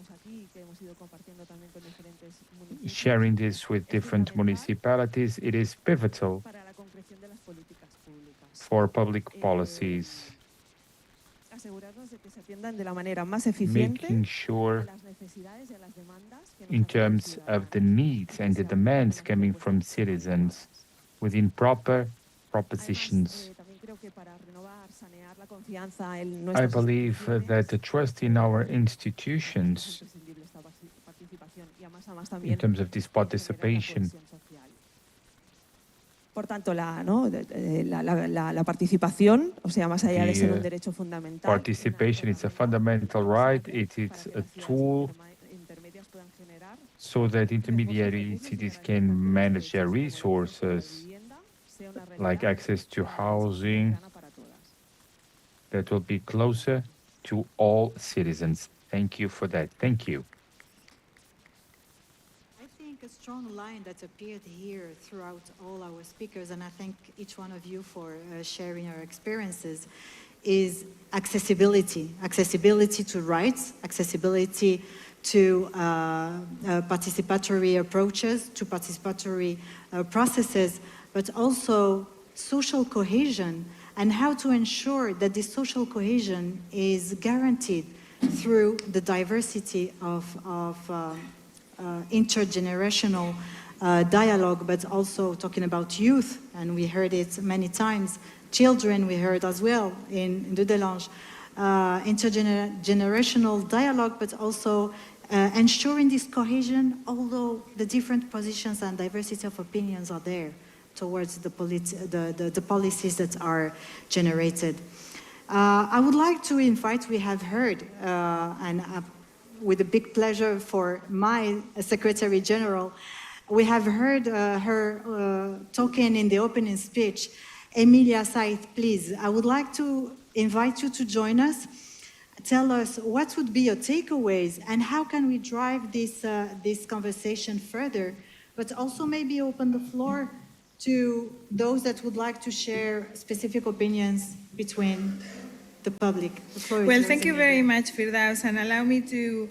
sharing this with different municipalities, it is pivotal for public policies, making sure in terms of the needs and the demands coming from citizens within proper propositions. I believe that the trust in our institutions, in terms of this participation, Por tanto, la participación, o sea, más allá de ser un derecho fundamental, participation is a fundamental right. It is a tool so that intermediary cities can manage their resources, like access to housing, that will be closer to all citizens. Thank you for that. Thank you. A strong line that appeared here throughout all our speakers, and I thank each one of you for sharing your experiences, is accessibility. Accessibility to rights, accessibility to participatory approaches, to participatory processes, but also social cohesion and how to ensure that this social cohesion is guaranteed through the diversity of intergenerational dialogue, but also talking about youth, and we heard it many times. Children, we heard as well in De Delange. Intergenerational dialogue, but also ensuring this cohesion, although the different positions and diversity of opinions are there towards the policies that are generated. I would like to invite, we have heard, and with a big pleasure for my Secretary General, we have heard her talking in the opening speech. Emilia Said, please, I would like to invite you to join us. Tell us what would be your takeaways and how can we drive this conversation further, but also maybe open the floor to those that would like to share specific opinions between the public. Well, thank you very much, Firdaus, and allow me to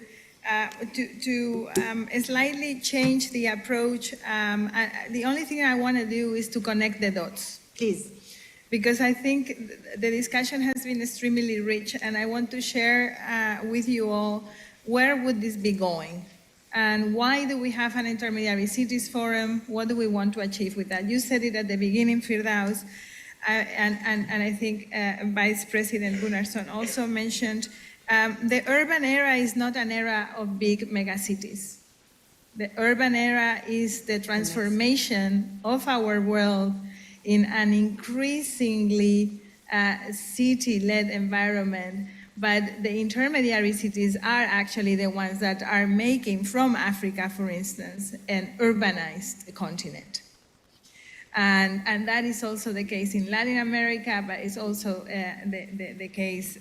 slightly change the approach. The only thing I want to do is to connect the dots. Please. Because I think the discussion has been extremely rich, and I want to share with you all where would this be going, and why do we have an intermediary cities forum? What do we want to achieve with that? You said it at the beginning, Firdaus, and I think Vice President Gunnarsson also mentioned the urban era is not an era of big megacities. The urban era is the transformation of our world in an increasingly city-led environment, but the intermediary cities are actually the ones that are making from Africa, for instance, an urbanized continent. And that is also the case in Latin America, but it's also the case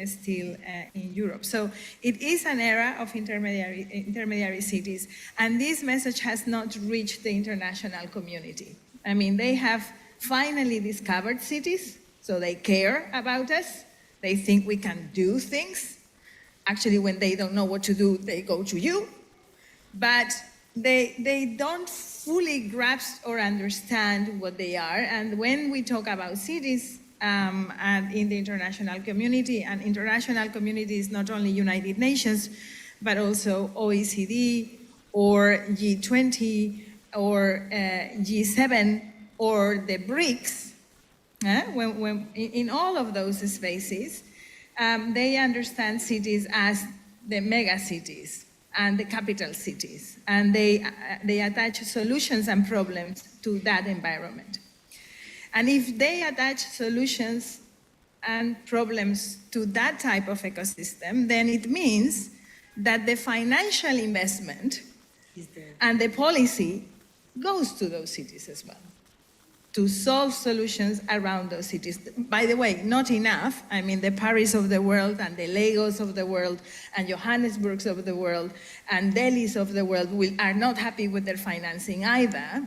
still in Europe. So it is an era of intermediary cities, and this message has not reached the international community. I mean, they have finally discovered cities, so they care about us. They think we can do things. Actually, when they don't know what to do, they go to you. But they don't fully grasp or understand what they are. And when we talk about cities and in the international community, and international community is not only United Nations, but also OECD or G20 or G7 or the BRICS, when in all of those spaces, they understand cities as the mega cities and the capital cities, and they attach solutions and problems to that environment. And if they attach solutions and problems to that type of ecosystem, then it means that the financial investment and the policy goes to those cities as well, to solve solutions around those cities. By the way, not enough. I mean, the Paris of the world and the Lagos of the world and Johannesburgs of the world and Delhis of the world are not happy with their financing either.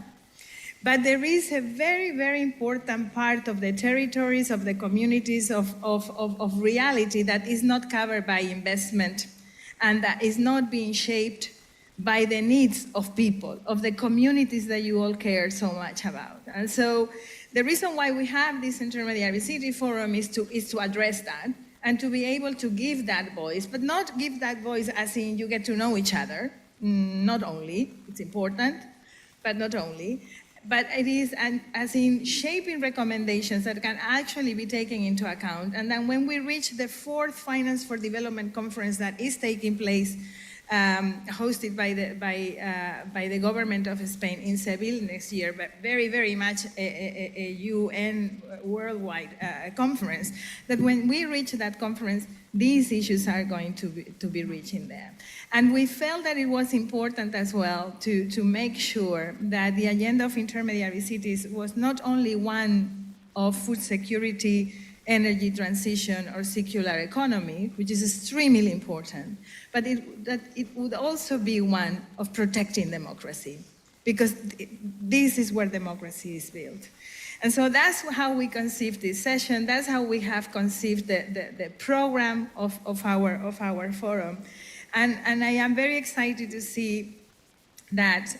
But there is a very, very important part of the territories, of the communities, of reality that is not covered by investment and that is not being shaped by the needs of people, of the communities that you all care so much about. And so the reason why we have this Intermediary City Forum is to address that and to be able to give that voice, but not give that voice as in you get to know each other, not only, it's important, but not only, but it is as in shaping recommendations that can actually be taken into account. And then when we reach the 4th Finance for Development Conference that is taking place, hosted by the government of Spain in Seville next year, but very, very much a UN worldwide conference, that when we reach that conference, these issues are going to be reaching there. And we felt that it was important as well to make sure that the agenda of intermediary cities was not only one of food security, energy transition, or circular economy, which is extremely important, but that it would also be one of protecting democracy, because this is where democracy is built. And so that's how we conceived this session. That's how we have conceived the program of our forum. And I am very excited to see that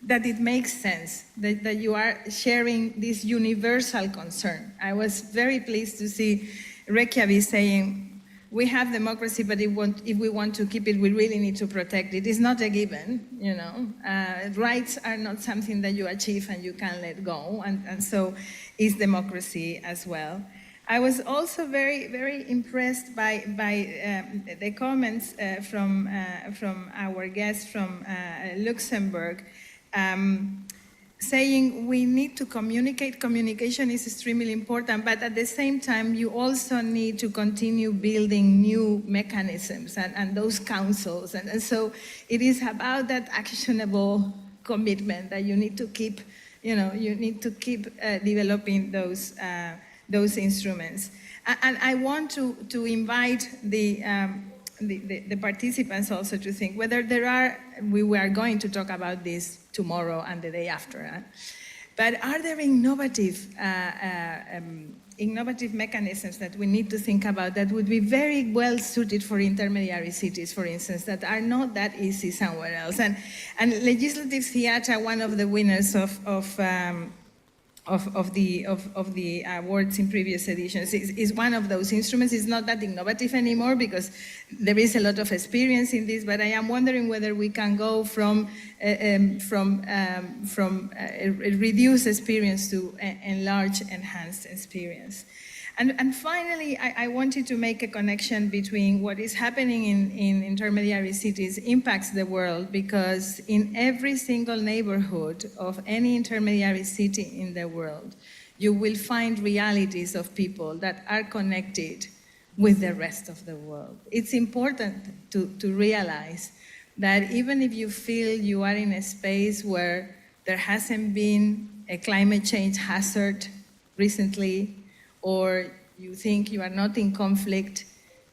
it makes sense, that you are sharing this universal concern. I was very pleased to see Reykjavik saying, we have democracy, but if we want to keep it, we really need to protect it. It's not a given, you know. Rights are not something that you achieve and you can let go, and so is democracy as well. I was also very, very impressed by the comments from our guest from Luxembourg, saying we need to communicate. Communication is extremely important, but at the same time, you also need to continue building new mechanisms and those councils. And so it is about that actionable commitment that you need to keep, you know, you need to keep developing those instruments. And I want to invite the participants also to think whether there are, we are going to talk about this tomorrow and the day after, but are there innovative mechanisms that we need to think about that would be very well suited for intermediary cities, for instance, that are not that easy somewhere else? And legislative theatre, one of the winners of the awards in previous editions, is one of those instruments. It's not that innovative anymore because there is a lot of experience in this, but I am wondering whether we can go from a reduced experience to enlarged, enhanced experience. And finally, I wanted to make a connection between what is happening in intermediary cities impacts the world, because in every single neighborhood of any intermediary city in the world, you will find realities of people that are connected with the rest of the world. It's important to realize that even if you feel you are in a space where there hasn't been a climate change hazard recently, or you think you are not in conflict,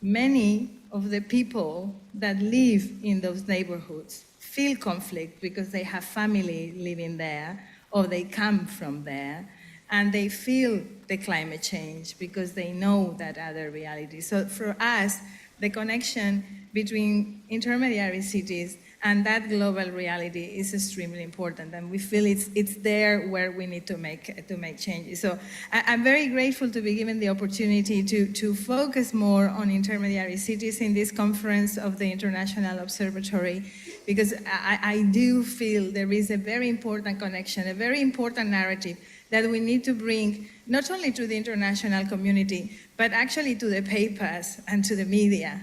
many of the people that live in those neighborhoods feel conflict because they have family living there, or they come from there, and they feel the climate change because they know that other reality. So for us, the connection between intermediary cities and that global reality is extremely important, and we feel it's there where we need to make changes. So I'm very grateful to be given the opportunity to focus more on intermediary cities in this conference of the International Observatory, because I do feel there is a very important connection, a very important narrative that we need to bring not only to the international community, but actually to the papers and to the media,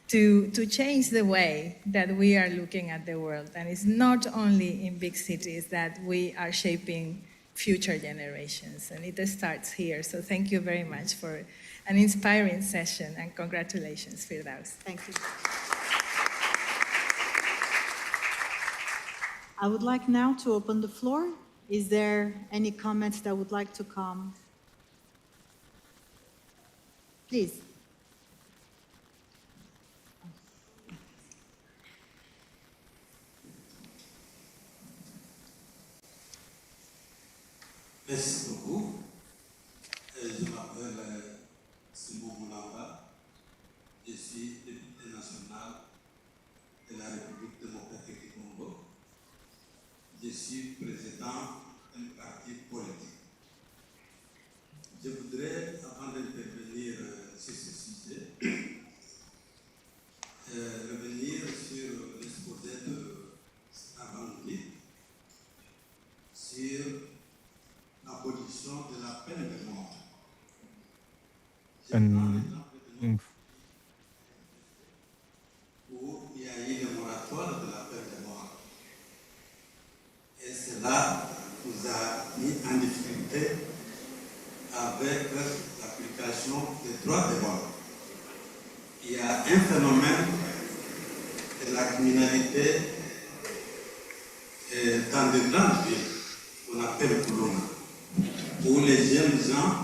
to change the way that we are looking at the world. And it's not only in big cities that we are shaping future generations, and it starts here. So thank you very much for an inspiring session, and congratulations, Firdaus. Thank you. I would like now to open the floor. Is there any comments that would like to come? Please. Merci beaucoup. Je m'appelle Simon Moulamba. Je suis député national de la République démocratique du Congo. Je suis président d'un parti politique. Je voudrais, avant d'intervenir sur ce sujet, revenir sur l'exposé de Carvalho sur l'abolition de la peine de mort. Où il y a eu le moratoire de la peine de mort. Et cela nous a mis en difficulté avec l'application des droits de l'homme. Il y a un phénomène de la criminalité dans de grandes villes qu'on appelle Kuluna, où les jeunes gens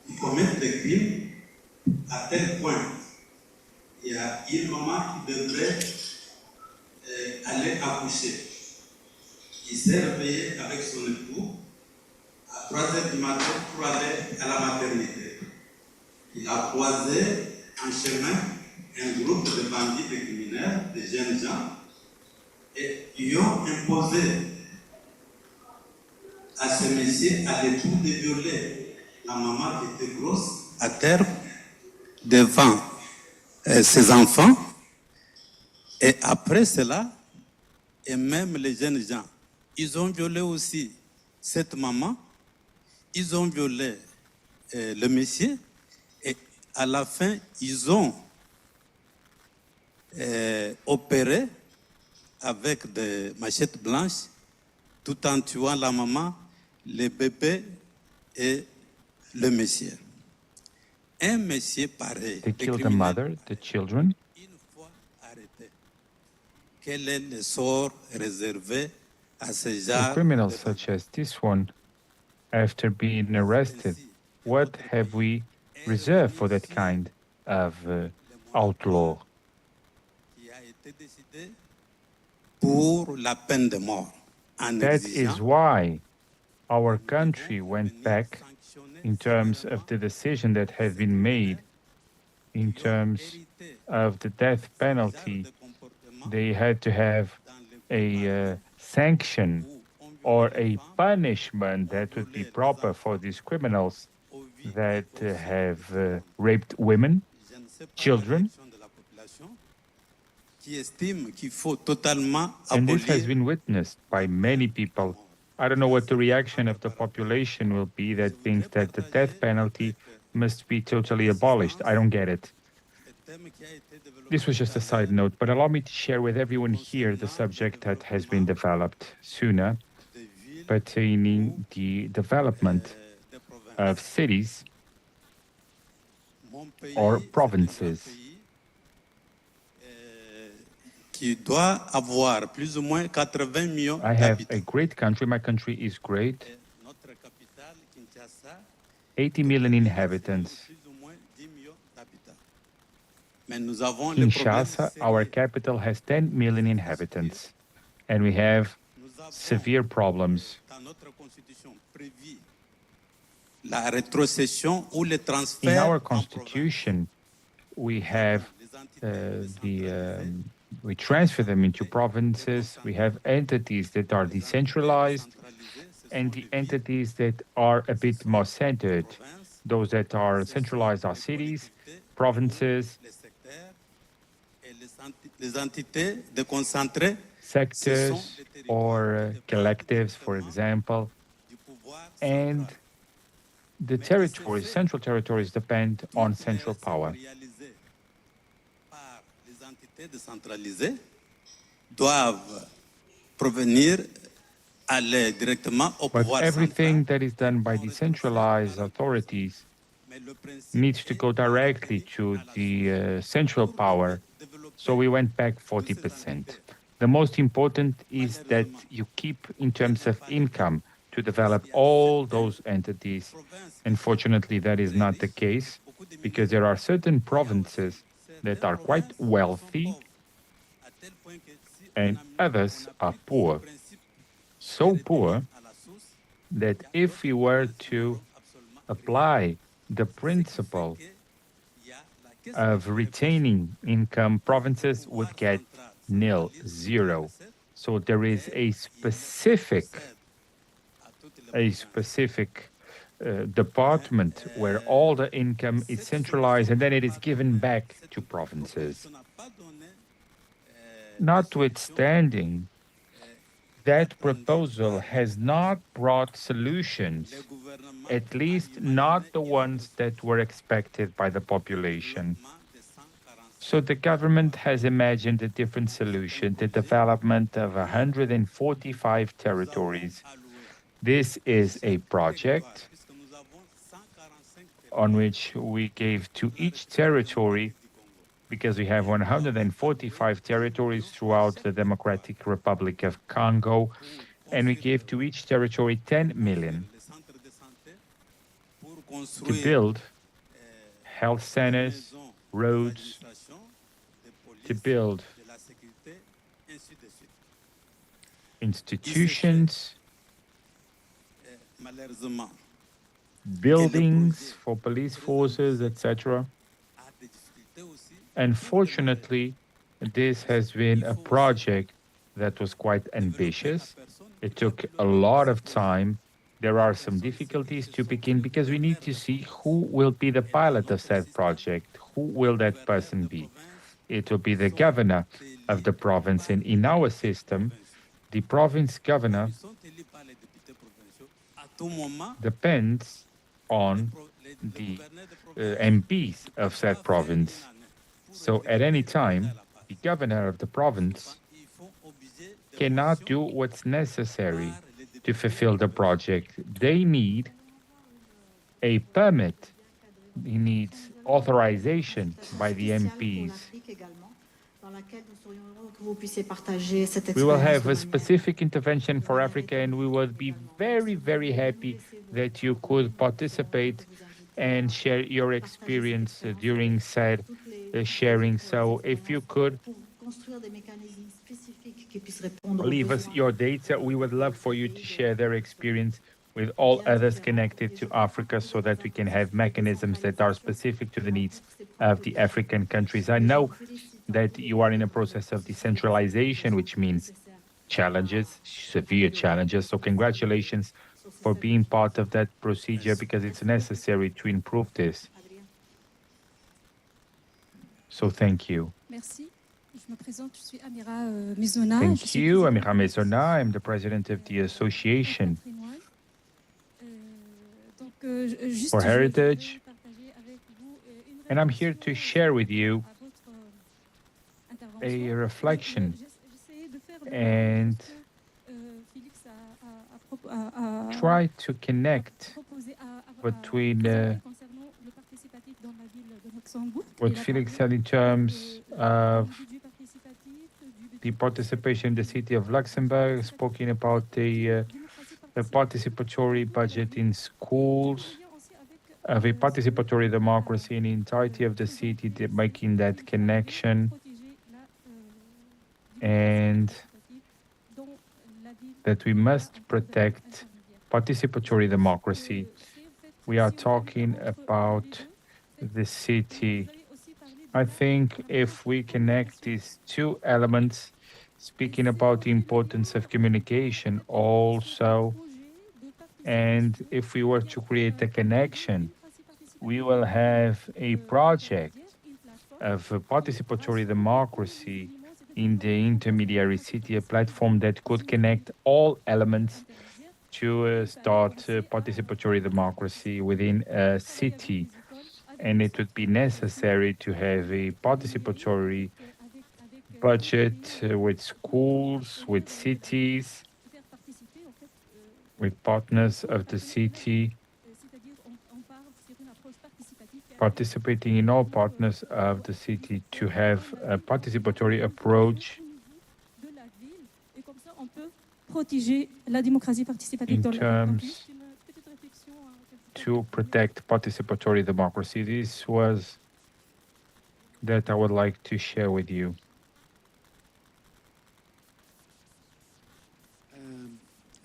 ils commettent des crimes à tel point. Il y a une maman qui devrait aller accoucher. Il s'est réveillé avec son époux à 3h du matin pour aller à la maternité. Il a croisé en chemin un groupe de bandits, de criminels, de jeunes gens, et ils ont imposé à ce monsieur, à l'époux, de violer la maman qui était grosse à terre devant ses enfants. Et après cela, et même les jeunes gens, ils ont violé aussi cette maman, ils ont violé le monsieur, et à la fin, ils ont opéré avec des machettes blanches, tout en tuant la maman, le bébé et le monsieur. Un monsieur pareil, They killed the mother, the children. quel est le sort réservé à ce For genre criminals such as this one, after being arrested, what have we reserved for that kind of outlaw? qui a été décidé pour la peine de mort en That exigeant is why our country went back in terms of the decision that had been made in terms of the death penalty. They had to have a sanction or a punishment that would be proper for these criminals that have raped women, children. qui estime qu'il faut totalement And this has abolir been witnessed by many people. I don't know what the reaction of the population will be that thinks that the death penalty must be totally abolished. I don't get it. This was just a side note, but allow me to share with everyone here the subject that has been developed sooner pertaining the development of cities or provinces. qui doit avoir plus ou moins 80 millions I have a great country. My country is great. 80 million inhabitants. mais nous avons le problème Kinshasa, our capital, has 10 million inhabitants. And we have severe problems. dans notre constitution prévu la rétrocession ou le In transfert our constitution, we have we transfer them into provinces. We have entities that are decentralized and the entities that are a bit more centered. Those that are centralized are cities, provinces, les entités déconcentrées sectors, or collectives, for example. And the territories, central territories, depend on central power. les entités décentralisées doivent provenir aller directement au But pouvoir everything that is done by decentralized authorities needs to go directly to the central power. So we went back 40%. The most important is that you keep in terms of income to develop all those entities. Unfortunately, that is not the case because there are certain provinces that are quite wealthy and others are poor. So poor that if we were to apply the principle of retaining income, provinces would get nil, zero. So there is a specific department where all the income is centralized and then it is given back to provinces. Notwithstanding, that proposal has not brought solutions, at least not the ones that were expected by the population. So the government has imagined a different solution, the development of 145 territories. This is a project on which we gave to each territory, because we have 145 territories throughout the Democratic Republic of Congo, and we gave to each territory 10 million to build health centers, roads, to build institutions, buildings for police forces, etc. Unfortunately, this has been a project that was quite ambitious. It took a lot of time. There are some difficulties to begin because we need to see who will be the pilot of that project. Who will that person be? It will be the governor of the province. And in our system, the province governor depends on the MPs of that province. So at any time, the governor of the province cannot do what's necessary to fulfill the project. They need a permit. He needs authorization by the MPs. We will have a specific intervention for Africa, and we will be very, very happy that you could participate and share your experience during said sharing. So if you could leave us your data, we would love for you to share their experience with all others connected to Africa so that we can have mechanisms that are specific to the needs of the African countries. I know that you are in a process of decentralization, which means challenges, severe challenges. So congratulations for being part of that procedure, because it's necessary to improve this. So thank you. Merci. Je me présente, je suis Amira Mezona. Thank you, Amira Mezona. I'm the president of the Association for Heritage, and I'm here to share with you a reflection and try to connect between what Felix said in terms of the participation in the city of Luxembourg, speaking about the participatory budget in schools, of a participatory democracy in the entirety of the city, making that connection, and that we must protect participatory democracy. We are talking about the city. I think if we connect these two elements, speaking about the importance of communication also, and if we were to create a connection, we will have a project of participatory democracy in the intermediary city, a platform that could connect all elements to start participatory democracy within a city. And it would be necessary to have a participatory budget with schools, with cities, with partners of the city, participating in all partners of the city to have a participatory approach in terms to protect participatory democracy. This was that I would like to share with you.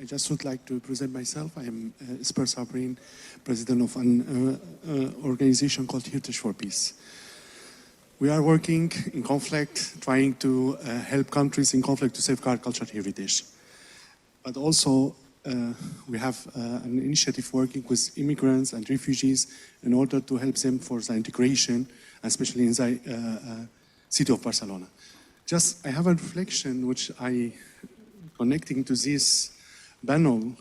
I just would like to present myself. I am Esper Sabrin, president of an organization called Heritage for Peace. We are working in conflict, trying to help countries in conflict to safeguard cultural heritage. But also, we have an initiative working with immigrants and refugees in order to help them for the integration, especially in the city of Barcelona. Just, I have a reflection which connecting to this panel,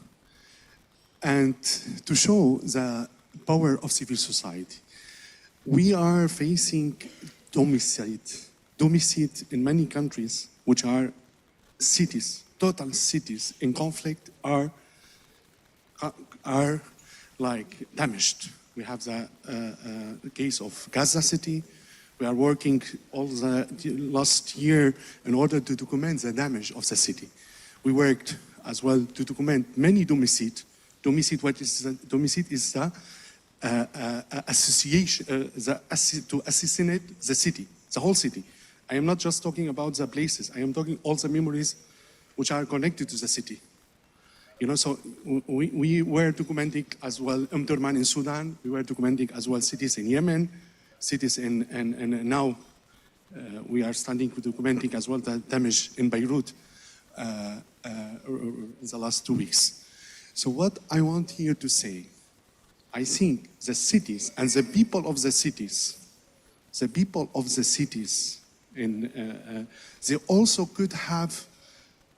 and to show the power of civil society. We are facing domicide in many countries, which are cities, total cities in conflict are like damaged. We have the case of Gaza City. We are working all the last year in order to document the damage of the city. We worked as well to document many domicide. Domicide, what is the domicide? Is the association, to assassinate the city, the whole city. I am not just talking about the places. I am talking all the memories which are connected to the city. You know, so we were documenting as well Umdurman in Sudan. We were documenting as well cities in Yemen, cities and now we are starting to documenting as well the damage in Beirut in the last 2 weeks. So what I want here to say, I think the cities and the people of the cities, they also could have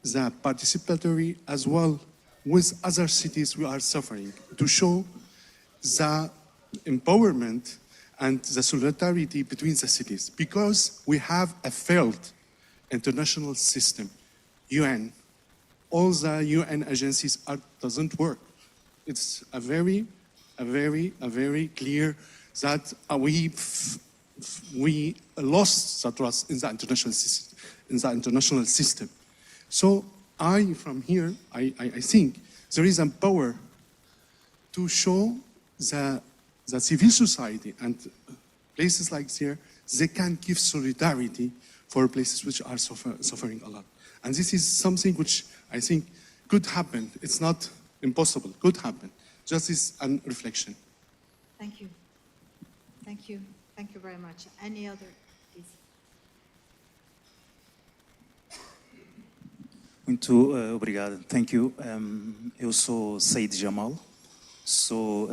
the participatory as well with other cities who are suffering to show the empowerment and the solidarity between the cities, because we have a failed international system. UN, all the UN agencies doesn't work. It's a very clear that we lost the trust in the international system. So from here, I think there is a power to show the civil society and places like here, they can give solidarity for places which are suffering a lot. And this is something which I think could happen. It's not impossible, could happen. Just as a reflection. Thank you. Thank you. Thank you very much. Any other, please? Muito obrigado. Thank you. Eu sou Said Jamal, sou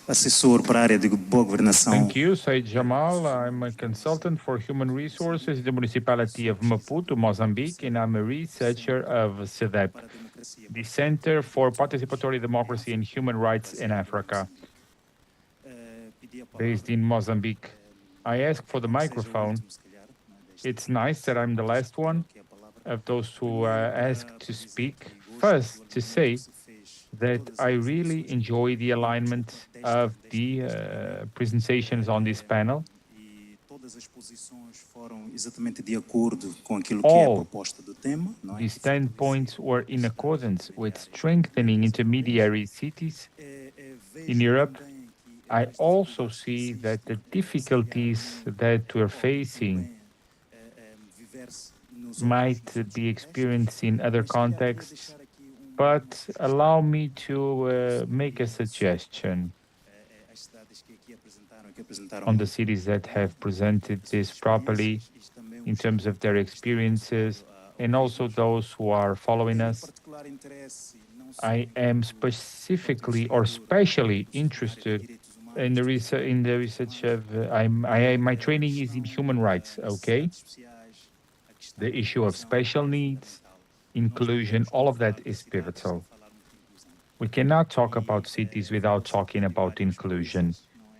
assessor para a área de boa governação. Thank you, Said Jamal. I'm a consultant for human resources in the municipality of Maputo, Mozambique, and I'm a researcher of CEDEP, the Center for Participatory Democracy and Human Rights in Africa, based in Mozambique. I ask for the microphone. It's nice that I'm the last one of those who asked to speak. First, to say that I really enjoy the alignment of the presentations on this panel. All the standpoints were in accordance with strengthening intermediary cities in Europe. I also see that the difficulties that we're facing might be experienced in other contexts, but allow me to make a suggestion on the cities that have presented this properly in terms of their experiences, and also those who are following us. I am specifically or specially interested in the research of, my training is in human rights, okay? The issue of special needs, inclusion, all of that is pivotal. We cannot talk about cities without talking about inclusion.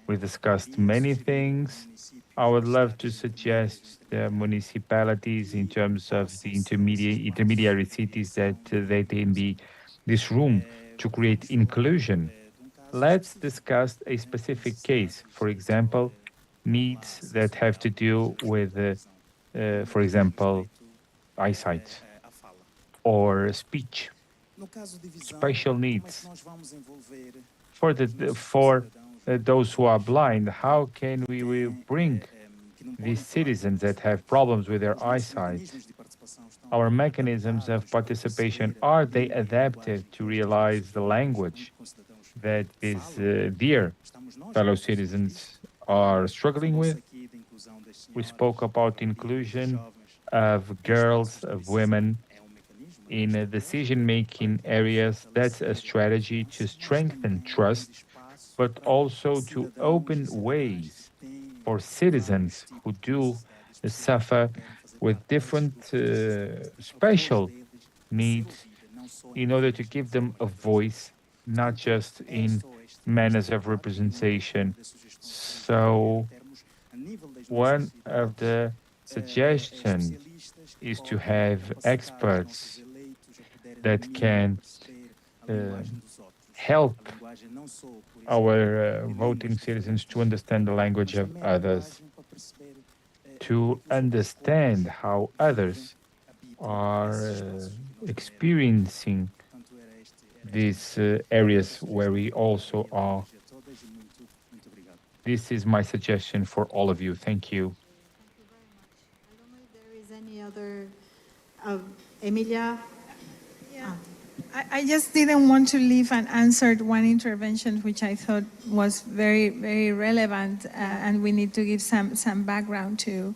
We discussed many things. I would love to suggest the municipalities in terms of the intermediary cities that they can be this room to create inclusion. Let's discuss a specific case. For example, needs that have to do with, for example, eyesight or speech, special needs. For those who are blind, how can we bring these citizens that have problems with their eyesight? Our mechanisms of participation, are they adapted to realize the language that these dear fellow citizens are struggling with? we spoke about inclusion of girls, of women in decision-making areas. That's a strategy to strengthen trust, but also to open ways for citizens who do suffer with different special needs in order to give them a voice, not just in manners of representation. So one of the suggestions is to have experts that can help our voting citizens to understand the language of others, to understand how others are experiencing these areas where we also are. This is my suggestion for all of you. Thank you. There is any other, Emilia? I just didn't want to leave unanswered one intervention which I thought was very, very relevant and we need to give some background to.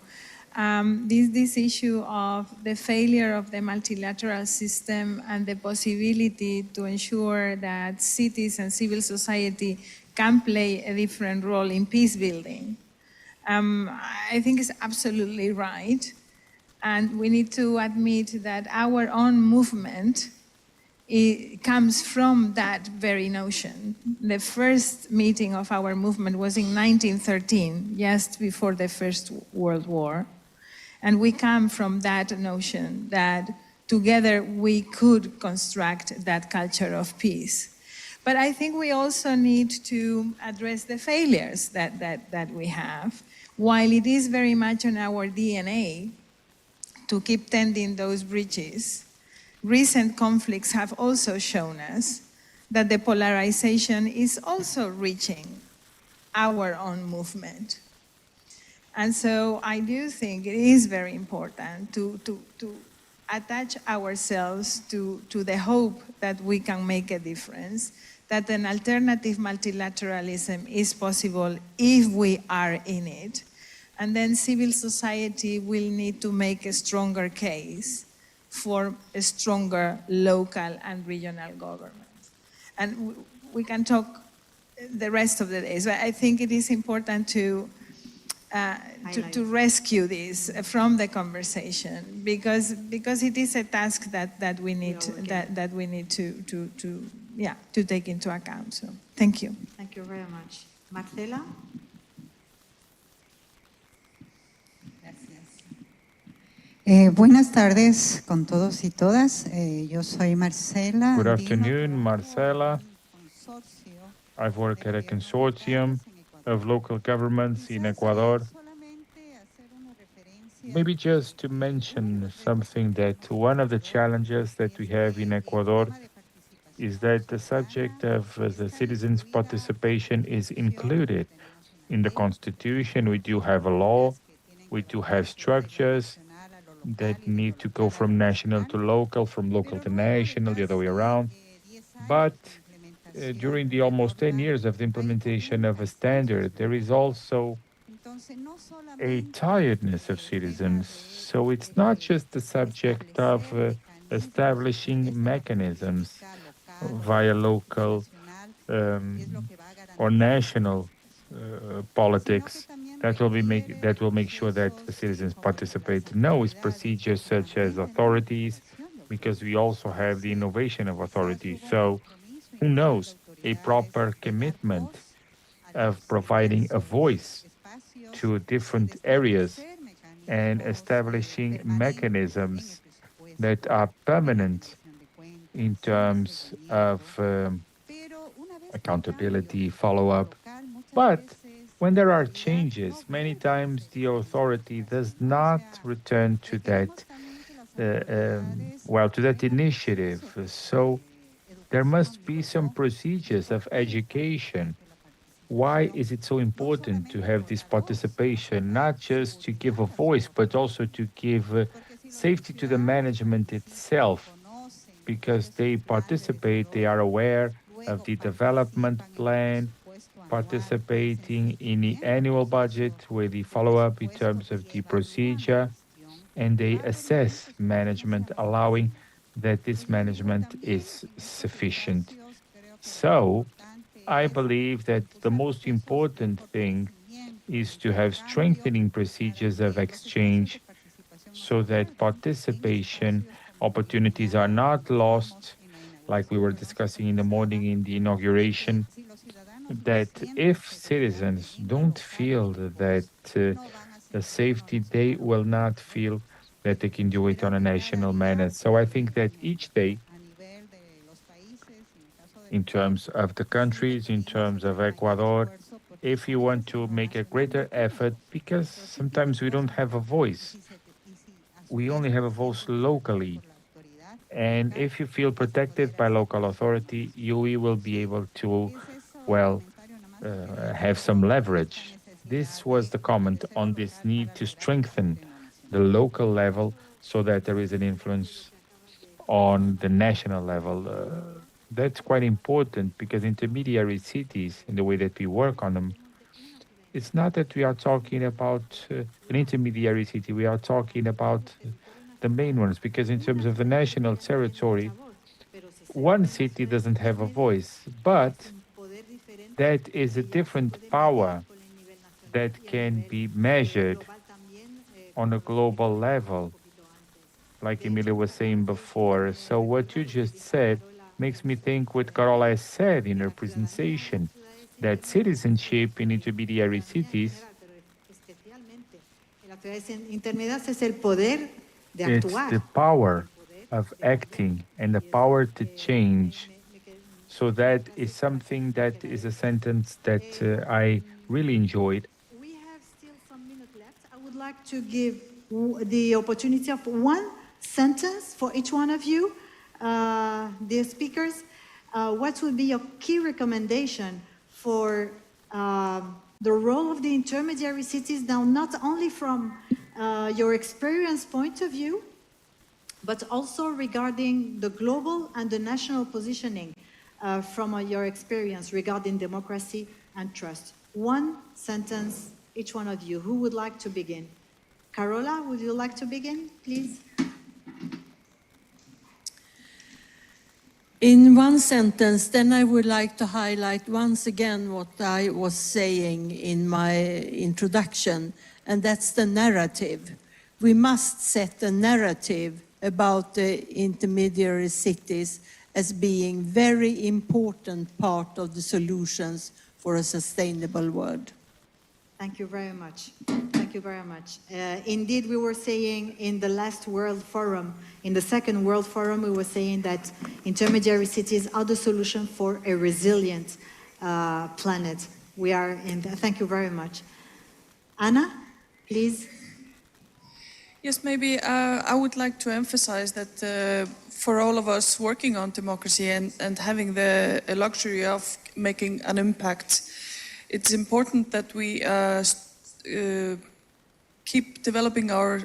This issue of the failure of the multilateral system and the possibility to ensure that cities and civil society can play a different role in peace building. I think is absolutely right. And we need to admit that our own movement comes from that very notion. The first meeting of our movement was in 1913, just before the First World War. And we come from that notion that together we could construct that culture of peace. But I think we also need to address the failures that we have. While it is very much on our DNA to keep tending those bridges, recent conflicts have also shown us that the polarization is also reaching our own movement. And so I do think it is very important to attach ourselves to the hope that we can make a difference, that an alternative multilateralism is possible if we are in it. And then civil society will need to make a stronger case for a stronger local and regional government. And we can talk the rest of the days, but I think it is important to rescue this from the conversation because it is a task that we need to take into account. So thank you. Thank you very much. Marcela? Buenas tardes con todos y todas. Yo soy Marcela. Good afternoon, Marcela. I've worked at a consortium of local governments in Ecuador. Maybe just to mention something, that one of the challenges that we have in Ecuador is that the subject of the citizens' participation is included in the Constitution. We do have a law, we do have structures that need to go from national to local, from local to national, the other way around. But during the almost 10 years of the implementation of a standard, there is also a tiredness of citizens. So it's not just the subject of establishing mechanisms via local or national politics that will make sure that the citizens participate. No, it's procedures such as authorities, because we also have the innovation of authorities. So who knows, a proper commitment of providing a voice to different areas and establishing mechanisms that are permanent in terms of accountability, follow-up. But when there are changes, many times the authority does not return to that, to that initiative. So there must be some procedures of education. Why is it so important to have this participation, not just to give a voice, but also to give safety to the management itself? Because they participate, they are aware of the development plan, participating in the annual budget with the follow-up in terms of the procedure, and they assess management, allowing that this management is sufficient. So I believe that the most important thing is to have strengthening procedures of exchange so that participation opportunities are not lost, like we were discussing in the morning in the inauguration, that if citizens don't feel that the safety, they will not feel that they can do it on a national manner. So I think that each day, in terms of the countries, in terms of Ecuador, if you want to make a greater effort, because sometimes we don't have a voice, we only have a voice locally. And if you feel protected by local authority, you will be able to, well, have some leverage. This was the comment on this need to strengthen the local level so that there is an influence on the national level. That's quite important because intermediary cities, in the way that we work on them, it's not that we are talking about an intermediary city, we are talking about the main ones, because in terms of the national territory, one city doesn't have a voice, but that is a different power that can be measured on a global level, like Emilia was saying before. So what you just said makes me think what Carola has said in her presentation, that citizenship in intermediary cities, it's the power of acting and the power to change. So that is something that is a sentence that I really enjoyed. We have still some minutes left. I would like to give the opportunity of one sentence for each one of you, dear speakers. What would be your key recommendation for the role of the intermediary cities now, not only from your experience point of view, but also regarding the global and the national positioning from your experience regarding democracy and trust? One sentence, each one of you. Who would like to begin? Carola, would you like to begin, please? In one sentence, then I would like to highlight once again what I was saying in my introduction, and that's the narrative. We must set a narrative about the intermediary cities as being very important part of the solutions for a sustainable world. Thank you very much. Thank you very much. Indeed, we were saying in the last World Forum, in the second World Forum, we were saying that intermediary cities are the solution for a resilient planet. We are in that. Thank you very much. Anna, please. Yes, maybe I would like to emphasize that for all of us working on democracy and having the luxury of making an impact, it's important that we keep developing our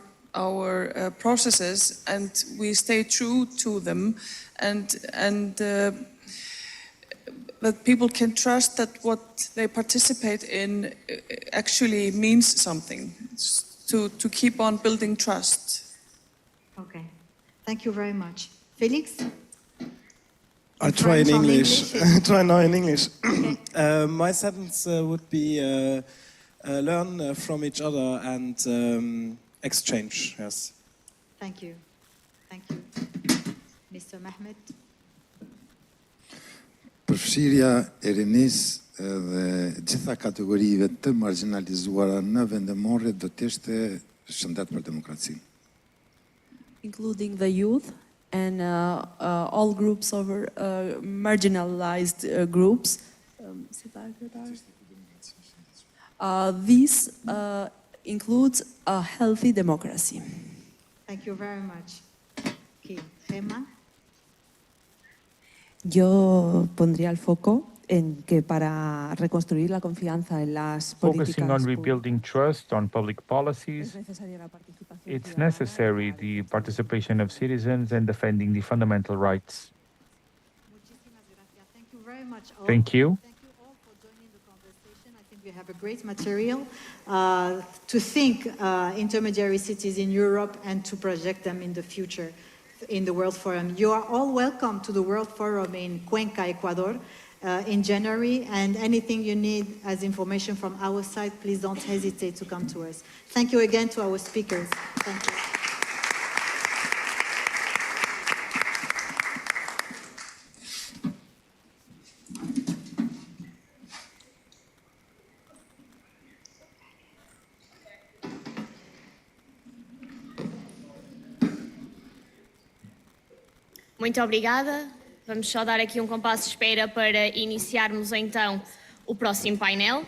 processes and we stay true to them, and that people can trust that what they participate in actually means something, to keep on building trust. Okay, thank you very much. Felix? I'll try in English. Try now in English. Okay. My sentence would be learn from each other and exchange. Yes. Thank you. Thank you. Mr. Mehmet? Përfshirja e rinisë dhe gjitha kategorive të marginalizuara në vendimorje do të ishte shëndet për demokracinë. Including the youth and all groups of marginalized groups. This includes a healthy democracy. Thank you very much. Okay. Gemma? Yo pondría el foco en que para reconstruir la confianza en las Focusing políticas on rebuilding trust on public policies, it's necessary the participation of citizens and defending the fundamental rights. Thank you very much all. Thank you. Thank you all for joining the conversation. You have a great material to think intermediary cities in Europe and to project them in the future in the World Forum. You are all welcome to the World Forum in Cuenca, Ecuador, in January, and anything you need as information from our side, please don't hesitate to come to us. Thank you again to our speakers. Thank you. Muito obrigada. Vamos só dar aqui um compasso de espera para iniciarmos então o próximo painel.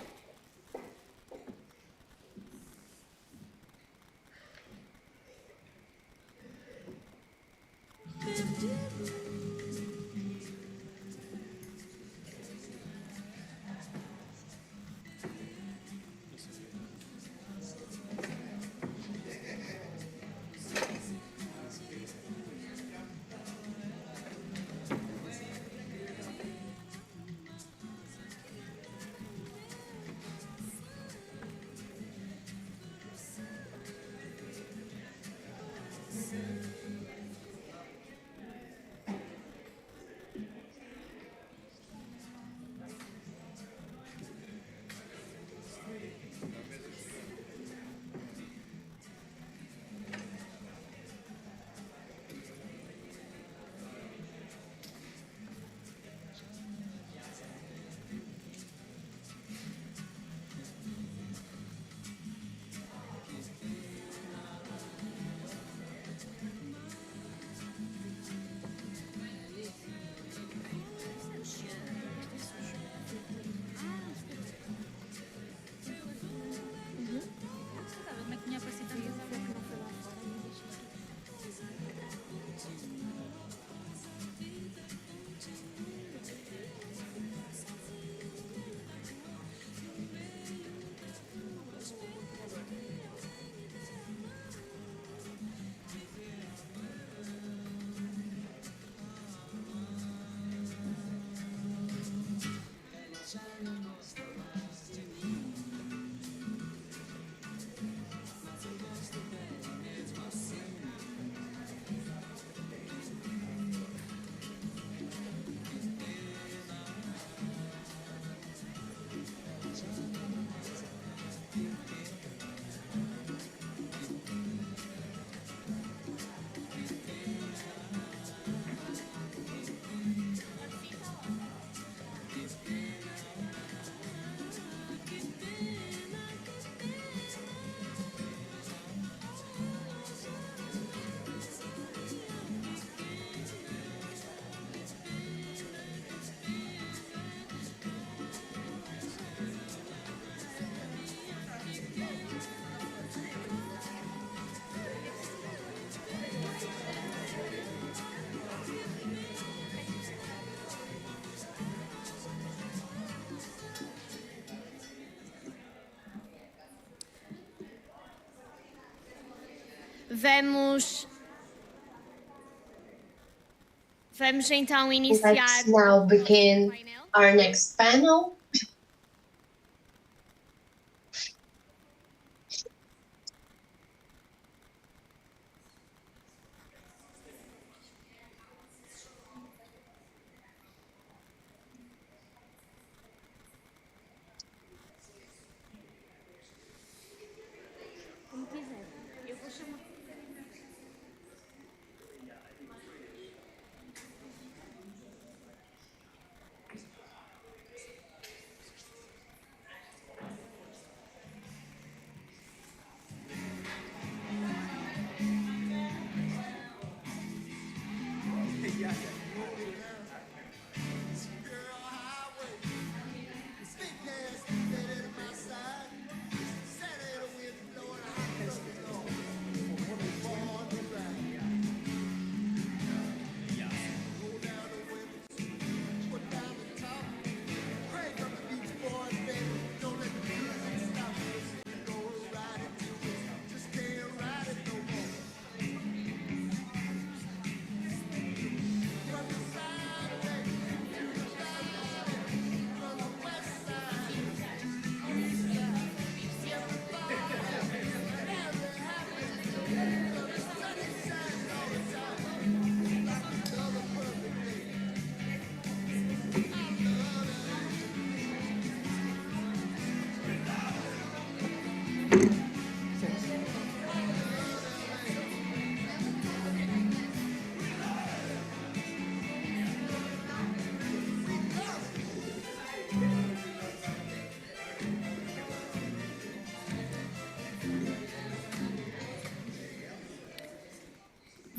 Vamos então iniciar. Let's now begin our next panel. Como quiser. Eu vou chamar.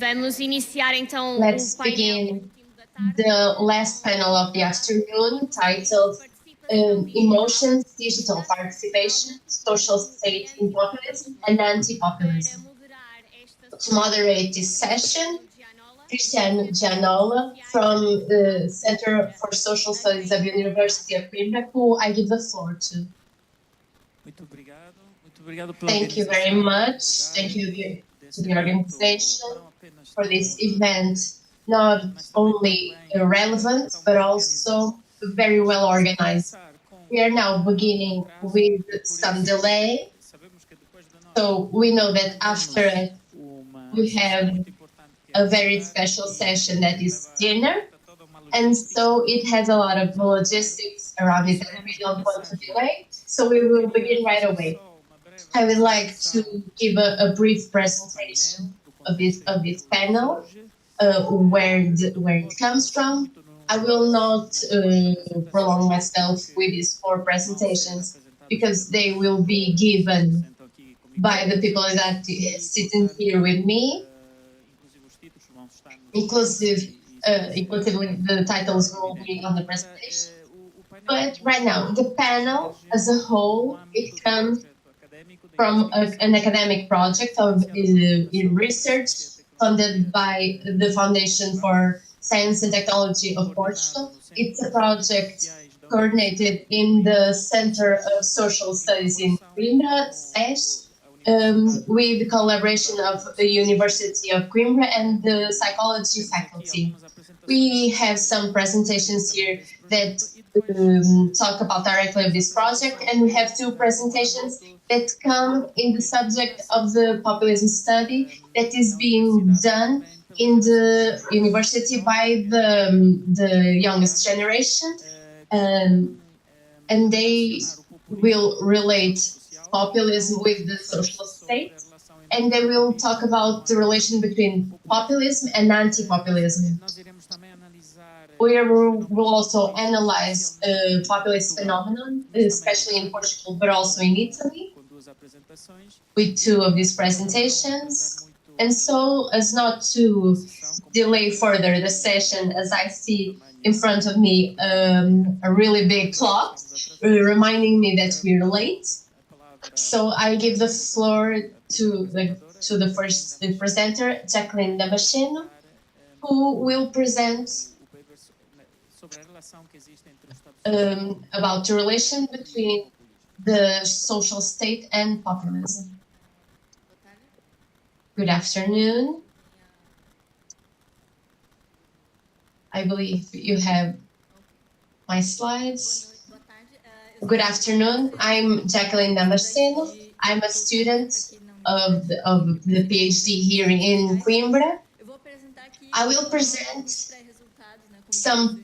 Vamos iniciar então Let's begin the last panel of the afternoon, titled Emotions, Digital Participation, Social State in Populism and Anti-Populism. To moderate this session, Cristiano Gianola from the Center for Social Studies of the University of Coimbra, who I give the floor to. Thank you very much. Thank you to the organization for this event, not only relevant, but also very well organized. We are now beginning with some delay. So we know that after it, we have a very special session that is dinner. And so it has a lot of logistics around it that we don't want to delay. So we will begin right away. I would like to give a brief presentation of this panel, where it comes from. I will not prolong myself with these 4 presentations because they will be given by the people that sitting here with me, inclusively the titles will be on the presentation. But right now, the panel as a whole, it comes from an academic project of research funded by the Foundation for Science and Technology of Portugal. It's a project coordinated in the Center of Social Studies in Coimbra, SES, with the collaboration of the University of Coimbra and the psychology faculty. We have some presentations here that talk about directly of this project, and we have 2 presentations that come in the subject of the populism study that is being done in the university by the youngest generation, and they will relate populism with the social state, and they will talk about the relation between populism and anti-populism. We will also analyze populist phenomenon, especially in Portugal, but also in Italy, with 2 of these presentations. And so, as not to delay further the session, as I see in front of me a really big clock reminding me that we're late. So I give the floor to the first presenter, Jacqueline Damasceno, who will present about the relation between the social state and populism. Good afternoon. I believe you have my slides. Good afternoon. I'm Jacqueline Damasceno. I'm a student of the PhD here in Coimbra. I will present some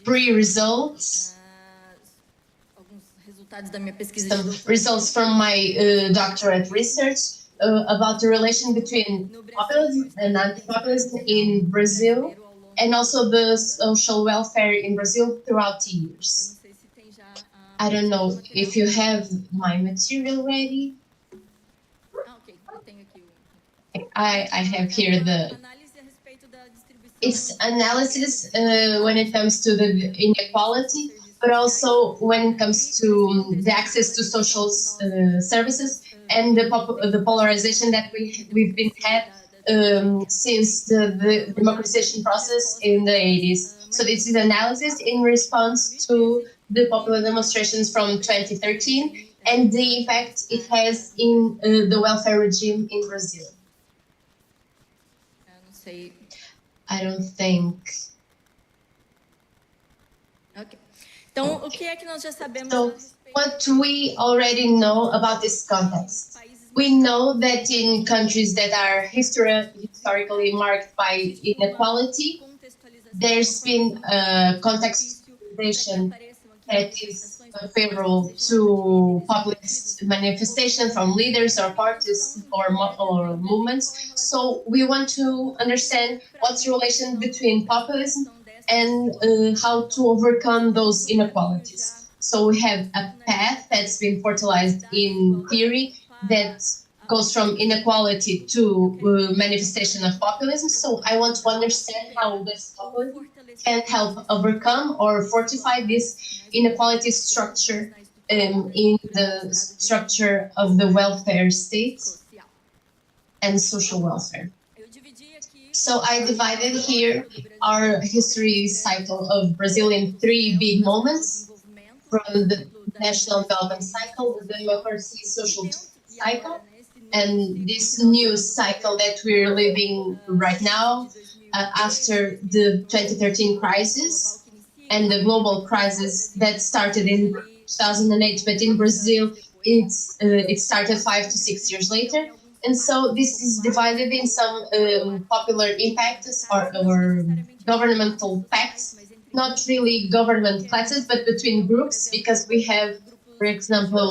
pre-results, some results from my doctorate research about the relation between populism and anti-populism in Brazil, and also the social welfare in Brazil throughout the years. I don't know if you have my material ready. I have here it's analysis when it comes to the inequality, but also when it comes to the access to social services and the polarization that we've been had since the democratization process in the 80s. So this is analysis in response to the popular demonstrations from 2013 and the impact it has in the welfare regime in Brazil. I don't think. Okay. Então, o que é que nós já sabemos? So, what we already know about this context? We know that in countries that are historically marked by inequality, there's been a contextualization that is favorable to populist manifestation from leaders or parties or movements. So we want to understand what's the relation between populism and how to overcome those inequalities. So we have a path that's been fertilized in theory that goes from inequality to manifestation of populism. So I want to understand how this populism can help overcome or fortify this inequality structure in the structure of the welfare state and social welfare. So I divided here our history cycle of Brazil in 3 big moments, from the national development cycle, the democracy social cycle, and this new cycle that we're living right now after the 2013 crisis and the global crisis that started in 2008, but in Brazil it started 5 to 6 years later. And so this is divided in some popular impacts or governmental pacts, not really government classes, but between groups, because we have, for example,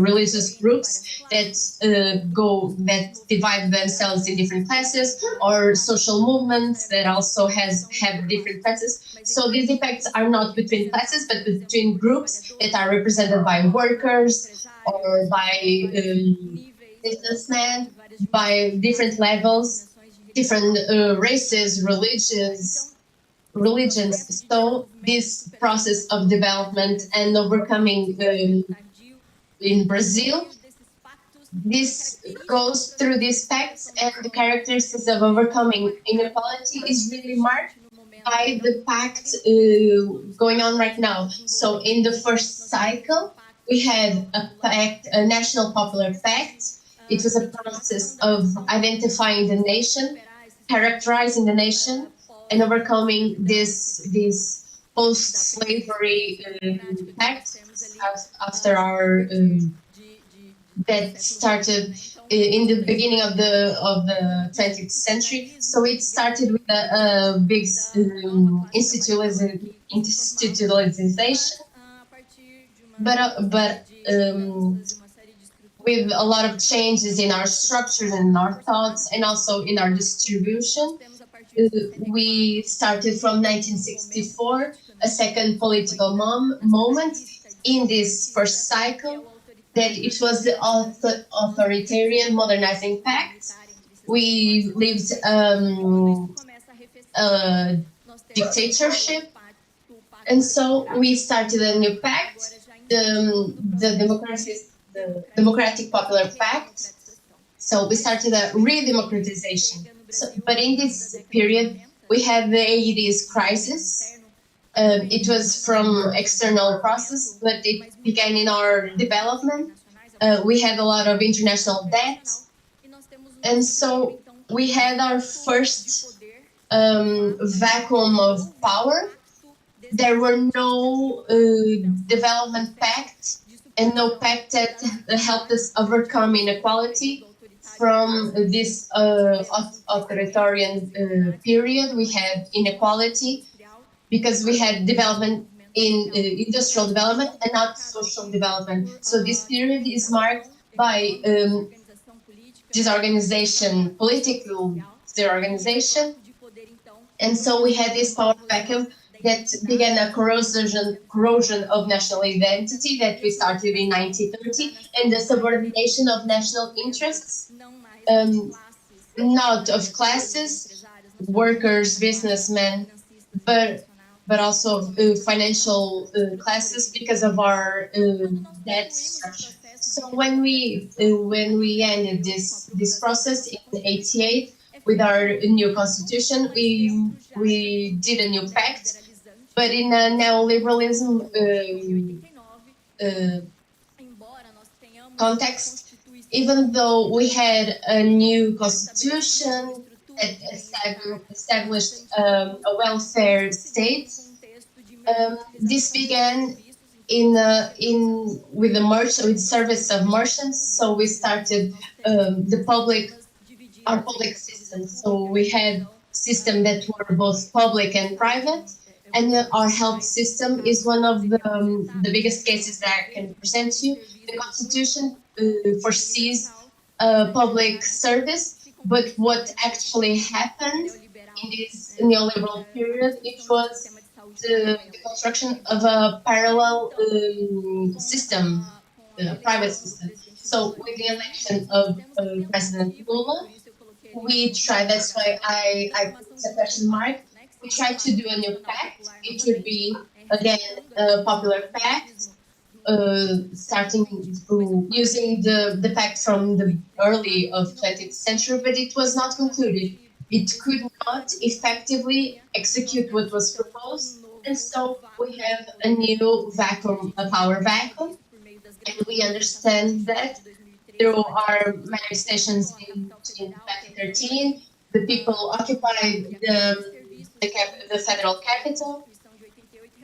religious groups that that divide themselves in different classes, or social movements that also have different classes. So these impacts are not between classes, but between groups that are represented by workers or by businessmen, by different levels, different races, religions. So this process of development and overcoming in Brazil, this goes through these pacts, and the characteristics of overcoming inequality is really marked by the pact going on right now. So in the first cycle, we had a pact, a national popular pact. It was a process of identifying the nation, characterizing the nation, and overcoming this post-slavery pact after our that started in the beginning of the 20th century. So it started with a big institutionalization, but with a lot of changes in our structures and in our thoughts, and also in our distribution. We started from 1964, a second political moment in this first cycle, that it was the authoritarian modernizing pact. We lived a dictatorship, and so we started a new pact, the Democratic Popular Pact. So we started a re-democratization. But in this period, we had the 80s crisis. It was from external process, but it began in our development. We had a lot of international debt. And so we had our first vacuum of power. There were no development pact and no pact that helped us overcome inequality. From this authoritarian period, we had inequality because we had development in industrial development and not social development. So this period is marked by disorganization, political disorganization. And so we had this power vacuum that began a corrosion of national identity that we started in 1930, and the subordination of national interests, not of classes, workers, businessmen, but also financial classes, because of our debt structure. So when we ended this process in '88 with our new constitution, we did a new pact. But in a neoliberalism context, even though we had a new constitution that established a welfare state, this began with the service of merchants. So we started our public system. So we had systems that were both public and private. And our health system is one of the biggest cases that I can present to you. The Constitution foresees public service, but what actually happened in this neoliberal period, it was the construction of a parallel system, private system. So with the election of President Lula, we tried, that's why I put a question mark, we tried to do a new pact. It would be, again, a popular pact, starting using the pact from the early of 20th century, but it was not concluded. It could not effectively execute what was proposed, and so we have a new vacuum, a power vacuum, and we understand that there are manifestations in 2013. The people occupied the federal capital.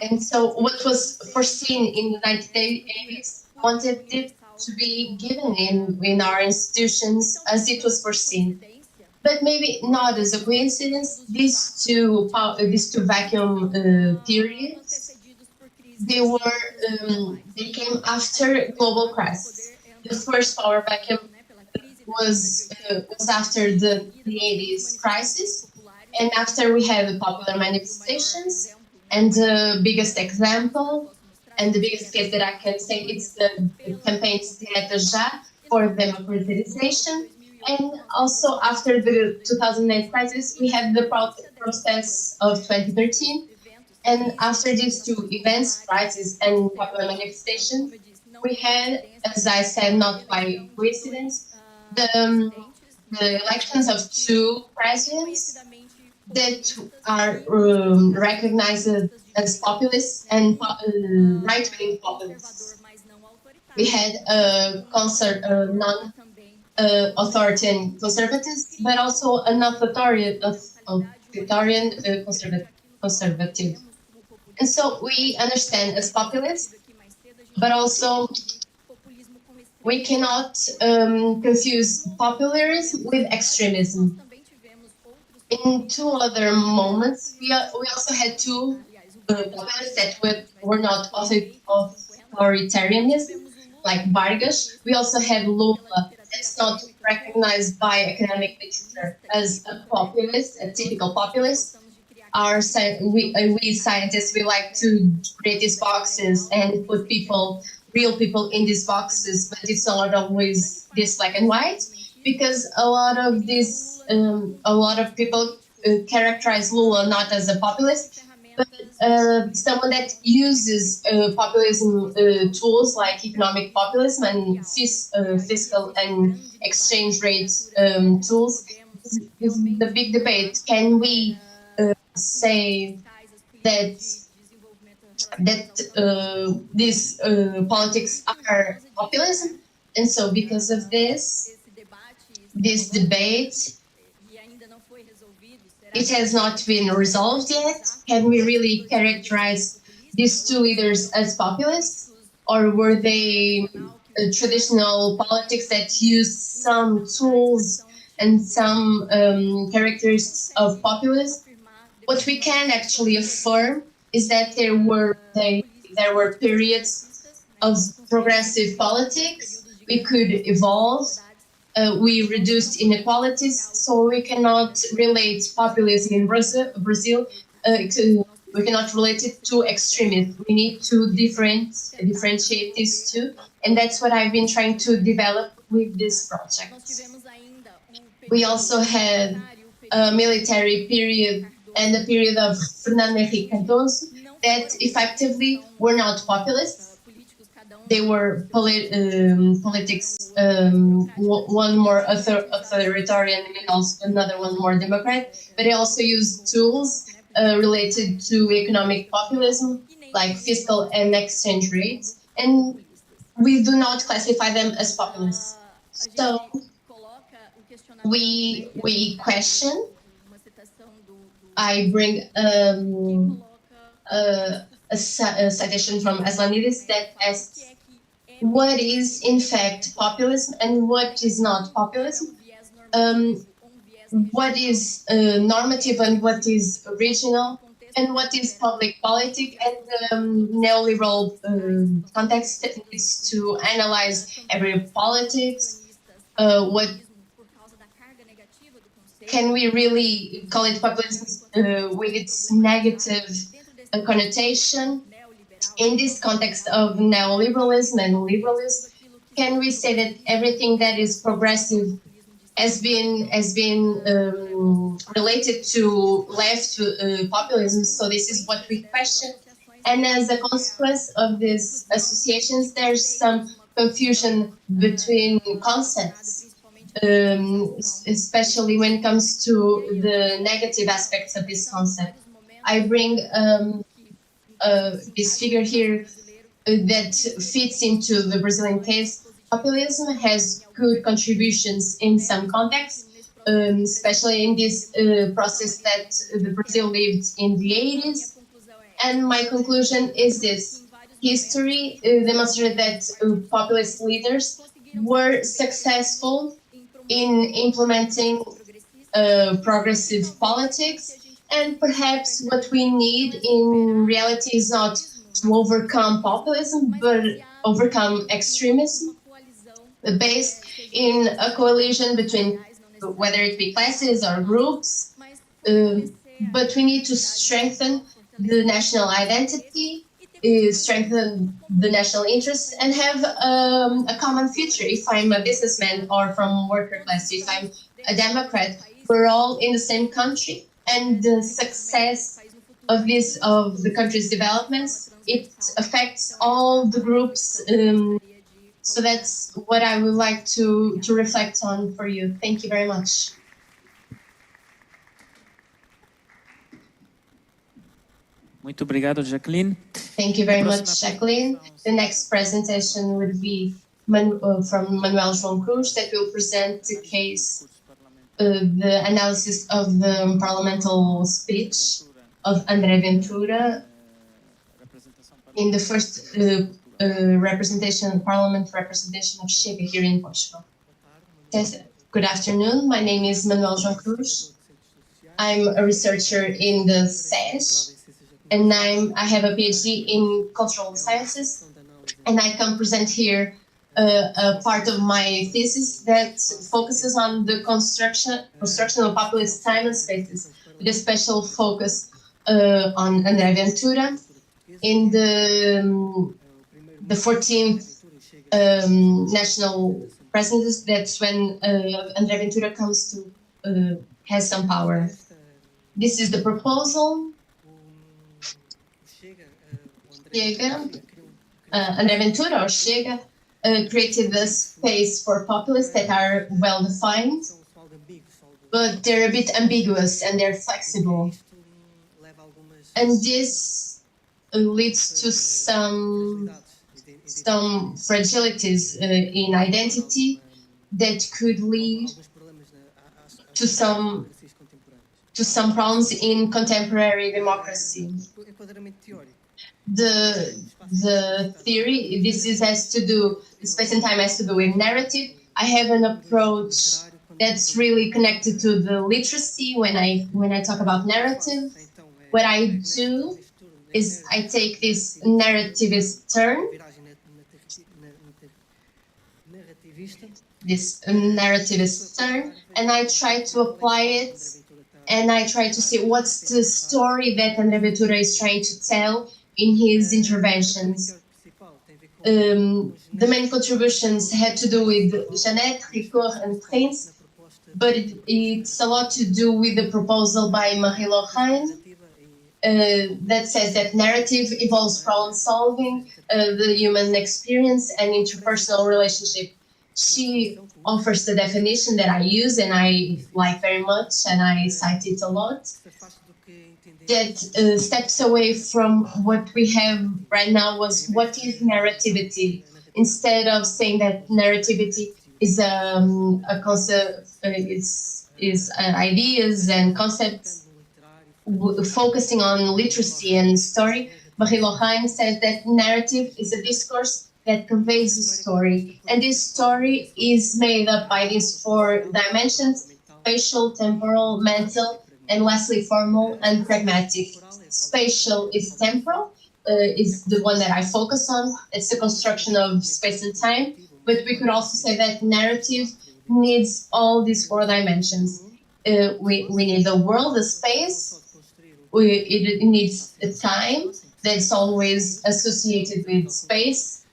And so what was foreseen in the 1980s wanted it to be given in our institutions as it was foreseen. But maybe not as a coincidence, these two vacuum periods, they came after global crisis. The first power vacuum was after the 80s crisis, and after we had the popular manifestations. And the biggest example and the biggest case that I can say it's the campaigns Diretas Já for democratization. And also after the 2008 crisis, we had the process of 2013. And after these two events, crisis and popular manifestation, we had, as I said, not by coincidence, the elections of two presidents that are recognized as populists and right-wing populists. We had non-authoritarian conservatives, but also a non-authoritarian conservative. And so we understand as populists, but also we cannot confuse populism with extremism. In two other moments, we also had two populists that were not authoritarianism, like Vargas. We also had Lula, that's not recognized by academic literature as a populist, a typical populist. We scientists, we like to create these boxes and put real people in these boxes, but it's not always this black and white, because a lot of people characterize Lula not as a populist, but someone that uses populism tools like economic populism and fiscal and exchange rate tools. This is the big debate. Can we say that these politics are populism? And so because of this debate, it has not been resolved yet. Can we really characterize these two leaders as populists, or were they traditional politics that used some tools and some characteristics of populism? What we can actually affirm is that there were periods of progressive politics. We could evolve. We reduced inequalities, so we cannot relate populism in Brazil. We cannot relate it to extremism. We need to differentiate these two, and that's what I've been trying to develop with this project. We also had a military period and the period of Fernando Henrique Cardoso that effectively were not populists. They were politics, one more authoritarian and also another one more democratic, but they also used tools related to economic populism, like fiscal and exchange rates, and we do not classify them as populists. So we question. I bring a citation from Aslanidis that asks what is in fact populism and what is not populism, what is normative and what is original, and what is public politic, and the neoliberal context needs to analyze every politics. What can we really call it populism with its negative connotation? In this context of neoliberalism and liberalism, can we say that everything that is progressive has been related to left populism? So this is what we question. And as a consequence of these associations, there's some confusion between concepts, especially when it comes to the negative aspects of this concept. I bring this figure here that fits into the Brazilian case. Populism has good contributions in some contexts, especially in this process that the Brazil lived in the 80s. And my conclusion is this. History demonstrated that populist leaders were successful in implementing progressive politics, and perhaps what we need in reality is not to overcome populism, but overcome extremism based in a coalition between whether it be classes or groups, but we need to strengthen the national identity, strengthen the national interests, and have a common future. If I'm a businessman or from worker class, if I'm a Democrat, we're all in the same country, and the success of the country's developments, it affects all the groups. So that's what I would like to reflect on for you. Thank you very much. Muito obrigado, Jacqueline. Thank you very much, Jacqueline. The next presentation would be from Manuel João Cruz, that will present the case, the analysis of the parliamentary speech of André Ventura in the first parliament representation of Chega here in Portugal. Yes, good afternoon. My name is Manuel João Cruz. I'm a researcher in the SES, and I have a PhD in cultural sciences, and I can present here a part of my thesis that focuses on the construction of populist time and spaces, with a special focus on André Ventura in the 14th national presidency. That's when André Ventura comes to has some power. This is the proposal. Chega, André Ventura or Chega created a space for populists that are well defined, but they're a bit ambiguous and they're flexible. And this leads to some fragilities in identity that could lead to some problems in contemporary democracy. The theory, space and time has to do with narrative. I have an approach that's really connected to the literacy when I talk about narrative. What I do is I take this narrativist turn, and I try to apply it, and I try to see what's the story that André Ventura is trying to tell in his interventions. The main contributions had to do with Jeannette, Ricoeur, and Prince, but it's a lot to do with the proposal by Marie-Laurent that says that narrative involves problem solving, the human experience, and interpersonal relationship. She offers the definition that I use and I like very much, and I cite it a lot, that steps away from what we have right now. Was what is narrativity? Instead of saying that narrativity is a concept, is ideas and concepts, focusing on literacy and story, Marie-Laurent says that narrative is a discourse that conveys a story, and this story is made up by these 4 dimensions: spatial, temporal, mental, and lastly formal and pragmatic. Spatial is temporal, is the one that I focus on. It's the construction of space and time, but we could also say that narrative needs all these 4 dimensions. We need a world, a space, it needs a time that's always associated with space,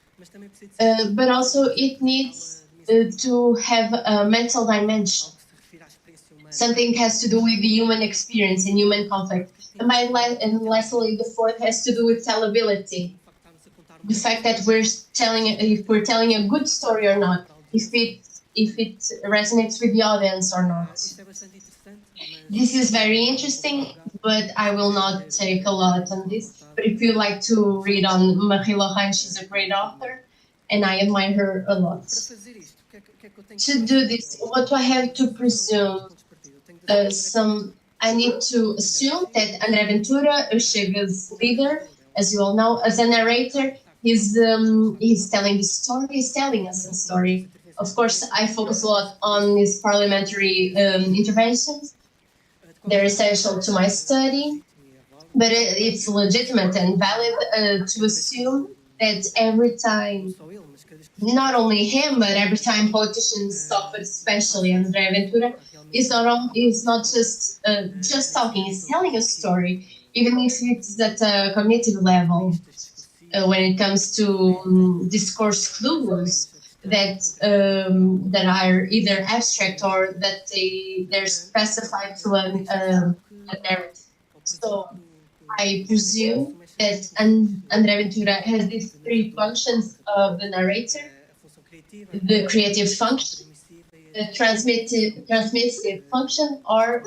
but also it needs to have a mental dimension. Something has to do with the human experience and human conflict. And lastly, the fourth has to do with tellability. The fact that if we're telling a good story or not, if it resonates with the audience or not. This is very interesting, but I will not take a lot on this. But if you like to read on Marie Lorraine, she's a great author, and I admire her a lot. To do this, what do I have to presume? I need to assume that André Ventura, Chega's leader, as you all know, as a narrator, he's telling the story, he's telling us a story. Of course, I focus a lot on his parliamentary interventions. They're essential to my study, but it's legitimate and valid to assume that every time, not only him, but every time politicians talk, but especially André Ventura, is not just talking, he's telling a story, even if it's at a cognitive level. When it comes to discourse clues that are either abstract or that they're specified to a narrative. So I presume that André Ventura has these three functions of the narrator: the creative function, the transmissive function, or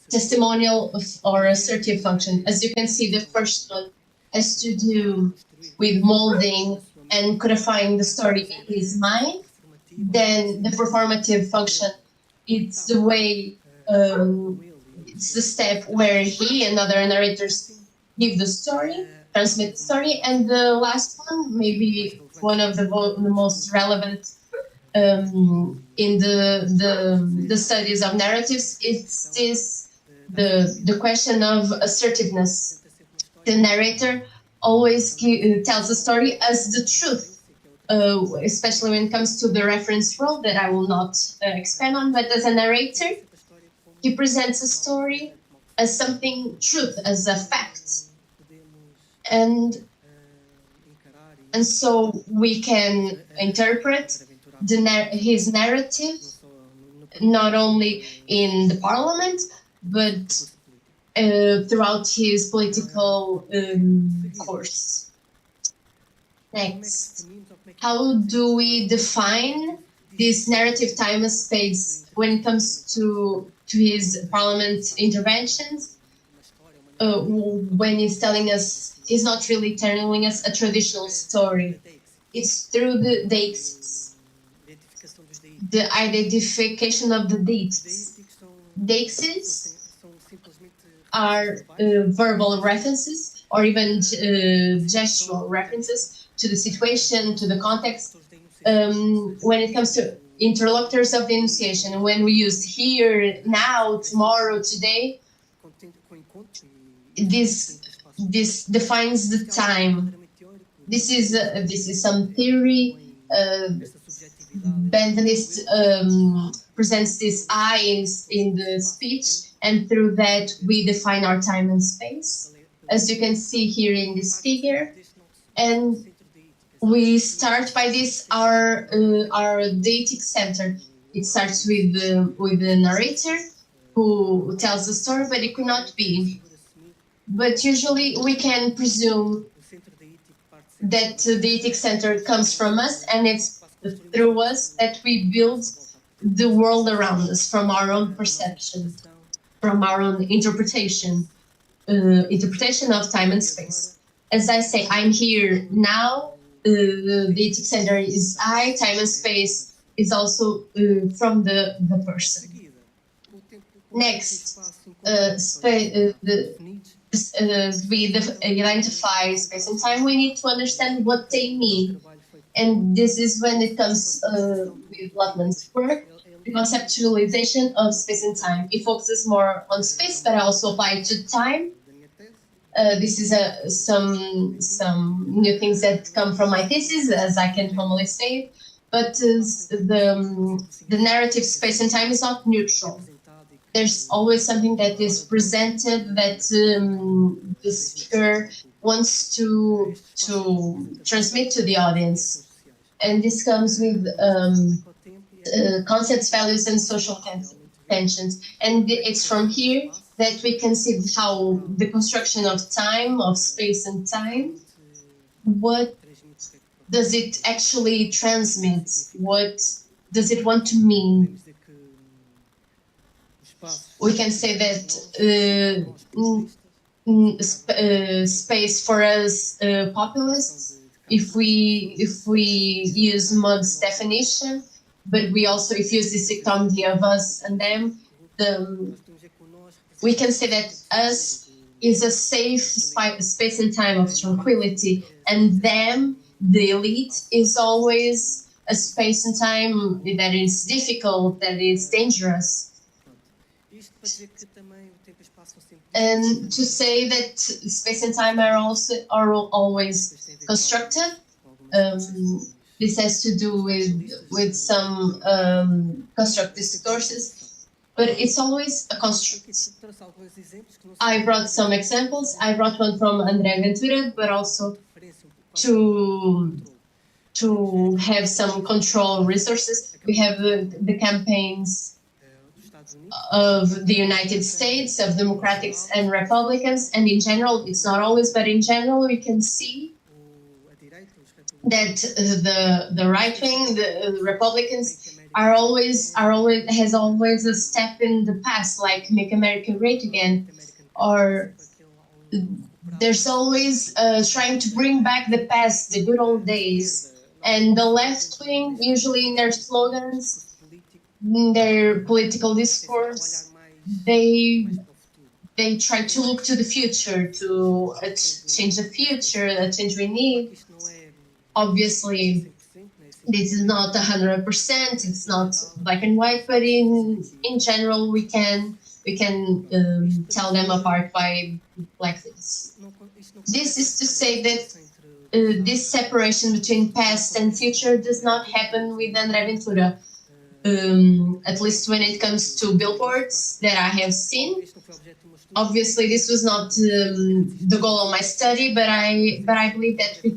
testimonial or assertive function. As you can see, the first one has to do with molding and codifying the story in his mind. Then the performative function, it's the way, it's the step where he and other narrators give the story, transmit the story. And the last one, maybe one of the most relevant in the studies of narratives, it's the question of assertiveness. The narrator always tells the story as the truth, especially when it comes to the reference role that I will not expand on, but as a narrator, he presents a story as something truth, as a fact. And so we can interpret his narrative not only in the parliament, but throughout his political course. Next, how do we define this narrative time and space when it comes to his parliament interventions? When he's telling us, he's not really telling us a traditional story. It's through the deixis, the identification of the deities. Deixis are verbal references or even gestural references to the situation, to the context. When it comes to interlocutors of the enunciation, when we use here, now, tomorrow, today, this defines the time. This is some theory. Benveniste presents this I in the speech, and through that we define our time and space, as you can see here in this figure. And we start by this our deictic center. It starts with the narrator who tells the story, but it could not be. But usually we can presume that the deictic center comes from us, and it's through us that we build the world around us from our own perception, from our own interpretation of time and space. As I say, I'm here now, the deictic center is I, time and space is also from the person. Next, we identify space and time, we need to understand what they mean. And this is when it comes with Lotman's work, the conceptualization of space and time. It focuses more on space, but I also apply it to time. This is some new things that come from my thesis, as I can formally say. But the narrative space and time is not neutral. There's always something that is presented that the speaker wants to transmit to the audience. And this comes with concepts, values, and social tensions. And it's from here that we can see how the construction of time, of space and time, what does it actually transmit? What does it want to mean? We can say that space for us populists, if we use Mudd's definition, but we also if use this dichotomy of us and them, we can say that us is a safe space and time of tranquility, and them, the elite, is always a space and time that is difficult, that is dangerous. And to say that space and time are always constructed, this has to do with some construct discourses, but it's always a construct. I brought some examples. I brought one from André Ventura, but also to have some control resources. We have the campaigns of the United States, of Democrats and Republicans, and in general, it's not always, but in general, we can see that the right wing, the Republicans, has always a step in the past, like Make America Great Again, or there's always trying to bring back the past, the good old days. And the left wing, usually in their slogans, in their political discourse, they try to look to the future, to change the future, a change we need. Obviously, this is not 100%, it's not black and white, but in general, we can tell them apart by like this. This is to say that this separation between past and future does not happen with André Ventura. At least when it comes to billboards that I have seen. Obviously, this was not the goal of my study, but I believe that we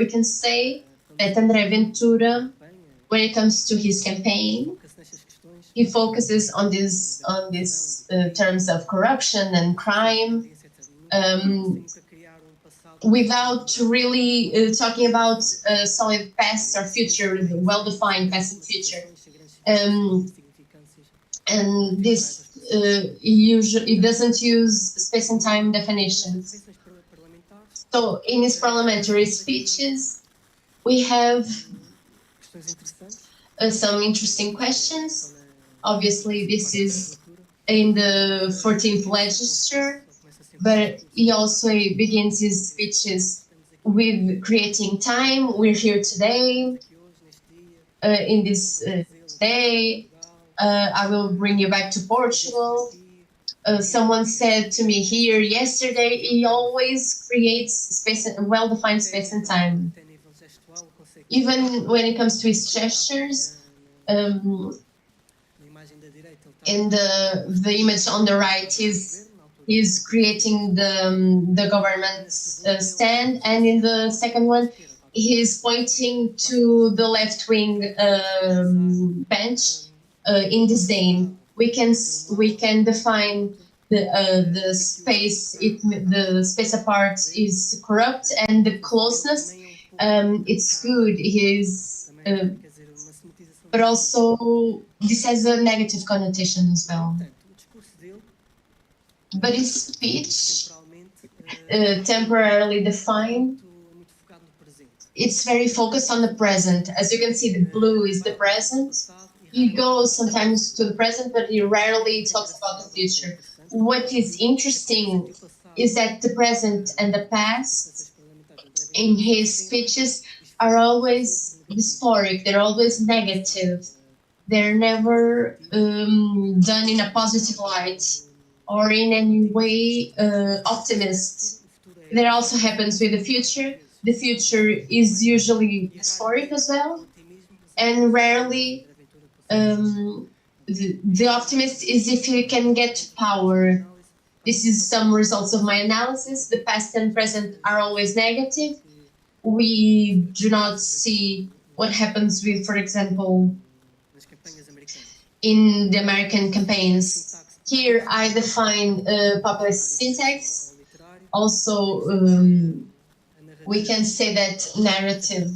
can say that André Ventura, when it comes to his campaign, he focuses on these terms of corruption and crime, without really talking about a solid past or future, well-defined past and future. And this it doesn't use space and time definitions. So in his parliamentary speeches, we have some interesting questions. Obviously, this is in the 14th legislature, but he also begins his speeches with creating time. We're here today, in this day. I will bring you back to Portugal. Someone said to me here yesterday, he always creates space, well-defined space and time. Even when it comes to his gestures, in the image on the right, he's creating the government's stand, and in the second one, he's pointing to the left-wing bench. In disdain, we can define the space. The space apart is corrupt, and the closeness, it's good. But also this has a negative connotation as well. But his speech, temporarily defined, it's very focused on the present. As you can see, the blue is the present. He goes sometimes to the present, but he rarely talks about the future. What is interesting is that the present and the past in his speeches are always dysphoric, they're always negative. They're never done in a positive light or in any way optimist. That also happens with the future. The future is usually dysphoric as well, and rarely the optimist is if he can get power. This is some results of my analysis. The past and present are always negative. We do not see what happens with, for example, in the American campaigns. Here I define populist syntax. Also, we can say that narrative,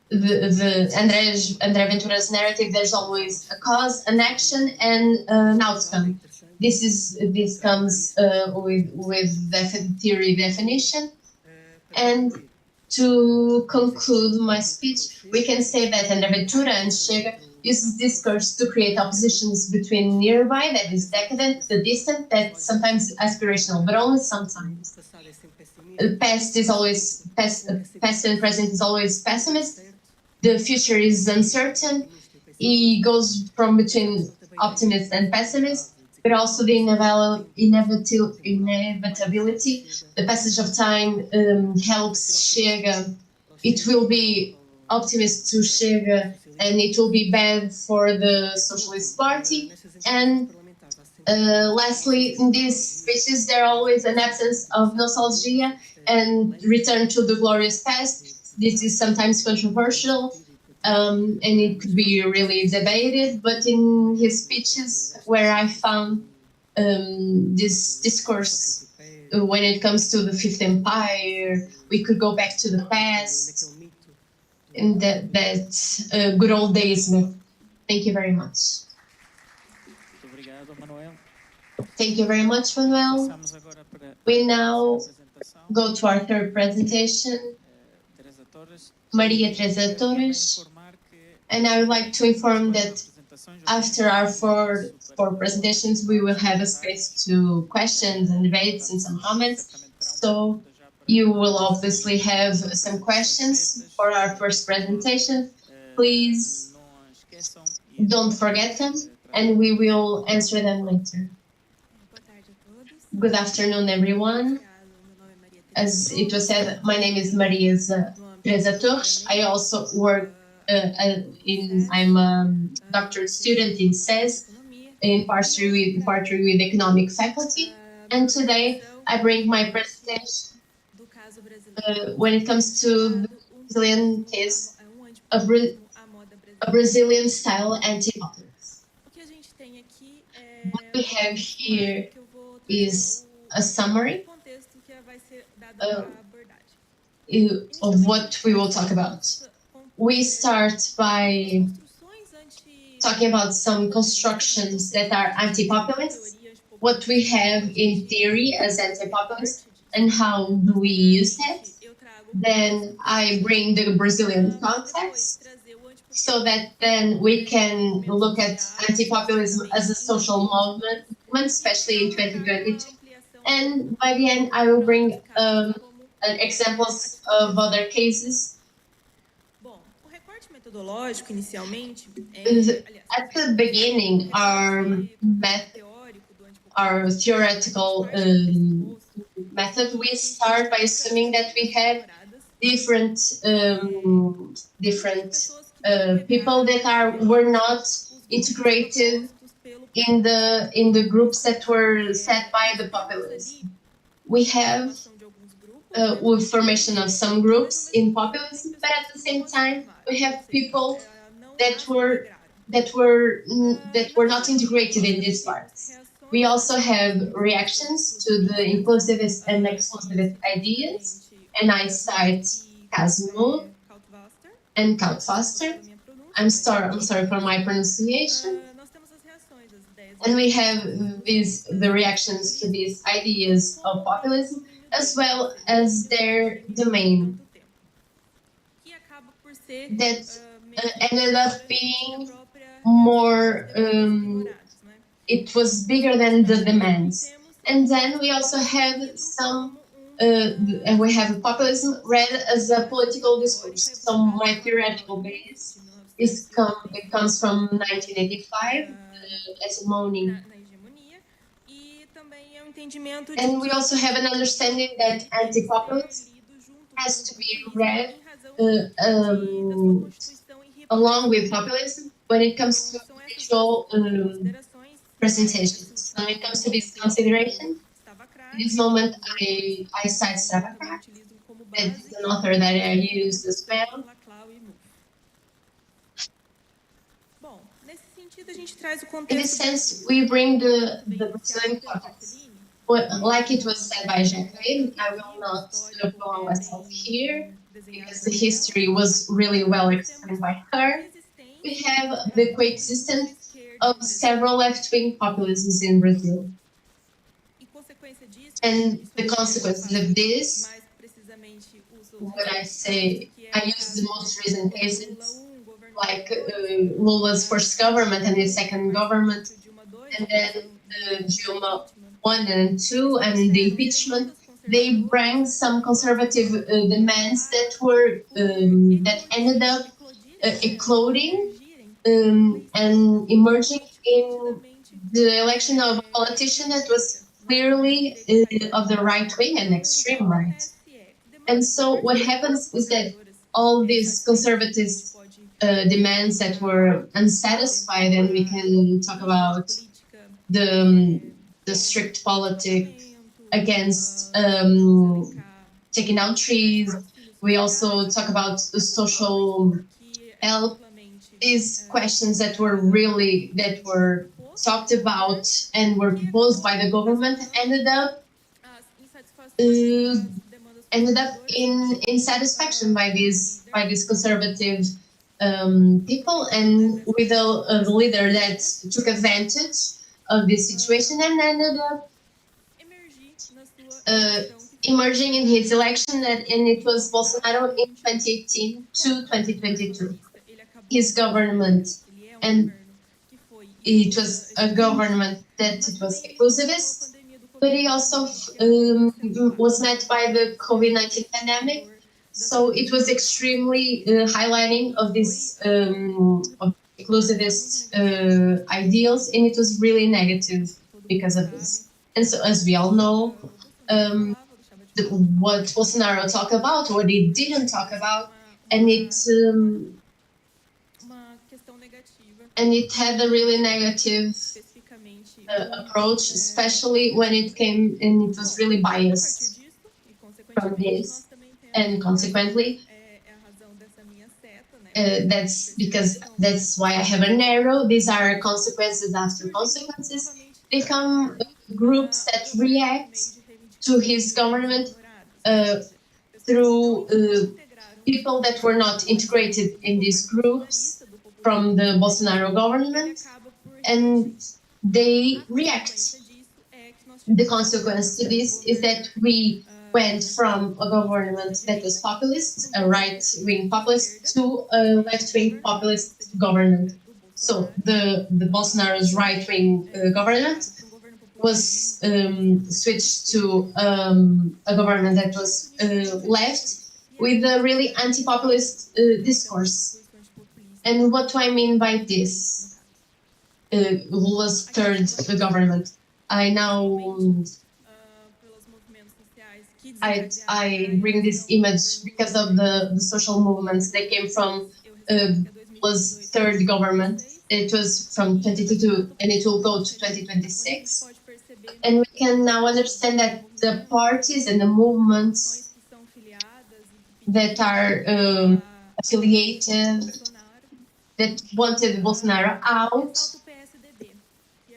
the André Ventura's narrative, there's always a cause, an action, and an outcome. This comes with the theory definition. And to conclude my speech, we can say that André Ventura and Chega uses discourse to create oppositions between nearby, that is decadent, the distant, that's sometimes aspirational, but only sometimes. The past is always past and present is always pessimist. The future is uncertain. He goes from between optimist and pessimist, but also the inevitability. The passage of time helps Chega. It will be optimist to Chega, and it will be bad for the Socialist Party. And lastly, in these speeches, there always an absence of nostalgia and return to the glorious past. This is sometimes controversial, and it could be really debated, but in his speeches where I found this discourse, when it comes to the Fifth Empire, we could go back to the past, and that's good old days myth. Thank you very much. Thank you very much, Manuel. We now go to our third presentation, Maria Teresa Torres, and I would like to inform that after our four presentations, we will have a space to questions and debates and some comments. So you will obviously have some questions for our first presentation. Please don't forget them, and we will answer them later. Good afternoon, everyone. As it was said, my name is Maria Teresa Torres. I also work I'm a doctorate student in SES, in partly with economic faculty. And today I bring my presentation when it comes to the Brazilian case, a Brazilian style anti-populist. What we have here is a summary of what we will talk about. We start by talking about some constructions that are anti-populist, what we have in theory as anti-populist, and how do we use that. Then I bring the Brazilian context, so that then we can look at anti-populism as a social movement, especially in 2022. And by the end, I will bring examples of other cases. At the beginning, our theoretical method, we start by assuming that we have different people that were not integrated in the groups that were set by the populism. We have with formation of some groups in populism, but at the same time we have people that were not integrated in these parts. We also have reactions to the inclusivist and exclusivist ideas, and I cite Casimir and Foster. I'm sorry for my pronunciation. And we have the reactions to these ideas of populism, as well as their domain that ended up being more, it was bigger than the demands. And then we also have some, and we have populism read as a political discourse. So my theoretical base it comes from 1985, hegemony. And we also have an understanding that anti-populism has to be read along with populism when it comes to visual presentations. When it comes to this consideration, at this moment I cite Fabrica, that is an author that I use as well. In this sense, we bring the Brazilian context. But like it was said by Jacqueline, I will not prolong myself here because the history was really well explained by her. We have the coexistence of several left-wing populisms in Brazil. And the consequences of this, when I say, I use the most recent cases, like Lula's first government and his second government, and then Dilma 1 and 2, and the impeachment, they bring some conservative demands that were that ended up ecloding and emerging in the election of a politician that was clearly of the right wing and extreme right. And so what happens is that all these conservative demands that were unsatisfied, and we can talk about the strict politic against taking down trees. We also talk about the social help. These questions that were talked about and were proposed by the government ended up in satisfaction by these conservative people, and with a leader that took advantage of this situation and ended up emerging in his election, and it was Bolsonaro in 2018 to 2022. His government, and it was a government that it was inclusivist, but he also was met by the COVID-19 pandemic. So it was extremely highlighting of these of inclusivist ideals, and it was really negative because of this. And so, as we all know, what Bolsonaro talked about, what he didn't talk about, and it had a really negative approach, especially when it came, and it was really biased from this, and consequently, that's why I have an arrow. These are consequences after consequences. They come groups that react to his government through people that were not integrated in these groups from the Bolsonaro government, and they react. The consequence to this is that we went from a government that was populist, a right-wing populist, to a left-wing populist government. So the Bolsonaro's right-wing government was switched to a government that was left with a really anti-populist discourse. And what do I mean by this? Lula's third government. I bring this image because of the social movements that came from Lula's third government. It was from 2022 and it will go to 2026. And we can now understand that the parties and the movements that are affiliated, that wanted Bolsonaro out.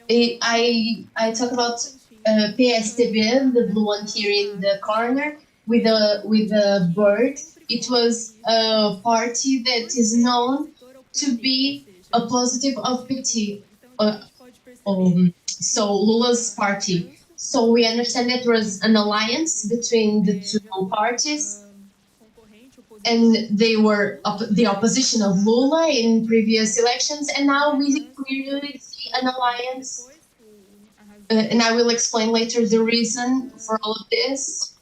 I talk about PSDB, the blue one here in the corner, with a bird. It was a party that is known to be a positive of PT, so Lula's party. So we understand that there was an alliance between the two parties, and they were the opposition of Lula in previous elections, and now we clearly see an alliance. And I will explain later the reason for all of this.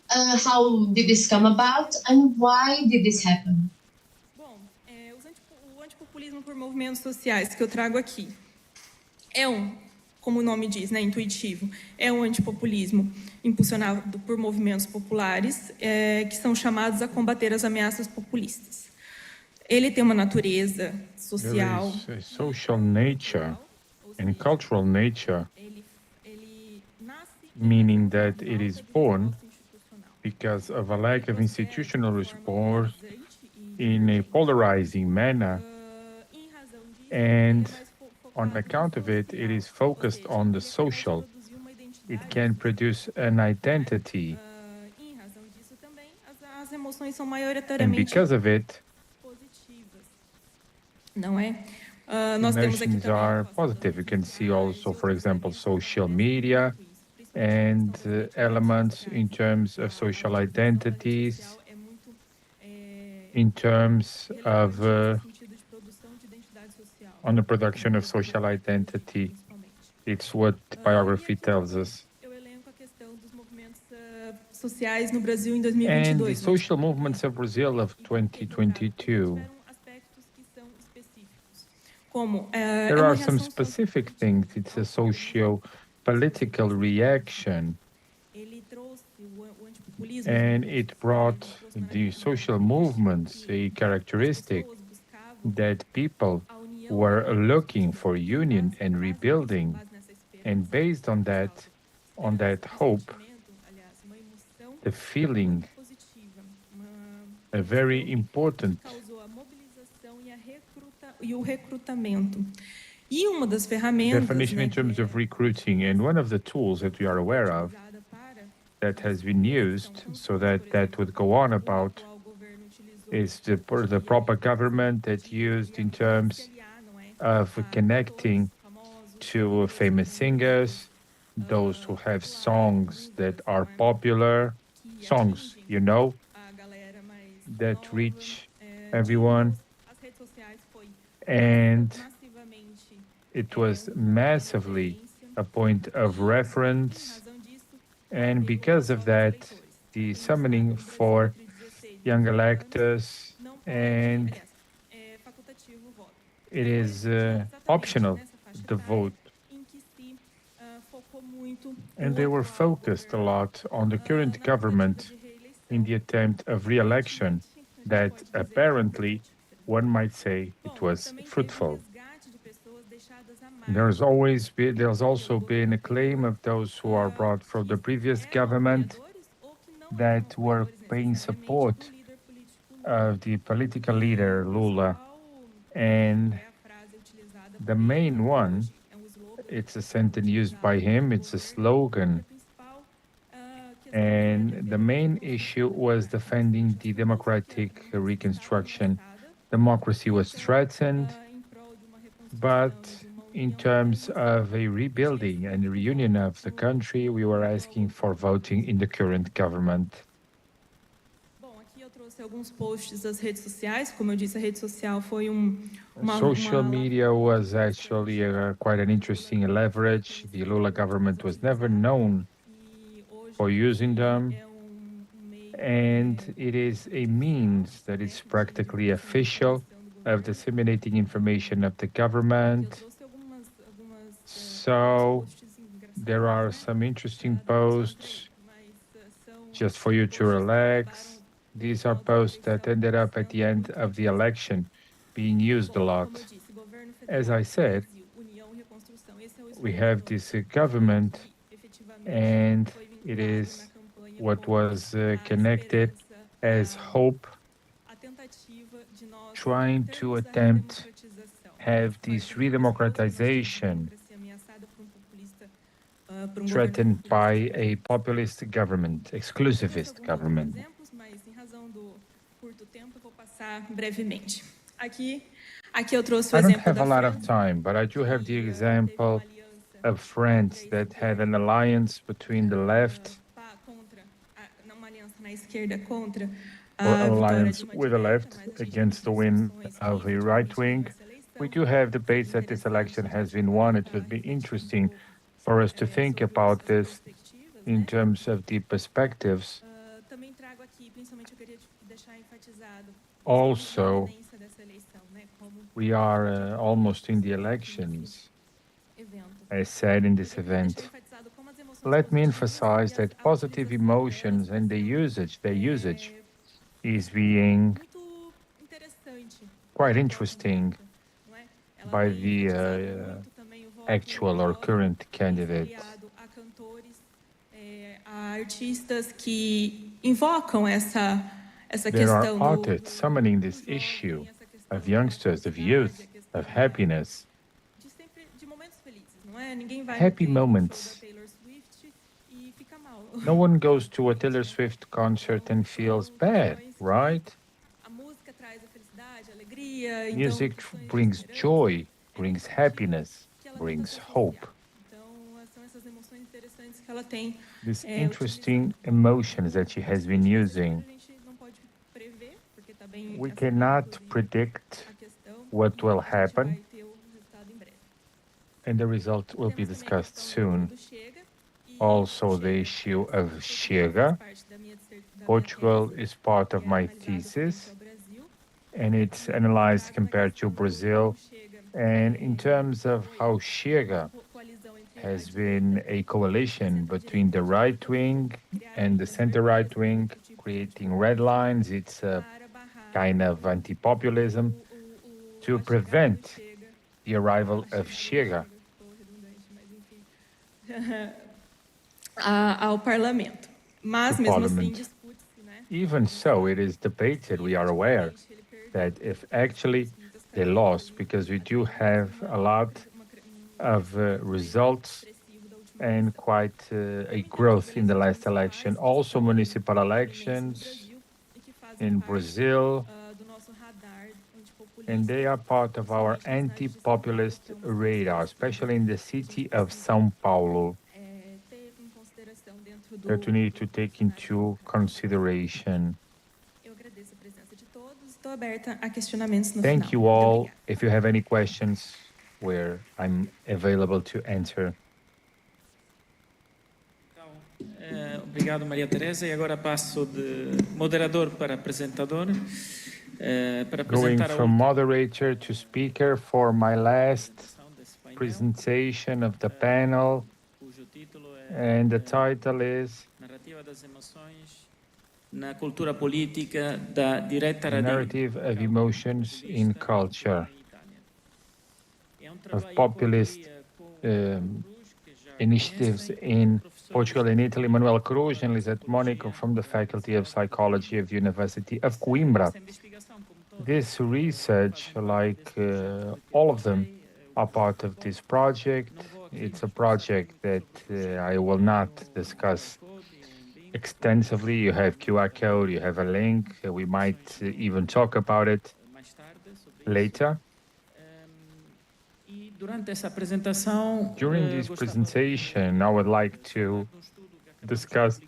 How did this come about, and why did this happen? O antipopulismo por movimentos sociais que eu trago aqui como o nome diz, né, intuitivo, é um antipopulismo impulsionado por movimentos populares que são chamados a combater as ameaças populistas. Ele tem uma natureza social, there is a social nature and cultural nature, meaning that it is born because of a lack of institutional response in a polarizing manner, And on account of it, it is focused on the social. It can produce an identity. As emoções são And maioritariamente because of it, positivas, não é? Nós temos aqui emotions também are positive. You can see also, for example, social media and elements in terms of social identities, in terms of on the production of social identity. It's what biography tells us. Eu elenco a questão dos movimentos sociais no Brasil em And the 2022. social movements of Brazil of 2022. Como There are some specific things. It's a socio-political reaction. And it brought the social movements a characteristic that people were looking for union and rebuilding. And based on that hope, the feeling, a very important causou a mobilização e o recrutamento. E uma das ferramentas, definition in terms of recruiting, and one of the tools that we are aware of that has been used so that would go on about is the proper government that used in terms of connecting to famous singers, those who have songs that are popular, songs, you know, that reach everyone. And it was massively a point of reference. And because of that, the summoning for young electors, and it is optional, the vote. And they were focused a lot on the current government in the attempt of re-election that apparently, one might say, it was fruitful. There's also been a claim of those who are brought from the previous government that were paying support of the political leader, Lula. And the main one, it's a sentence used by him, it's a slogan. And the main issue was defending the democratic reconstruction. Democracy was threatened, but in terms of a rebuilding and reunion of the country, we were asking for voting in the current government. Bom, aqui eu trouxe alguns posts das redes sociais. Como eu disse, a rede social foi Social media was actually quite an interesting leverage. The Lula government was never known for using them, and it is a means that is practically official of disseminating information of the government. So there are some interesting posts just for you to relax. These are posts that ended up at the end of the election being used a lot. As I said, we have this government, and it is what was connected as hope, trying to attempt have this redemocratization threatened by a populist government, exclusivist government. Mas em razão do curto tempo, eu vou passar brevemente. Aqui eu trouxe o I don't exemplo have a da lot of time, but I do have the example of France that had an alliance between the left, uma aliança na esquerda contra or an alliance with the left against the win of a right wing. We do have debates that this election has been won. It would be interesting for us to think about this in terms of the perspectives. Também trago aqui, principalmente eu queria deixar enfatizado Also, we are almost in the elections, as said in this event. Let me emphasize that positive emotions and their usage is being quite interesting by the actual or current candidate. Artistas que invocam essa There are questão artists summoning this issue of youngsters, of youth, of happiness. Happy moments. No one goes to a Taylor Swift concert and feels bad, right? Music brings joy, brings happiness, brings hope. These interesting emotions that she has been using. We cannot predict what will happen, and the result will be discussed soon. Also, the issue of Chega. Portugal is part of my thesis, and it's analyzed compared to Brazil. And in terms of how Chega has been a coalition between the right wing and the center right wing, creating red lines. It's a kind of anti-populism to prevent the arrival of Chega ao parlamento. Mas, mesmo assim, discute-se, né? Even so, it is debated, we are aware, that if actually they lost, because we do have a lot of results and quite a growth in the last election. Also municipal elections in Brazil, and they are part of our anti-populist radar, especially in the city of São Paulo, that we need to take into consideration. Thank you all. If you have any questions, where I'm available to answer. Obrigado, Maria Teresa. E agora passo de moderador para apresentador. Going from moderator to speaker for my last presentation of the panel, and the title is Narrativa das emoções na cultura política da direta Narrative of Emotions in Culture, of populist initiatives in Portugal and Italy. Manuel Cruz and Lisette Monica from the Faculty of Psychology of University of Coimbra. This research, like all of them, are part of this project. It's a project that I will not discuss extensively. You have QR code, you have a link. We might even talk about it later. During this presentation, I would like to discuss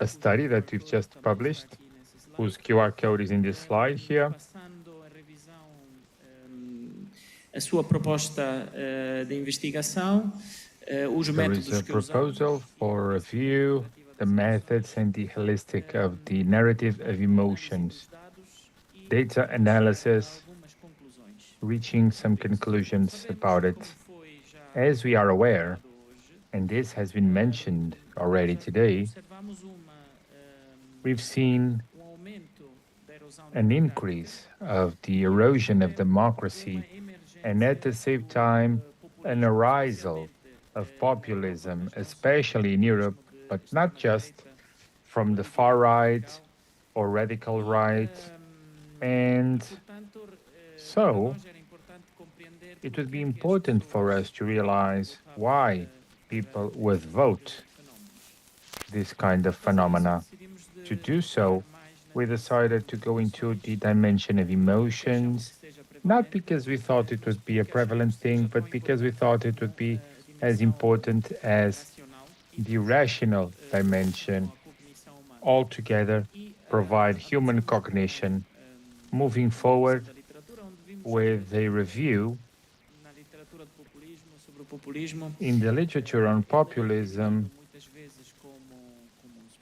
a study that we've just published, whose QR code is in this slide here. A sua proposta de investigação, os métodos There is a proposal for review, the methods and the holistic of the narrative of emotions, data analysis, reaching some conclusions about it. As we are aware, and this has been mentioned already today, we've seen an increase of the erosion of democracy, and at the same time, an arisal of populism, especially in Europe, but not just, from the far right or radical right. And so, it would be important for us to realize why people would vote this kind of phenomena. To do so, we decided to go into the dimension of emotions, not because we thought it would be a prevalent thing, but because we thought it would be as important as the rational dimension. Altogether, provide human cognition. Moving forward with a review in the literature on populism,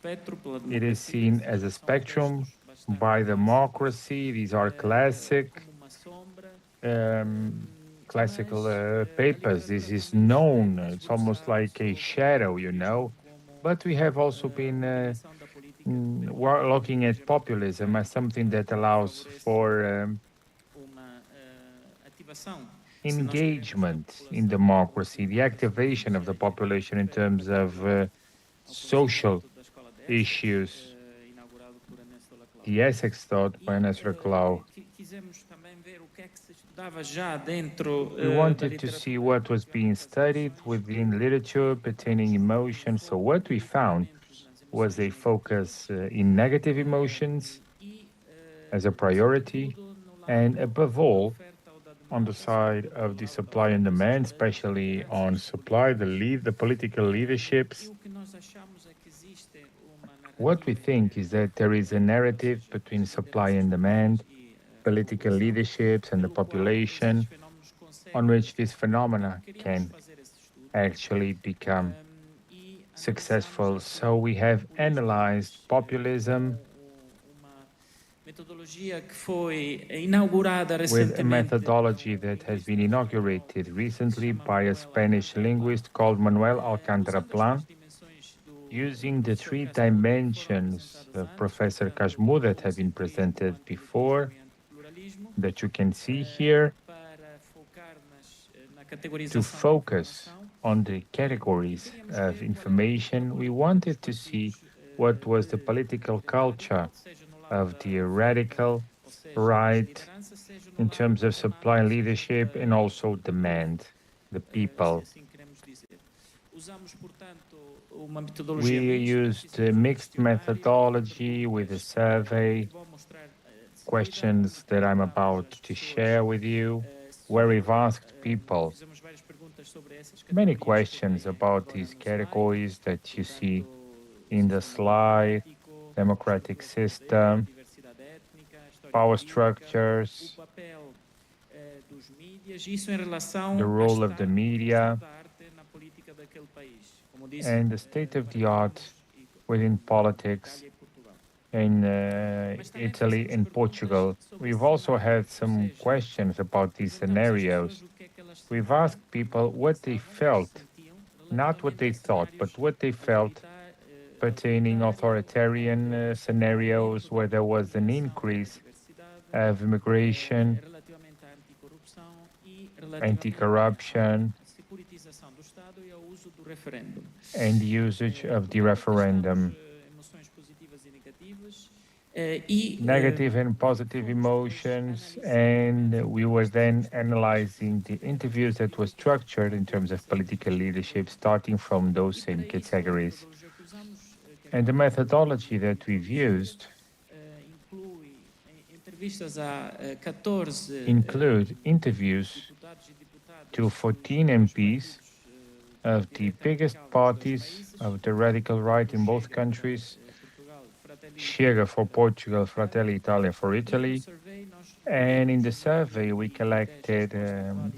it is seen as a spectrum by democracy. These are classical papers. This is known. It's almost like a shadow, you know. But we have also been looking at populism as something that allows for engagement in democracy, the activation of the population in terms of social issues. The Essex thought by Nestor Clau. We wanted to see what was being studied within literature pertaining emotions. So what we found was a focus in negative emotions as a priority, and above all, on the side of the supply and demand, especially on supply, the political leaderships. What we think is that there is a narrative between supply and demand, political leaderships and the population, on which this phenomena can actually become successful. So we have analyzed populism with a methodology that has been inaugurated recently by a Spanish linguist called Manuel Alcántara Plan, using the three dimensions of Professor Kashmou that have been presented before, that you can see here, to focus on the categories of information. We wanted to see what was the political culture of the radical right in terms of supply leadership and also demand, the people. We used a mixed methodology with a survey, questions that I'm about to share with you, where we've asked people many questions about these categories that you see in the slide: democratic system, power structures, the role of the media, and the state of the art within politics in Italy and Portugal. We've also had some questions about these scenarios. We've asked people what they felt, not what they thought, but what they felt pertaining authoritarian scenarios where there was an increase of immigration, anti-corruption, and the usage of the referendum. Negative and positive emotions, and we were then analyzing the interviews that were structured in terms of political leadership, starting from those same categories. And the methodology that we've used include interviews to 14 MPs of the biggest parties of the radical right in both countries, Chega for Portugal, Fratelli Italia for Italy. And in the survey, we collected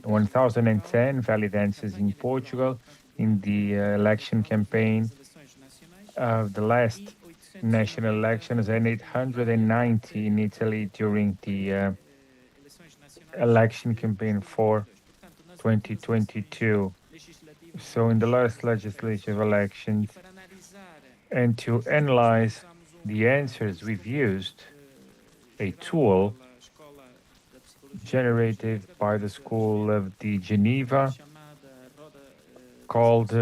1,010 valid answers in Portugal in the election campaign of the last national elections, and 890 in Italy during the election campaign for 2022. So in the last legislative elections, and to analyze the answers, we've used a tool generated by the School of the Geneva called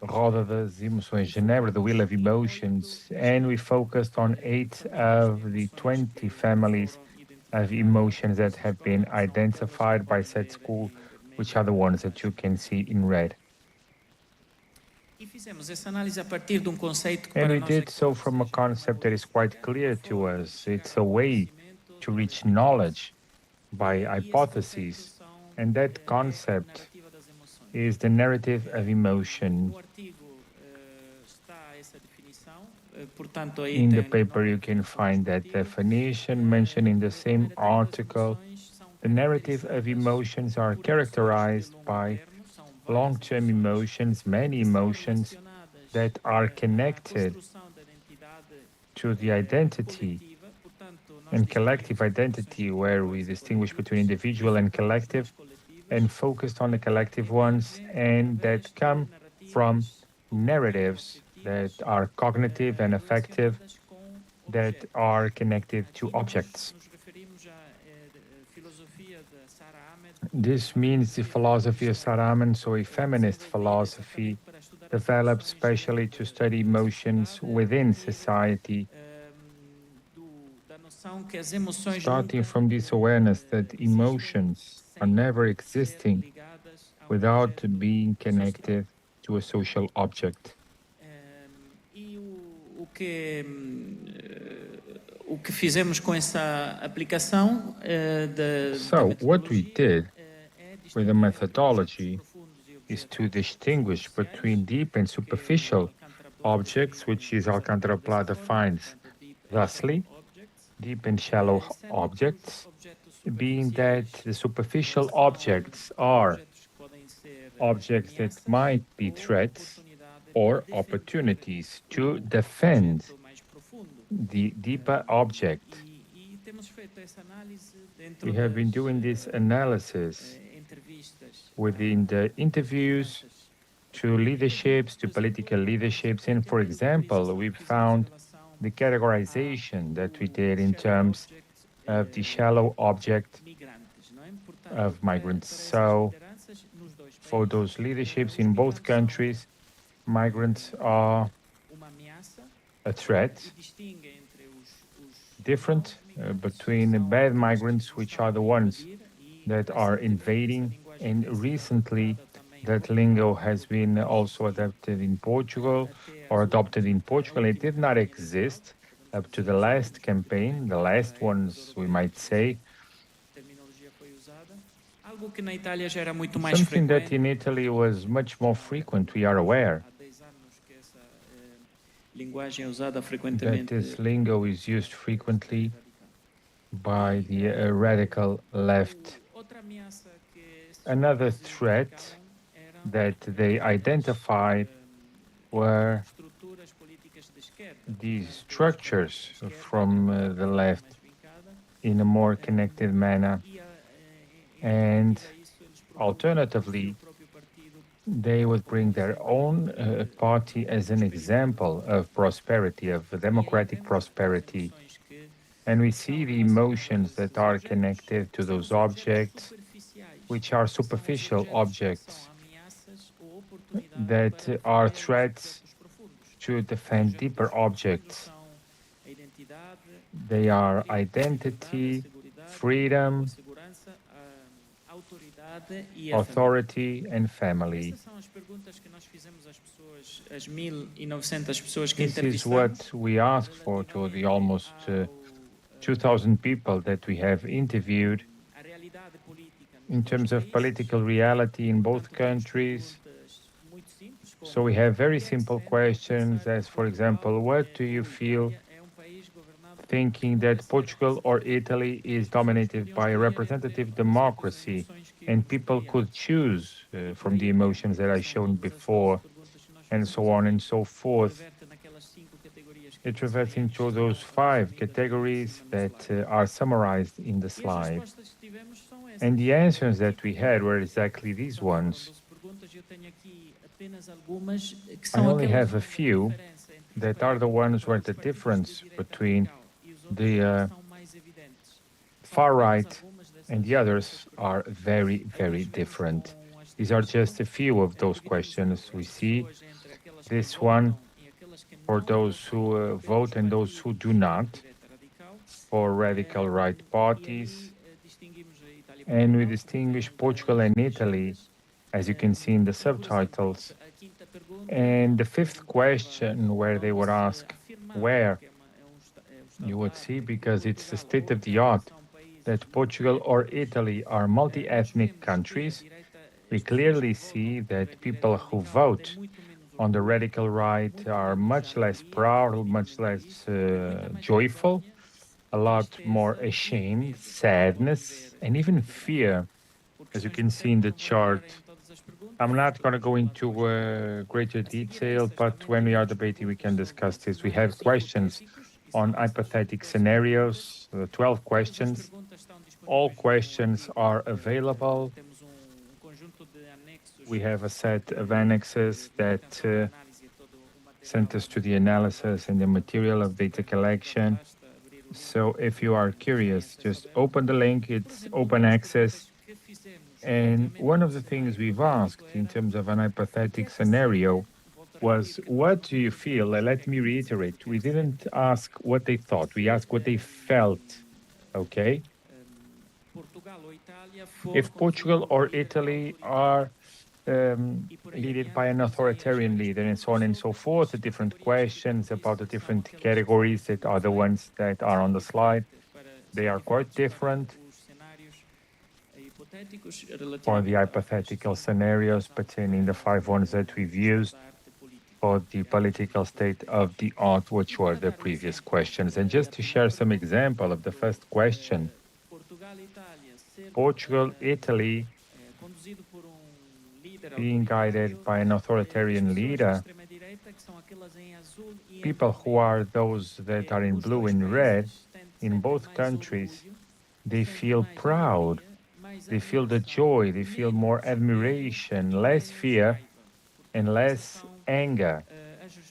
Roda das Emoções, Geneva, the Wheel of Emotions, and we focused on 8 of the 20 families of emotions that have been identified by said school, which are the ones that you can see in red. And we did so from a concept that is quite clear to us. It's a way to reach knowledge by hypotheses, and that concept is the narrative of emotion. In the paper, you can find that definition mentioned in the same article. The narrative of emotions are characterized by long-term emotions, many emotions that are connected to the identity and collective identity, where we distinguish between individual and collective, and focused on the collective ones, and that come from narratives that are cognitive and affective, that are connected to objects. This means the philosophy of Sarah Ammon, so a feminist philosophy developed specially to study emotions within society, starting from this awareness that emotions are never existing without being connected to a social object. So, what we did with the methodology is to distinguish between deep and superficial objects, which is Alcantara Pla defines thusly: deep and shallow objects, being that the superficial objects are objects that might be threats or opportunities to defend the deeper object. We have been doing this analysis within the interviews to leaderships, to political leaderships, and for example, we found the categorization that we did in terms of the shallow object of migrants. So for those leaderships in both countries, migrants are a threat, different between the bad migrants, which are the ones that are invading, and recently that lingo has been also adapted in Portugal or adopted in Portugal. It did not exist up to the last campaign, the last ones we might say. Something that in Italy was much more frequent, we are aware. That this lingo is used frequently by the radical left. Another threat that they identified were these structures from the left in a more connected manner. And alternatively, they would bring their own party as an example of prosperity, of democratic prosperity. And we see the emotions that are connected to those objects, which are superficial objects, that are threats to defend deeper objects. They are identity, freedom, authority, and family. This is what we asked for to the almost 2,000 people that we have interviewed in terms of political reality in both countries. So we have very simple questions as, for example, what do you feel thinking that Portugal or Italy is dominated by a representative democracy and people could choose from the emotions that I showed before, and so on and so forth? It reverts into those 5 categories that are summarized in the slide. And the answers that we had were exactly these ones. I only have a few that are the ones where the difference between the far right and the others are very, very different. These are just a few of those questions. We see this one for those who vote and those who do not, for radical right parties. And we distinguish Portugal and Italy, as you can see in the subtitles. And the 5th question, where they would ask where, you would see, because it's the state of the art, that Portugal or Italy are multi-ethnic countries. We clearly see that people who vote on the radical right are much less proud, much less joyful, a lot more ashamed, sadness, and even fear, as you can see in the chart. I'm not going to go into greater detail, but when we are debating, we can discuss this. We have questions on hypothetical scenarios, 12 questions. All questions are available. We have a set of annexes that sent us to the analysis and the material of data collection. So if you are curious, just open the link, it's open access. And one of the things we've asked in terms of an hypothetical scenario was, what do you feel? Let me reiterate, we didn't ask what they thought, we asked what they felt, okay? If Portugal or Italy are led by an authoritarian leader and so on and so forth, the different questions about the different categories that are the ones that are on the slide, they are quite different for the hypothetical scenarios pertaining the 5 ones that we've used for the political state of the art, which were the previous questions. And just to share some example of the first question, Portugal, Italy, being guided by an authoritarian leader, people who are those that are in blue and red, in both countries, they feel proud, they feel the joy, they feel more admiration, less fear, and less anger.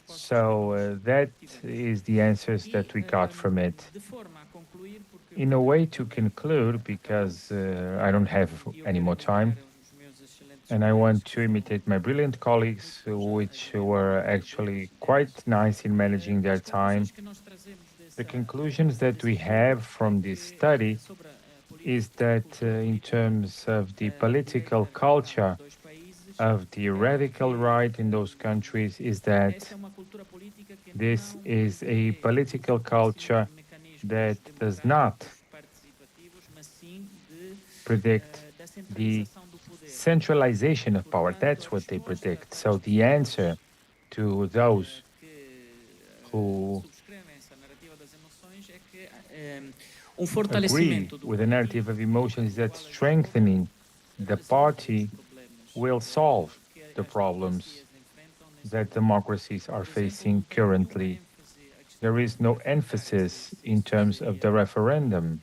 So that is the answers that we got from it. In a way to conclude, because I don't have any more time, and I want to imitate my brilliant colleagues, which were actually quite nice in managing their time. The conclusions that we have from this study is that in terms of the political culture of the radical right in those countries, is that this is a political culture that does not predict the centralization of power. That's what they predict. So the answer to those who agree with the narrative of emotions is that strengthening the party will solve the problems that democracies are facing currently. There is no emphasis in terms of the referendum,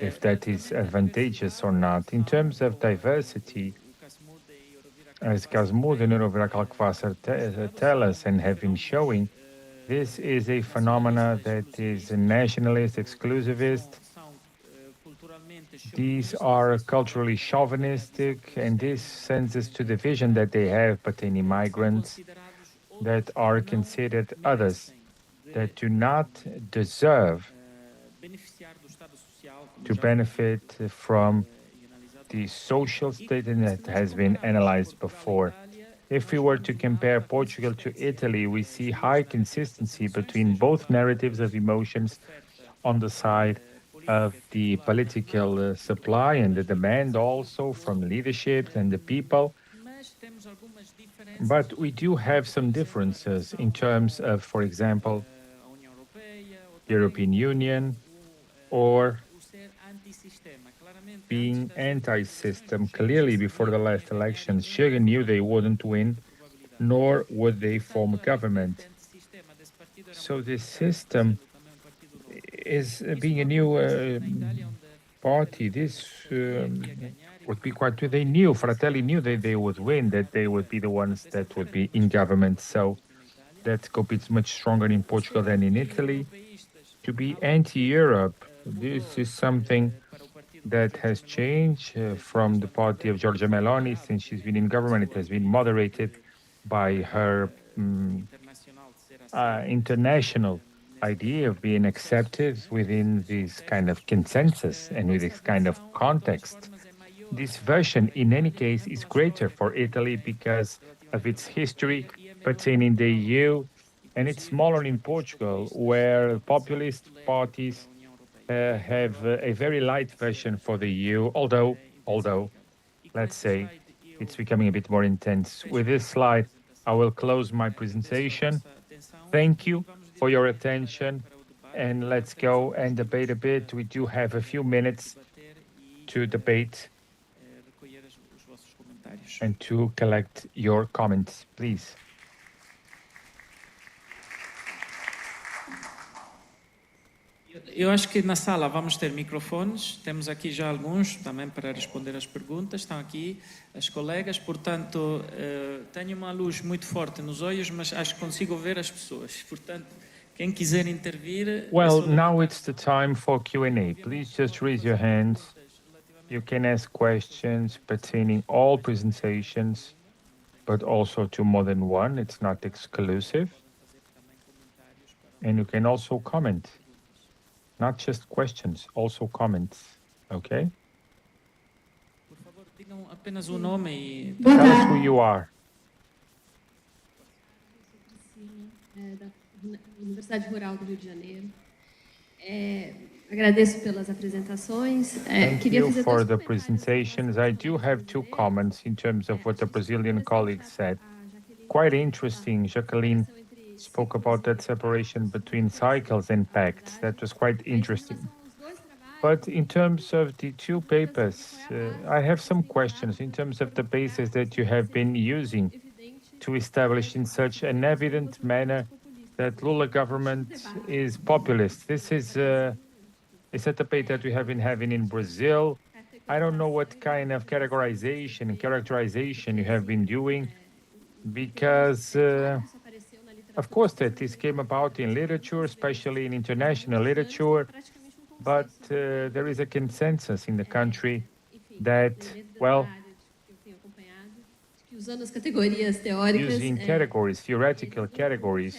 if that is advantageous or not. In terms of diversity, as Casmude and Neurovrakal tell us and have been showing, this is a phenomena that is nationalist, exclusivist. These are culturally chauvinistic, and this sends us to the vision that they have pertaining migrants that are considered others, that do not deserve to benefit from the social state that has been analyzed before. If we were to compare Portugal to Italy, we see high consistency between both narratives of emotions on the side of the political supply and the demand also from leadership and the people. But we do have some differences in terms of, for example, European Union or being anti-system. Clearly, before the last elections, Chega knew they wouldn't win, nor would they form a government. So this system is being a new party. This would be quite true. They knew, Fratelli knew that they would win, that they would be the ones that would be in government. So that scope is much stronger in Portugal than in Italy. To be anti-Europe, this is something that has changed from the party of Giorgia Meloni. Since she's been in government, it has been moderated by her international idea of being accepted within this kind of consensus and with this kind of context. This version, in any case, is greater for Italy because of its history pertaining the EU, and it's smaller in Portugal, where populist parties have a very light version for the EU, although, let's say, it's becoming a bit more intense. With this slide, I will close my presentation. Thank you for your attention, and let's go and debate a bit. We do have a few minutes to debate and to collect your comments, please. Eu acho que na sala vamos ter microfones, temos aqui já alguns também para responder às perguntas, estão aqui as colegas, portanto, tenho uma luz muito forte nos olhos, mas acho que consigo ver as pessoas, portanto, quem quiser intervir... Well, now it's the time for Q&A. Please just raise your hands. You can ask questions pertaining all presentations, but also to more than one. It's not exclusive. And you can also comment, not just questions, also comments, okay? Digam apenas o nome e... Tell us who you are. Da Universidade Rural do Rio de Janeiro. Agradeço pelas apresentações. Thank you for the presentations. I do have two comments in terms of what the Brazilian colleague said. Quite interesting. Jacqueline spoke about that separation between cycles and pacts. That was quite interesting. But in terms of the two papers, I have some questions in terms of the basis that you have been using to establish in such an evident manner that Lula government is populist. This is a debate that we have been having in Brazil. I don't know what kind of categorization and characterization you have been doing, because of course that this came about in literature, especially in international literature, but there is a consensus in the country that, well, using categories, theoretical categories,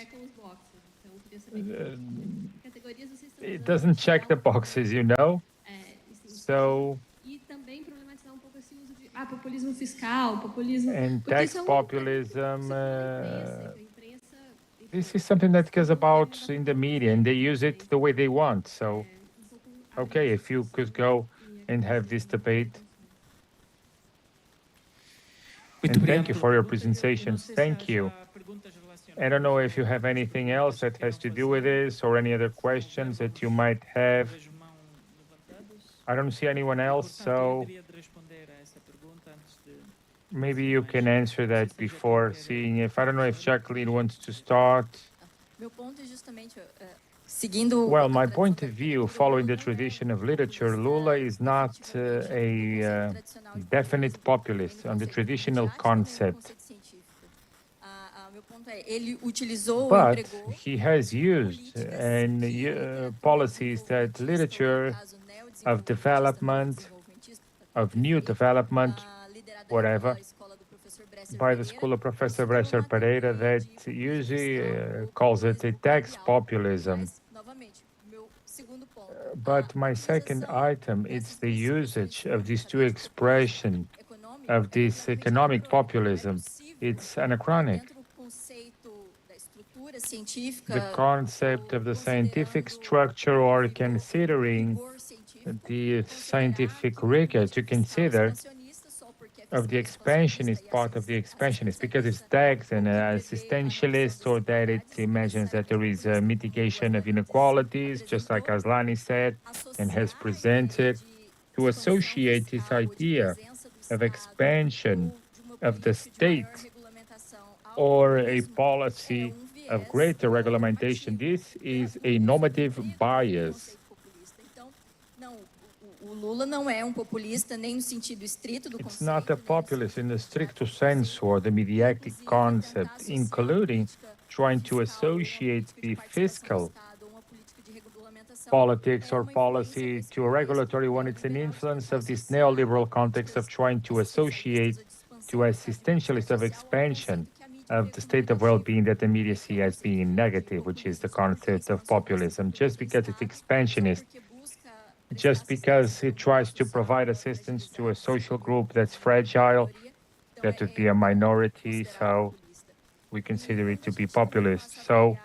it doesn't check the boxes, you know? So, and tax populism, this is something that goes about in the media, and they use it the way they want. So, okay, if you could go and have this debate. And thank you for your presentations. Thank you. I don't know if you have anything else that has to do with this or any other questions that you might have. I don't see anyone else, so maybe you can answer that before seeing if, I don't know if Jacqueline wants to start. Well, my point of view, following the tradition of literature, Lula is not a definite populist on the traditional concept. But he has used policies that literature of development, of new development, whatever, by the school of Professor Bresser Pereira, that usually calls it a tax populism. But my second item, it's the usage of these two expressions of this economic populism. It's anachronic. The concept of the scientific structure, or considering the scientific rigor to consider of the expansionist part of the expansionist, because it's tax and assistentialist, or that it imagines that there is a mitigation of inequalities, just like Aslani said and has presented, to associate this idea of expansion of the state or a policy of greater regulation. This is a normative bias. It's not a populist in the stricto sensu or the mediatic concept, including trying to associate the fiscal politics or policy to a regulatory one. It's an influence of this neoliberal context of trying to associate to assistentialist of expansion of the state of well-being that the media see as being negative, which is the concept of populism. Just because it's expansionist, just because it tries to provide assistance to a social group that's fragile, that would be a minority, so we consider it to be populist. So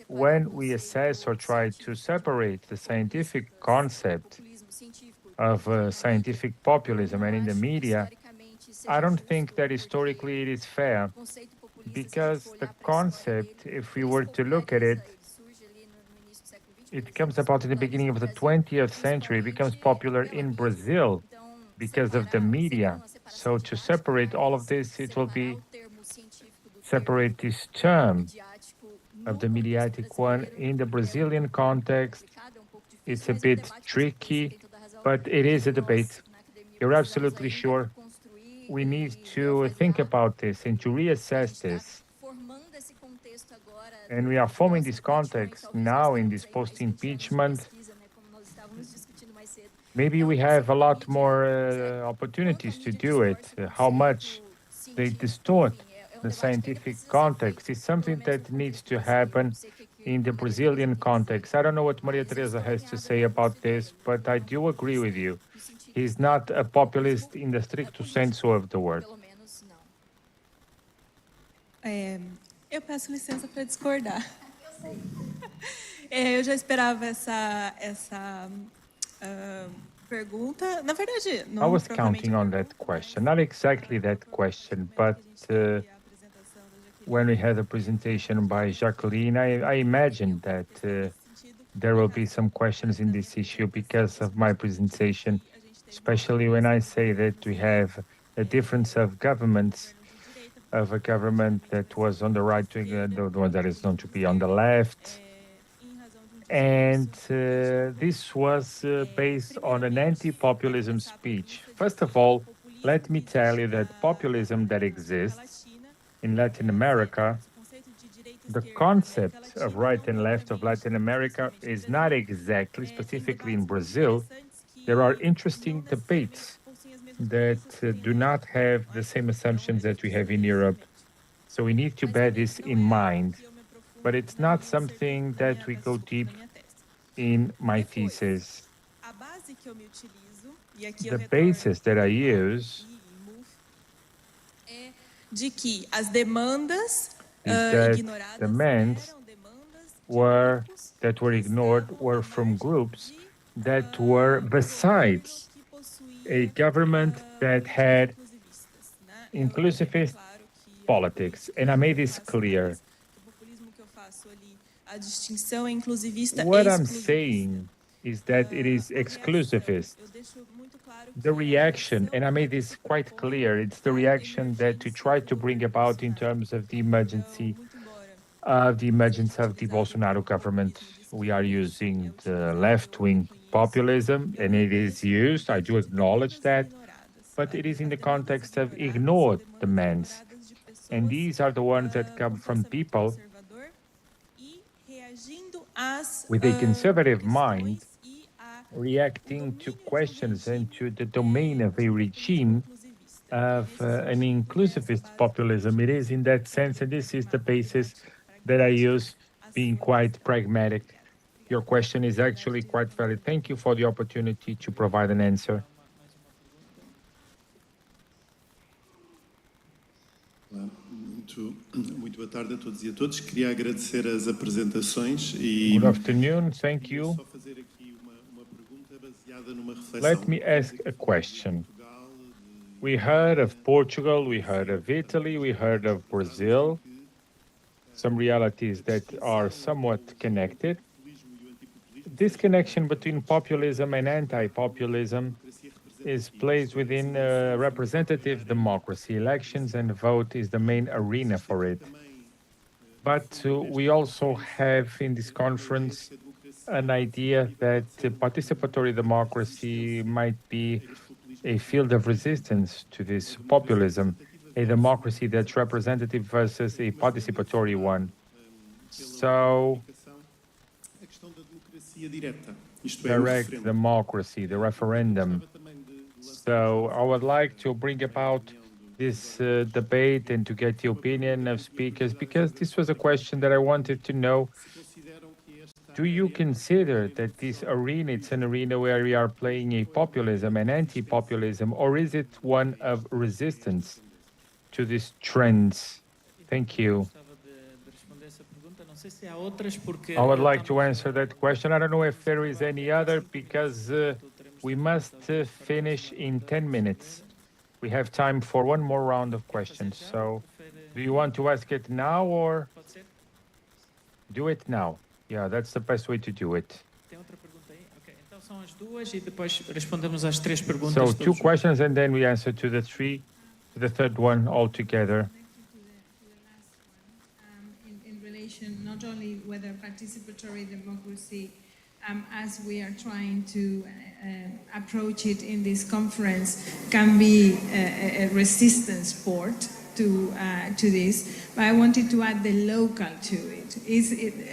when we assess or try to separate the scientific concept of scientific populism and in the media, I don't think that historically it is fair, because the concept, if we were to look at it, it comes about in the beginning of the 20th century. It becomes popular in Brazil because of the media. So to separate all of this, it will be separate this term of the mediatic one in the Brazilian context. It's a bit tricky, but it is a debate. You're absolutely sure. We need to think about this and to reassess this. And we are forming this context now in this post-impeachment. Maybe we have a lot more opportunities to do it. How much they distort the scientific context. It's something that needs to happen in the Brazilian context. I don't know what Maria Teresa has to say about this, but I do agree with you. He's not a populist in the stricto sensu of the word. Eu peço licença para discordar. Eu já esperava essa pergunta. Na verdade, não I was propriamente counting on that question, not exactly that question, but when we had a presentation by Jacqueline, I imagined that there will be some questions in this issue because of my presentation, especially when I say that we have a difference of governments, of a government that was on the right wing, the one that is known to be on the left. And this was based on an anti-populism speech. First of all, let me tell you that populism that exists in Latin America, the concept of right and left of Latin America is not exactly, specifically in Brazil. There are interesting debates that do not have the same assumptions that we have in Europe. So we need to bear this in mind. But it's not something that we go deep in my thesis. The basis that I use de que as demandas is that demands that were ignored were from groups that were besides a government that had inclusivist politics. And I made this clear. What I'm saying is that it is exclusivist. The reaction, and I made this quite clear, it's the reaction that we try to bring about in terms of the emergence of the Bolsonaro government. We are using the left-wing populism, and it is used, I do acknowledge that, but it is in the context of ignored demands. And these are the ones that come from people with a conservative mind reacting to questions and to the domain of a regime of an inclusivist populism. It is in that sense, and this is the basis that I use, being quite pragmatic. Your question is actually quite valid. Thank you for the opportunity to provide an answer. Muito boa tarde a todos e a todos. Queria agradecer as apresentações e Good afternoon, thank you. só fazer aqui uma pergunta baseada numa reflexão. Let me ask a question. We heard of Portugal, we heard of Italy, we heard of Brazil, some realities that are somewhat connected. This connection between populism and anti-populism is placed within representative democracy. Elections and vote is the main arena for it. But we also have in this conference an idea that participatory democracy might be a field of resistance to this populism, a democracy that's representative versus a participatory one. So, direct democracy, the referendum. So I would like to bring about this debate and to get the opinion of speakers, because this was a question that I wanted to know. Do you consider that this arena, it's an arena where we are playing a populism, an anti-populism, or is it one of resistance to these trends? Thank you. I would like to answer that question. I don't know if there is any other, because we must finish in 10 minutes. We have time for one more round of questions. So do you want to ask it now or do it now? Yeah, that's the best way to do it. So 2 questions and then we answer to the third one all together. In relation not only whether participatory democracy, as we are trying to approach it in this conference, can be a resistance port to this, but I wanted to add the local to it.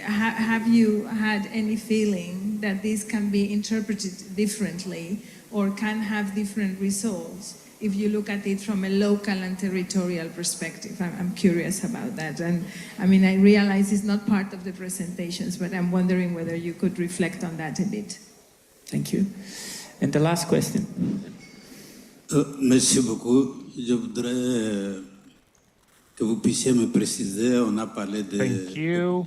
Have you had any feeling that this can be interpreted differently or can have different results if you look at it from a local and territorial perspective. I'm curious about that. And I mean, I realize it's not part of the presentations, but I'm wondering whether you could reflect on that a bit. Thank you. And the last question. Merci beaucoup. Je voudrais que vous puissiez me préciser, on a parlé de... Thank you.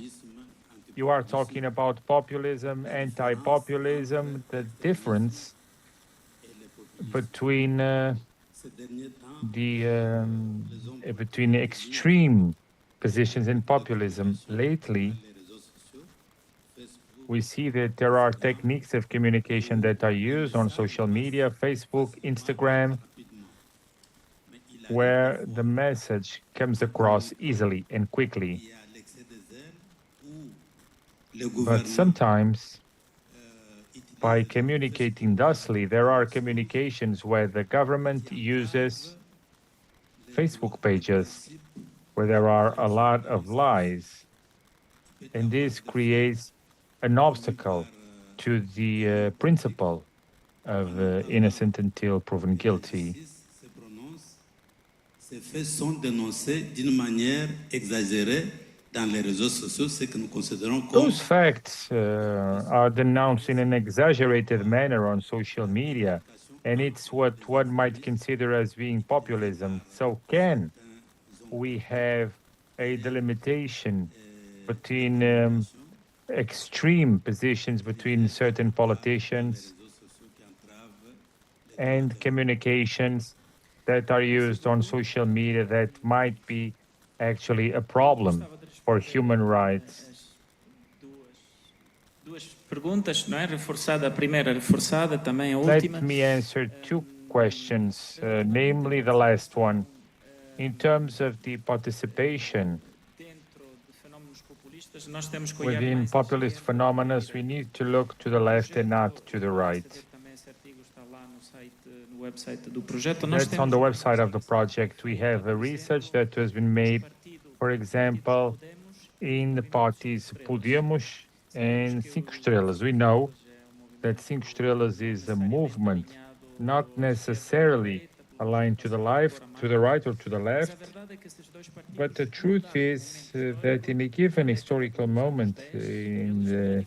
You are talking about populism, anti-populism, the difference between between extreme positions in populism. Lately, we see that there are techniques of communication that are used on social media, Facebook, Instagram, where the message comes across easily and quickly. But sometimes, by communicating thusly, there are communications where the government uses Facebook pages, where there are a lot of lies. And this creates an obstacle to the principle of innocent until proven guilty. Ces faits sont dénoncés d'une manière exagérée dans les réseaux sociaux, ce que nous considérons comme... Those facts are denounced in an exaggerated manner on social media, and it's what one might consider as being populism. So can we have a delimitation between extreme positions between certain politicians and communications that are used on social media that might be actually a problem for human rights? Duas perguntas, não é? Reforçada a primeira, reforçada também a última. Let me answer two questions, namely the last one. In terms of the participation within populist phenomena, we need to look to the left and not to the right. That's on the website of the project. We have a research that has been made, for example, in the parties Podemos and 5 Estrelas. We know that 5 Estrelas is a movement not necessarily aligned to the right or to the left, but the truth is that in a given historical moment, in the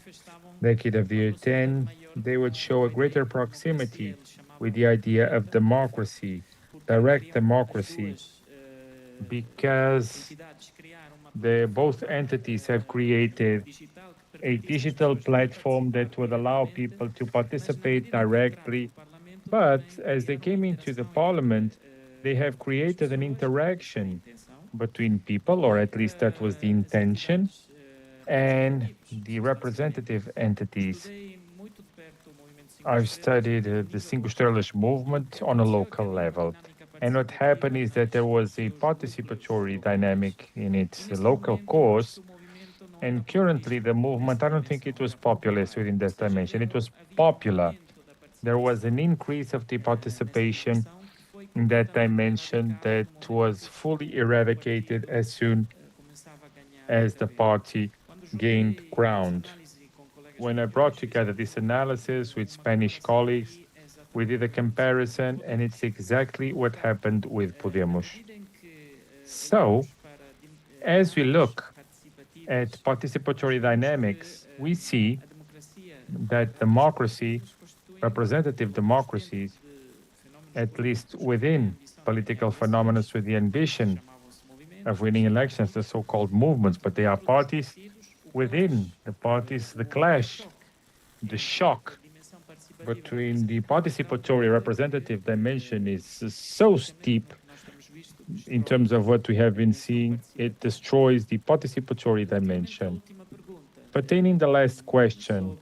decade of the year 10, they would show a greater proximity with the idea of democracy, direct democracy, because both entities have created a digital platform that would allow people to participate directly. But as they came into the parliament, they have created an interaction between people, or at least that was the intention, and the representative entities. I've studied the 5 Estrelas movement on a local level. And what happened is that there was a participatory dynamic in its local course. And currently the movement, I don't think it was populist within that dimension. It was popular. There was an increase of the participation in that dimension that was fully eradicated as soon as the party gained ground. When I brought together this analysis with Spanish colleagues, we did a comparison, and it's exactly what happened with Podemos. So, as we look at participatory dynamics, we see that democracy, representative democracies, at least within political phenomena with the ambition of winning elections, the so-called movements, but they are parties. Within the parties, the clash, the shock between the participatory representative dimension is so steep in terms of what we have been seeing. It destroys the participatory dimension. Pertaining the last question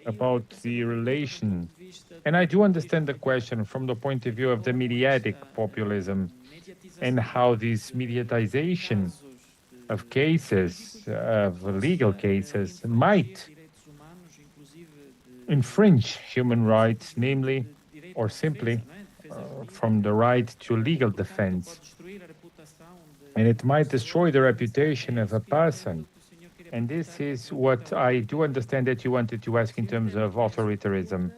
about the relation, and I do understand the question from the point of view of the mediatic populism and how this mediatization of cases, of legal cases, might infringe human rights, namely, or simply, from the right to legal defense. And it might destroy the reputation of a person. And this is what I do understand that you wanted to ask in terms of authoritarianism.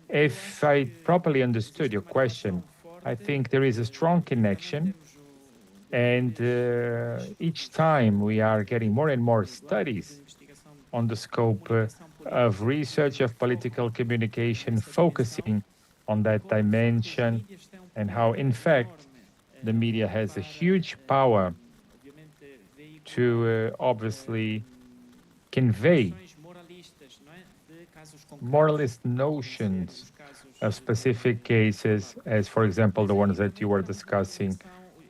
If I properly understood your question, I think there is a strong connection, and each time we are getting more and more studies on the scope of research of political communication, focusing on that dimension and how, in fact, the media has a huge power to obviously convey moralist notions of specific cases, as, for example, the ones that you were discussing.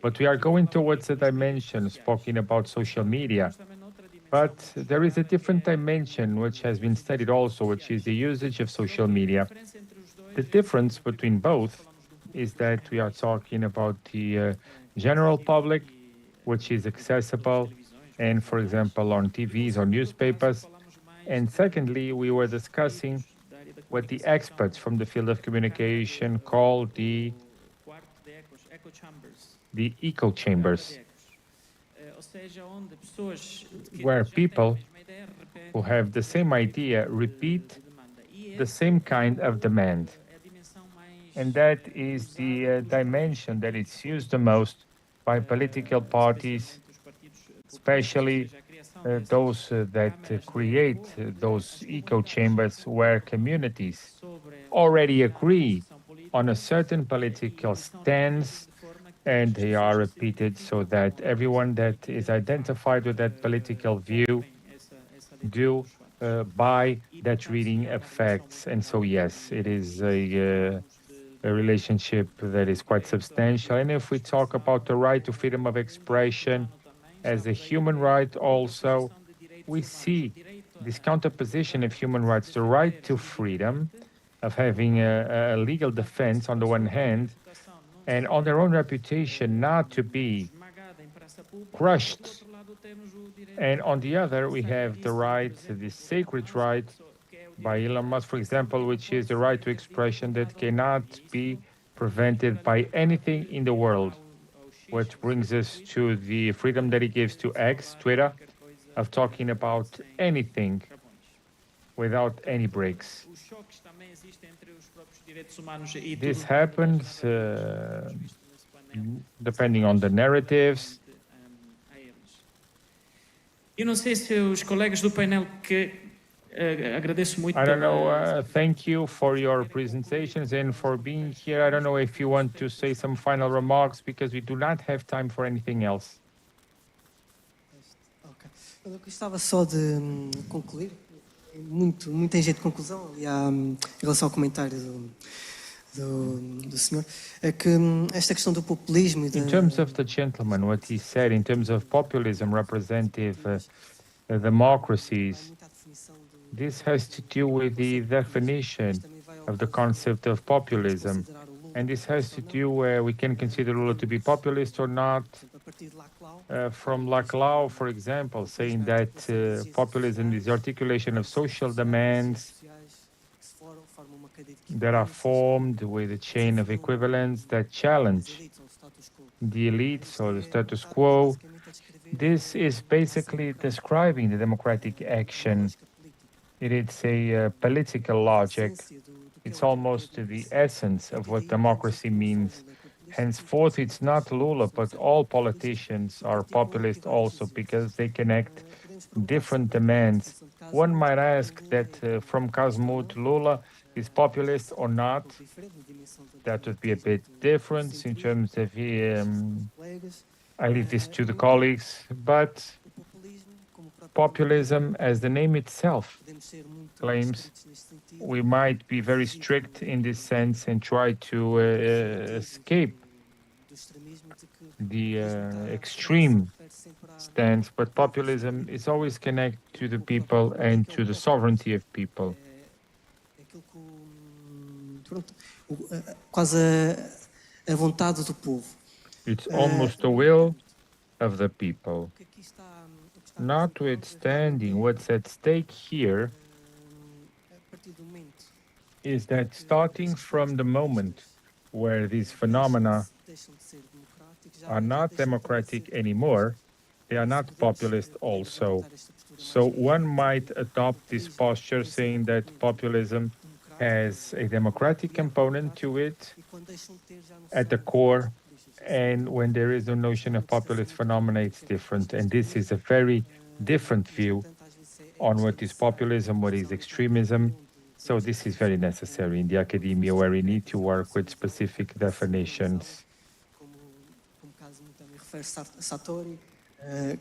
But we are going towards a dimension, speaking about social media. But there is a different dimension which has been studied also, which is the usage of social media. The difference between both is that we are talking about the general public, which is accessible, and, for example, on TVs or newspapers. And secondly, we were discussing what the experts from the field of communication call the echo chambers, where people who have the same idea repeat the same kind of demand. And that is the dimension that is used the most by political parties, especially those that create those echo chambers where communities already agree on a certain political stance, and they are repeated so that everyone that is identified with that political view do buy that reading of facts. And so, yes, it is a relationship that is quite substantial. And if we talk about the right to freedom of expression as a human right also, we see this counterposition of human rights, the right to freedom, of having a legal defense on the one hand, and on their own reputation not to be crushed. And on the other, we have the right, the sacred right by Elon Musk, for example, which is the right to expression that cannot be prevented by anything in the world, which brings us to the freedom that he gives to X, Twitter, of talking about anything without any breaks. This happens depending on the narratives. Eu não sei se os colegas do painel que agradeço muito. I don't know. Thank you for your presentations and for being here. I don't know if you want to say some final remarks because we do not have time for anything else. Eu gostava só de concluir, muito em jeito de conclusão, ali em relação ao comentário do senhor, é que esta questão do populismo... In terms of the gentleman, what he said, in terms of populism, representative democracies, this has to do with the definition of the concept of populism. And this has to do where we can consider Lula to be populist or not. From Laclau, for example, saying that populism is the articulation of social demands that are formed with a chain of equivalence that challenge the elites or the status quo. This is basically describing the democratic action. It is a political logic. It's almost the essence of what democracy means. Henceforth, it's not Lula, but all politicians are populist also because they connect different demands. One might ask that from Casmud, Lula is populist or not. That would be a bit different in terms of, I leave this to the colleagues, but populism, as the name itself claims, we might be very strict in this sense and try to escape the extreme stance, but populism is always connected to the people and to the sovereignty of people. It's almost the will of the people. Notwithstanding, what's at stake here is that starting from the moment where these phenomena are not democratic anymore, they are not populist also. So one might adopt this posture saying that populism has a democratic component to it at the core, and when there is no notion of populist phenomena, it's different. And this is a very different view on what is populism, what is extremism. So this is very necessary in the academia, where we need to work with specific definitions. Como caso também refere Sartori,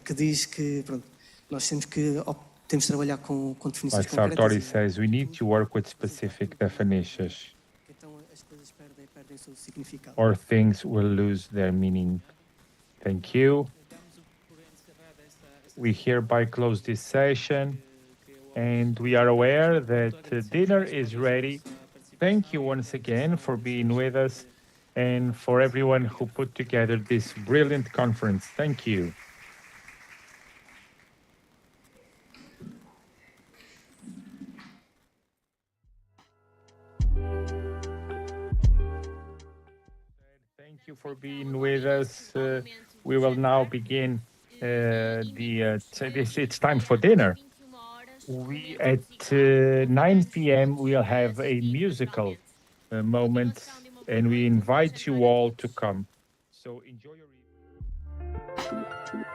que diz que pronto, nós temos de trabalhar com definições Like concretas. Sartori says, we need to work with specific definitions, Então as coisas perdem o seu significado. or things will lose their meaning. Thank you. We hereby close this session, and we are aware that dinner is ready. Thank you once again for being with us and for everyone who put together this brilliant conference. Thank you. Thank you for being with us. We will now begin it's time for dinner. We at 9 p.m. we'll have a musical moment, and we invite you all to come. So enjoy your evening.